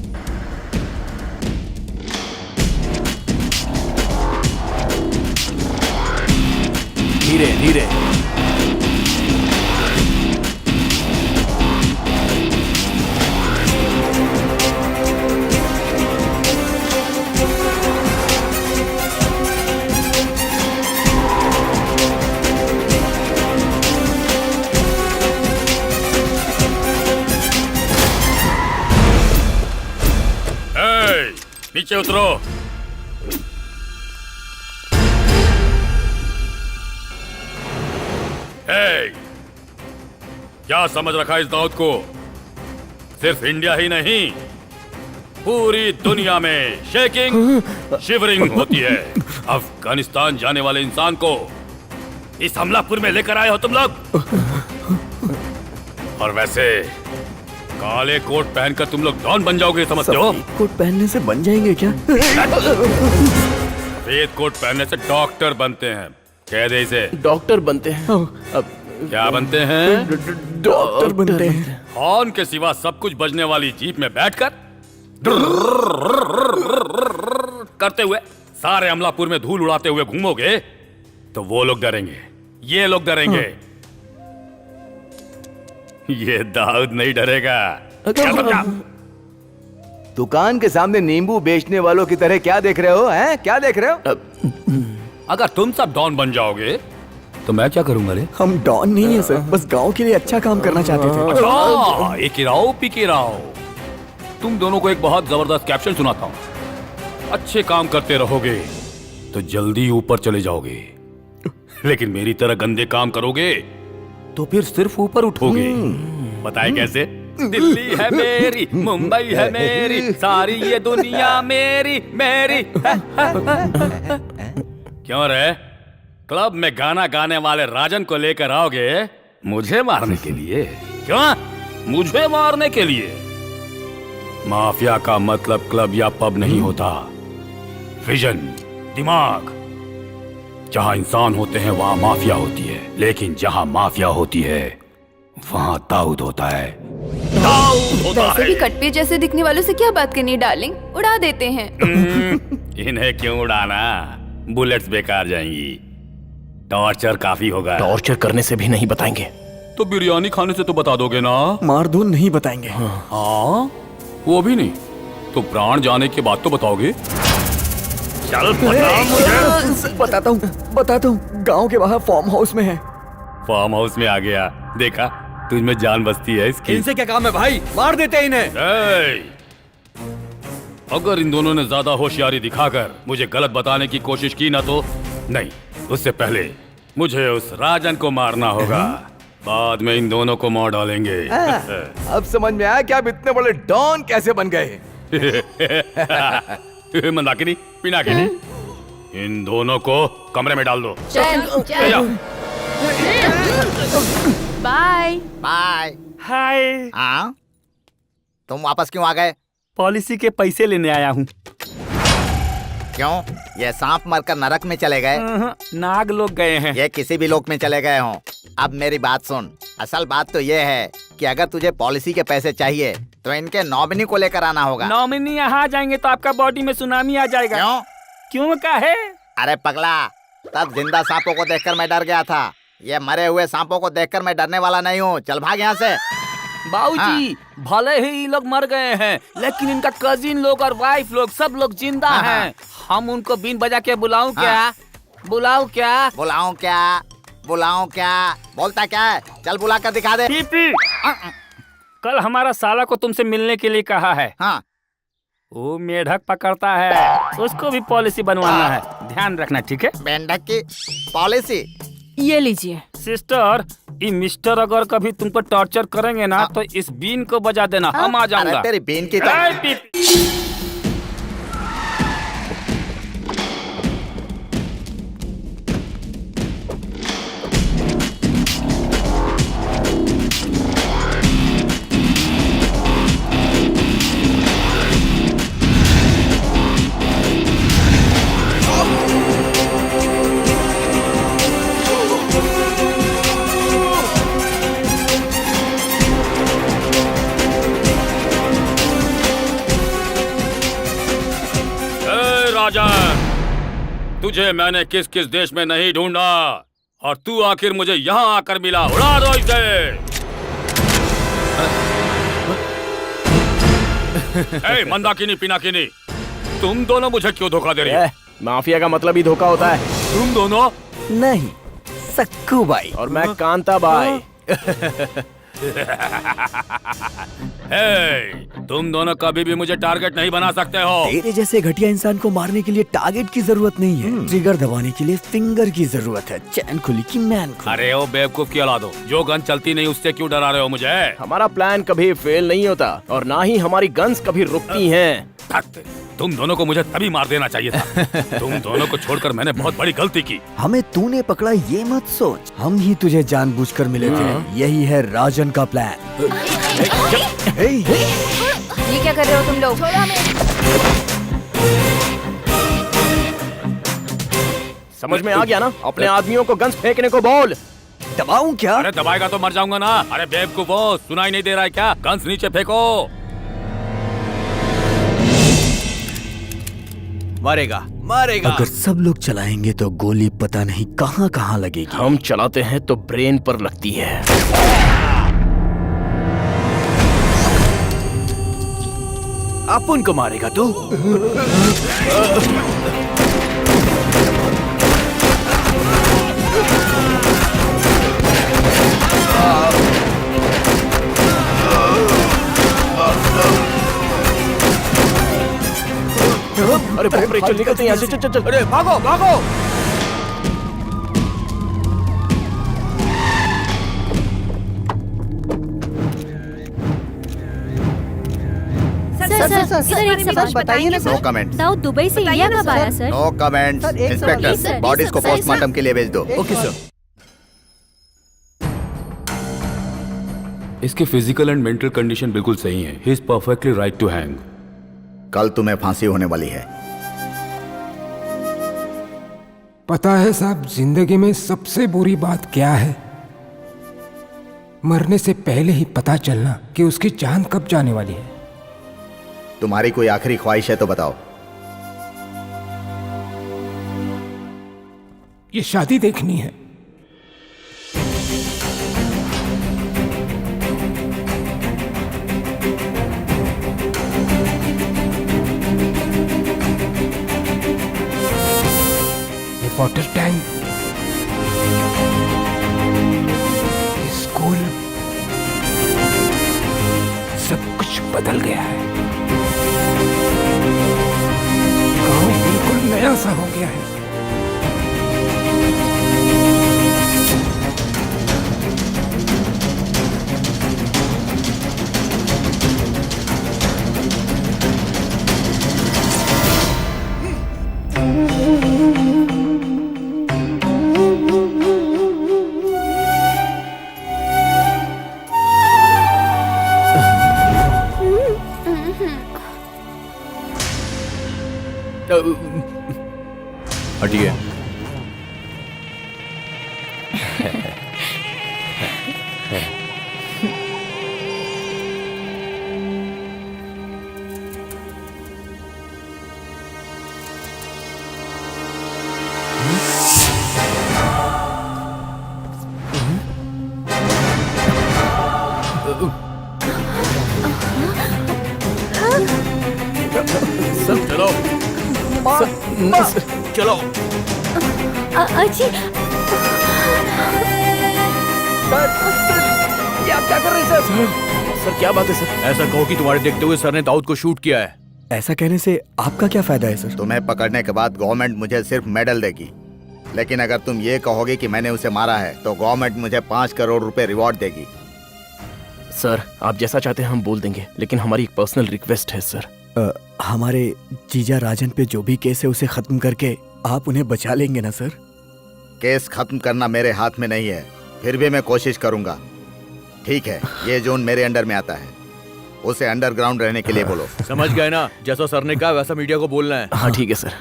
धीरे धीरे। नीचे उतरो। क्या समझ रखा इस दाऊद को? सिर्फ इंडिया ही नहीं, पूरी दुनिया में शेकिंग शिवरिंग होती है। अफगानिस्तान जाने वाले इंसान को इस हमलापुर में लेकर आए हो तुम लोग? और वैसे काले कोट पहनकर तुम लोग डॉन बन जाओगे समझते हो? कोट पहनने से बन जाएंगे क्या? सफेद कोट पहनने से डॉक्टर बनते हैं। कह दे इसे। डॉक्टर बनते हैं। अब क्या बनते हैं? डॉक्टर बनते हैं। हॉर्न के सिवा सब कुछ बजने वाली जीप में बैठकर करते हुए सारे अमलापुर में धूल उड़ाते हुए घूमोगे तो वो लोग डरेंगे, ये लोग डरेंगे। ये दाऊद नहीं डरेगा। क्या समझा? दुकान के सामने नींबू बेचने वालों की तरह क्या देख रहे हो? हैं? क्या देख रहे हो? अगर तुम सब डॉन बन जाओगे तो मैं क्या करूंगा? रे हम डॉन नहीं है सर, बस गांव के लिए अच्छा काम करना चाहते थे। अच्छा, एक राव पीके राव। तुम दोनों को एक बहुत जबरदस्त कैप्शन सुनाता हूँ। अच्छे काम करते रहोगे तो जल्दी ऊपर चले जाओगे, लेकिन मेरी तरह गंदे काम करोगे तो फिर सिर्फ ऊपर उठोगे। बताए कैसे? दिल्ली है मेरी, मुंबई है मेरी, सारी ये दुनिया मेरी मेरी। क्यों रे? क्लब में गाना गाने वाले राजन को लेकर आओगे मुझे मारने के लिए? क्यों? मुझे मारने के लिए? माफिया का मतलब क्लब या पब नहीं होता, विजन, दिमाग। जहां इंसान होते हैं वहां माफिया होती है, लेकिन जहां माफिया होती है वहां दाऊद होता है। दाऊद होता वैसे है। भी कटपे जैसे दिखने वालों से क्या बात करनी डार्लिंग, उड़ा देते हैं। इन्हें क्यों उड़ाना? बुलेट्स बेकार जाएंगी। टॉर्चर काफी होगा। टॉर्चर करने से भी नहीं बताएंगे। तो बिरयानी खाने से तो बता दोगे ना? मारधून नहीं बताएंगे। हाँ, वो भी नहीं तो प्राण जाने के बाद तो बताओगे। चल बता मुझे। बताता हूँ। गांव के बाहर फार्म हाउस में है। फार्म हाउस में आ गया। देखा, तुझ में जान बसती है इसकी। इनसे क्या काम है भाई? मार देते हैं इन्हें। अगर इन दोनों ने ज्यादा होशियारी दिखाकर मुझे गलत बताने की कोशिश की ना तो नहीं, उससे पहले मुझे उस राजन को मारना होगा। बाद में इन दोनों को मार डालेंगे। अब समझ में आया कि आप इतने बड़े डॉन कैसे बन गए। मंदाकिनी, पिनाकिनी, इन दोनों को कमरे में डाल दो। Bye bye. हाय। हाँ, तुम वापस क्यों आ गए? पॉलिसी के पैसे लेने आया हूँ। क्यों? ये सांप मरकर नरक में चले गए? नाग लोग गए हैं। ये किसी भी लोक में चले गए हों। अब मेरी बात सुन, असल बात तो ये है कि अगर तुझे पॉलिसी के पैसे चाहिए तो इनके नॉमिनी को लेकर आना होगा। नॉमिनी यहाँ जाएंगे तो आपका बॉडी में सुनामी आ जाएगा। क्यों? क्यों का है? अरे पगला, तब जिंदा सांपों को देखकर मैं डर गया था। ये मरे हुए सांपों को देखकर मैं डरने वाला नहीं हूँ। चल भाग यहाँ से। बाबूजी, भले ही ये लोग मर गए हैं, लेकिन इनका कजिन लोग और वाइफ लोग सब लोग जिंदा हैं। हम उनको बीन बजा के बुलाऊं क्या? बुलाऊं क्या? बुलाऊं क्या? बुलाऊं क्या? बोलता क्या है? चल बुला कर दिखा दे। कल हमारा साला को तुमसे मिलने के लिए कहा है। हाँ। वो मेढक पकड़ता है, उसको भी पॉलिसी बनवाना है। ध्यान रखना, ठीक है? मेंढक की पॉलिसी? ये लीजिए। सिस्टर, ये मिस्टर अगर कभी तुम पर टॉर्चर करेंगे ना तो इस बीन को बजा देना। हम आ जाऊंगा। अरे तेरी बीन की तुझे मैंने किस किस देश में नहीं ढूंढा और तू आखिर मुझे यहाँ आकर मिला। उड़ा दो इसे। मंदाकिनी, पिनाकिनी, तुम दोनों मुझे क्यों धोखा दे रही हो? माफिया का मतलब ही धोखा होता है। तुम दोनों? नहीं, सक्कू भाई। और मैं कांता भाई। तुम दोनों कभी भी मुझे टारगेट नहीं बना सकते हो। तेरे जैसे घटिया इंसान को मारने के लिए टारगेट की जरूरत नहीं है, ट्रिगर दबाने के लिए फिंगर की जरूरत है। चैन खुली की मैन खुली। अरे ओ बेवकूफ की औलादो, जो गन चलती नहीं उससे क्यों डरा रहे हो मुझे? हमारा प्लान कभी फेल नहीं होता और ना ही हमारी गन्स कभी रुकती हैं। तुम दोनों को मुझे तभी मार देना चाहिए था। तुम दोनों को छोड़कर मैंने बहुत बड़ी गलती की। हमें तूने पकड़ा ये मत सोच, हम ही तुझे जानबूझकर मिले थे। यही है राजन का प्लान। ये क्या कर रहे हो तुम लोग? समझ में आ गया ना? अपने आदमियों को गन्स फेंकने को बोल। दबाऊं क्या? अरे दबाएगा तो मर जाऊंगा ना। अरे बेवकूफो, सुनाई नहीं दे रहा है क्या? गन्स नीचे फेंको। मारेगा मारेगा। अगर सब लोग चलाएंगे तो गोली पता नहीं कहाँ कहाँ लगेगी। हम चलाते हैं तो ब्रेन पर लगती है। अपन को मारेगा तू? अरे बाप रे, चल निकलते हैं यहाँ से, चल चल चल। अरे भागो भागो। सर एक सवाल बताइए ना नो कमेंट। दाऊद दुबई से इंडिया कब आया सर? No comment. सर, एक सवाल। इंस्पेक्टर, बॉडीज को पोस्टमार्टम के लिए भेज दो। Okay sir. इसके फिजिकल एंड मेंटल कंडीशन बिल्कुल सही है। He is perfectly right to hang. कल तुम्हें फांसी होने वाली है। पता है साहब, जिंदगी में सबसे बुरी बात क्या है? मरने से पहले ही पता चलना कि उसकी जान कब जाने वाली है। तुम्हारी कोई आखिरी ख्वाहिश है तो बताओ। ये शादी देखनी है। ये वाटर टैंक, स्कूल, सब कुछ बदल गया है। गांव बिल्कुल नया सा हो गया है। हटिए। सब चलो चलो। अच्छी ये आप क्या कर रहे हैं सर? सर क्या बात है सर? ऐसा कहो कि तुम्हारे देखते हुए सर ने दाऊद को शूट किया है। ऐसा कहने से आपका क्या फायदा है सर? तुम्हें पकड़ने के बाद गवर्नमेंट मुझे सिर्फ मेडल देगी, लेकिन अगर तुम ये कहोगे कि मैंने उसे मारा है तो गवर्नमेंट मुझे 5 करोड़ रुपए रिवॉर्ड देगी। सर आप जैसा चाहते हैं हम बोल देंगे, लेकिन हमारी एक पर्सनल रिक्वेस्ट है सर। हमारे जीजा राजन पे जो भी केस है उसे खत्म करके आप उन्हें बचा लेंगे ना सर? केस खत्म करना मेरे हाथ में नहीं है, फिर भी मैं कोशिश करूंगा। ठीक है, ये जोन मेरे अंडर में आता है, उसे अंडरग्राउंड रहने के लिए बोलो। समझ गए ना? जैसा सर ने कहा वैसा मीडिया को बोलना है। हाँ ठीक है सर।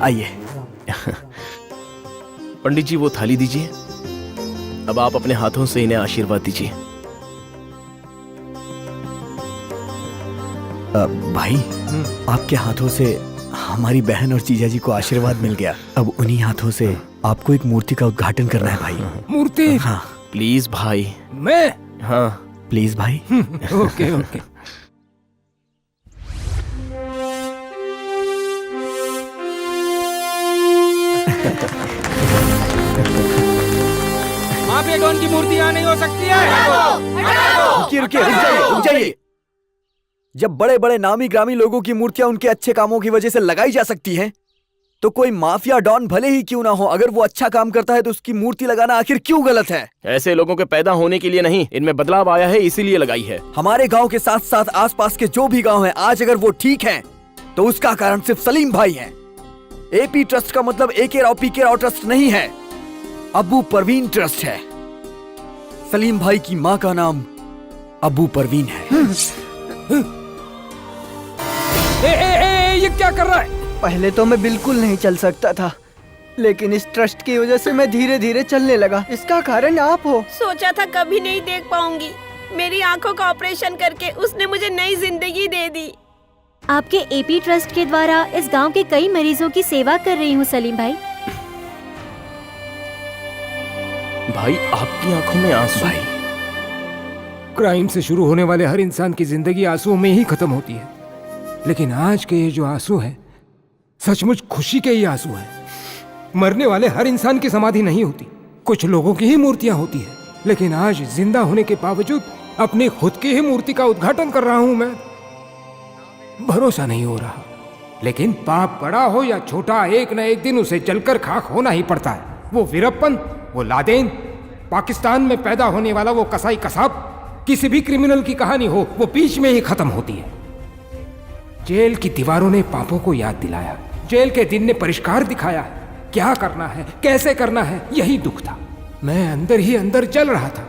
आइए। पंडित जी वो थाली दीजिए। अब आप अपने हाथों से इन्हें आशीर्वाद दीजिए। भाई, आपके हाथों से हमारी बहन और जीजा जी को आशीर्वाद मिल गया। अब उन्हीं हाथों से आपको एक मूर्ति का उद्घाटन करना है भाई। मूर्ति? हाँ प्लीज भाई। मैं? हाँ प्लीज भाई। Okay okay. वहाँ पे डॉन की मूर्ति यहाँ नहीं हो सकती है। रुकिए रुकिए, रुक जाइए। जब बड़े बड़े नामी ग्रामी लोगों की मूर्तियां उनके अच्छे कामों की वजह से लगाई जा सकती हैं, तो कोई माफिया डॉन भले ही क्यों ना हो, अगर वो अच्छा काम करता है तो उसकी मूर्ति लगाना आखिर क्यों गलत है? ऐसे लोगों के पैदा होने के लिए नहीं, इनमें बदलाव आया है इसीलिए लगाई है। हमारे गांव के साथ साथ आसपास के जो भी गांव हैं, आज अगर वो ठीक हैं, तो उसका कारण सिर्फ सलीम भाई हैं। एपी ट्रस्ट का मतलब AK राव पीके राव ट्रस्ट नहीं है, अबू परवीन ट्रस्ट है। सलीम भाई की माँ का नाम अबू परवीन है। ये क्या कर रहा है? पहले तो मैं बिल्कुल नहीं चल सकता था, लेकिन इस ट्रस्ट की वजह से मैं धीरे धीरे चलने लगा। इसका कारण आप हो। सोचा था कभी नहीं देख पाऊंगी, मेरी आंखों का ऑपरेशन करके उसने मुझे नई जिंदगी दे दी। आपके एपी ट्रस्ट के द्वारा इस गांव के कई मरीजों की सेवा कर रही हूँ सलीम भाई। भाई आपकी आंखों में आंसू। भाई, क्राइम से शुरू होने वाले हर इंसान की जिंदगी आंसुओं में ही खत्म होती है, लेकिन आज के ये जो आंसू हैं, सचमुच खुशी के ही आंसू हैं। मरने वाले हर इंसान की समाधि नहीं होती, कुछ लोगों की ही मूर्तियां होती है, लेकिन आज जिंदा होने के बावजूद अपनी खुद की ही मूर्ति का उद्घाटन कर रहा हूं मैं। भरोसा नहीं हो रहा, लेकिन पाप बड़ा हो या छोटा, एक न एक दिन उसे जलकर खाक होना ही पड़ता है। वो वीरप्पन, वो लादेन, पाकिस्तान में पैदा होने वाला वो कसाई कसाब, किसी भी क्रिमिनल की कहानी हो, वो बीच में ही खत्म होती है। जेल की दीवारों ने पापों को याद दिलाया, जेल के दिन ने परिष्कार दिखाया। क्या करना है, कैसे करना है, यही दुख था। मैं अंदर ही अंदर जल रहा था।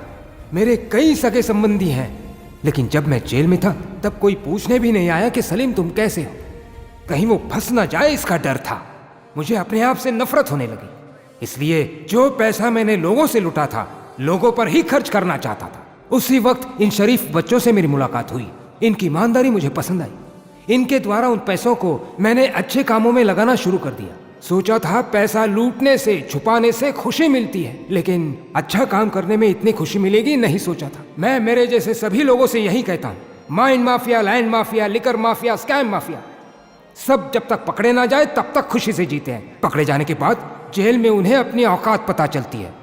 मेरे कई सगे संबंधी हैं, लेकिन जब मैं जेल में था तब कोई पूछने भी नहीं आया कि सलीम तुम कैसे हो। कहीं वो फंस ना जाए इसका डर था। मुझे अपने आप से नफरत होने लगी, इसलिए जो पैसा मैंने लोगों से लुटा था, लोगों पर ही खर्च करना चाहता था। उसी वक्त इन शरीफ बच्चों से मेरी मुलाकात हुई। इनकी ईमानदारी मुझे पसंद आई। इनके द्वारा उन पैसों को मैंने अच्छे कामों में लगाना शुरू कर दिया। सोचा था पैसा लूटने से, छुपाने से खुशी मिलती है, लेकिन अच्छा काम करने में इतनी खुशी मिलेगी नहीं सोचा था। मैं मेरे जैसे सभी लोगों से यही कहता हूँ, mind mafia, land mafia, liquor mafia, scam mafia, सब जब तक पकड़े ना जाए तब तक खुशी से जीते हैं। पकड़े जाने के बाद जेल में उन्हें अपनी औकात पता चलती है।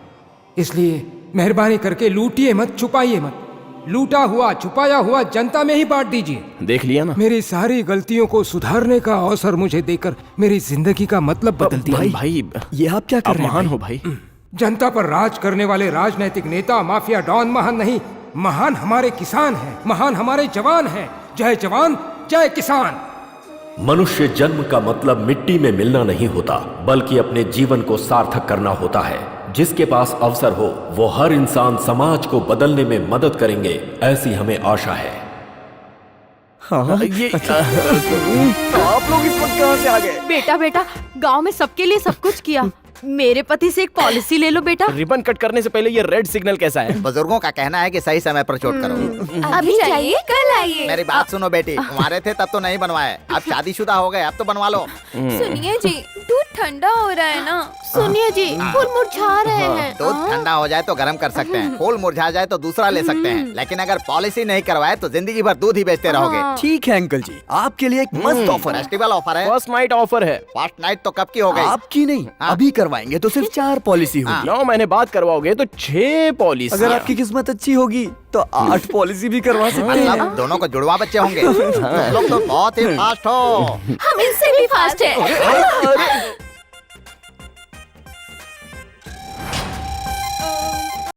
इसलिए मेहरबानी करके लूटिए मत, छुपाइए मत। लूटा हुआ, छुपाया हुआ जनता में ही बांट दीजिए। देख लिया ना, मेरी सारी गलतियों को सुधारने का अवसर मुझे देकर मेरी जिंदगी का मतलब बदल दिया। भाई ये आप क्या कर रहे हैं? महान हो भाई। जनता पर राज करने वाले राजनैतिक नेता, माफिया, डॉन महान नहीं, महान हमारे किसान हैं, महान हमारे जवान हैं। जय जवान, जय किसान। मनुष्य जन्म का मतलब मिट्टी में मिलना नहीं होता, बल्कि अपने जीवन को सार्थक करना होता है। जिसके पास अवसर हो वो हर इंसान समाज को बदलने में मदद करेंगे, ऐसी हमें आशा है। हाँ, ये आप लोग इस वक्त कहाँ से आ गए? बेटा बेटा, गांव में सबके लिए सब कुछ किया। मेरे पति से एक पॉलिसी ले लो बेटा। रिबन कट करने से पहले ये रेड सिग्नल कैसा है? बुजुर्गों का कहना है कि सही समय पर चोट करो। अभी चाहिए कल आइए। मेरी बात सुनो बेटी, तुम्हारे थे तब तो नहीं बनवाए, अब शादीशुदा हो गए, अब तो बनवा लो। सुनिए जी, दूध ठंडा हो रहा है ना। सुनिए जी, फूल मुरझा रहे हैं। दूध ठंडा हो जाए तो गर्म कर सकते हैं, फूल मुरझा जाए तो दूसरा ले सकते हैं, लेकिन अगर पॉलिसी नहीं करवाए तो जिंदगी भर दूध ही बेचते रहोगे। ठीक है अंकल जी, आपके लिए एक मस्त ऑफर है। फेस्टिवल ऑफर है। फर्स्ट नाइट ऑफर है। फर्स्ट नाइट तो कब की हो गई? आपकी नहीं, अभी करवाएंगे तो सिर्फ 4 पॉलिसी होगी। 9 महीने बाद करवाओगे तो 6 पॉलिसी। अगर आपकी किस्मत अच्छी होगी तो 8 पॉलिसी भी करवा सकते हैं। मतलब दोनों को जुड़वा बच्चे होंगे। तुम लोग तो बहुत ही फास्ट हो। हम इनसे भी फास्ट है।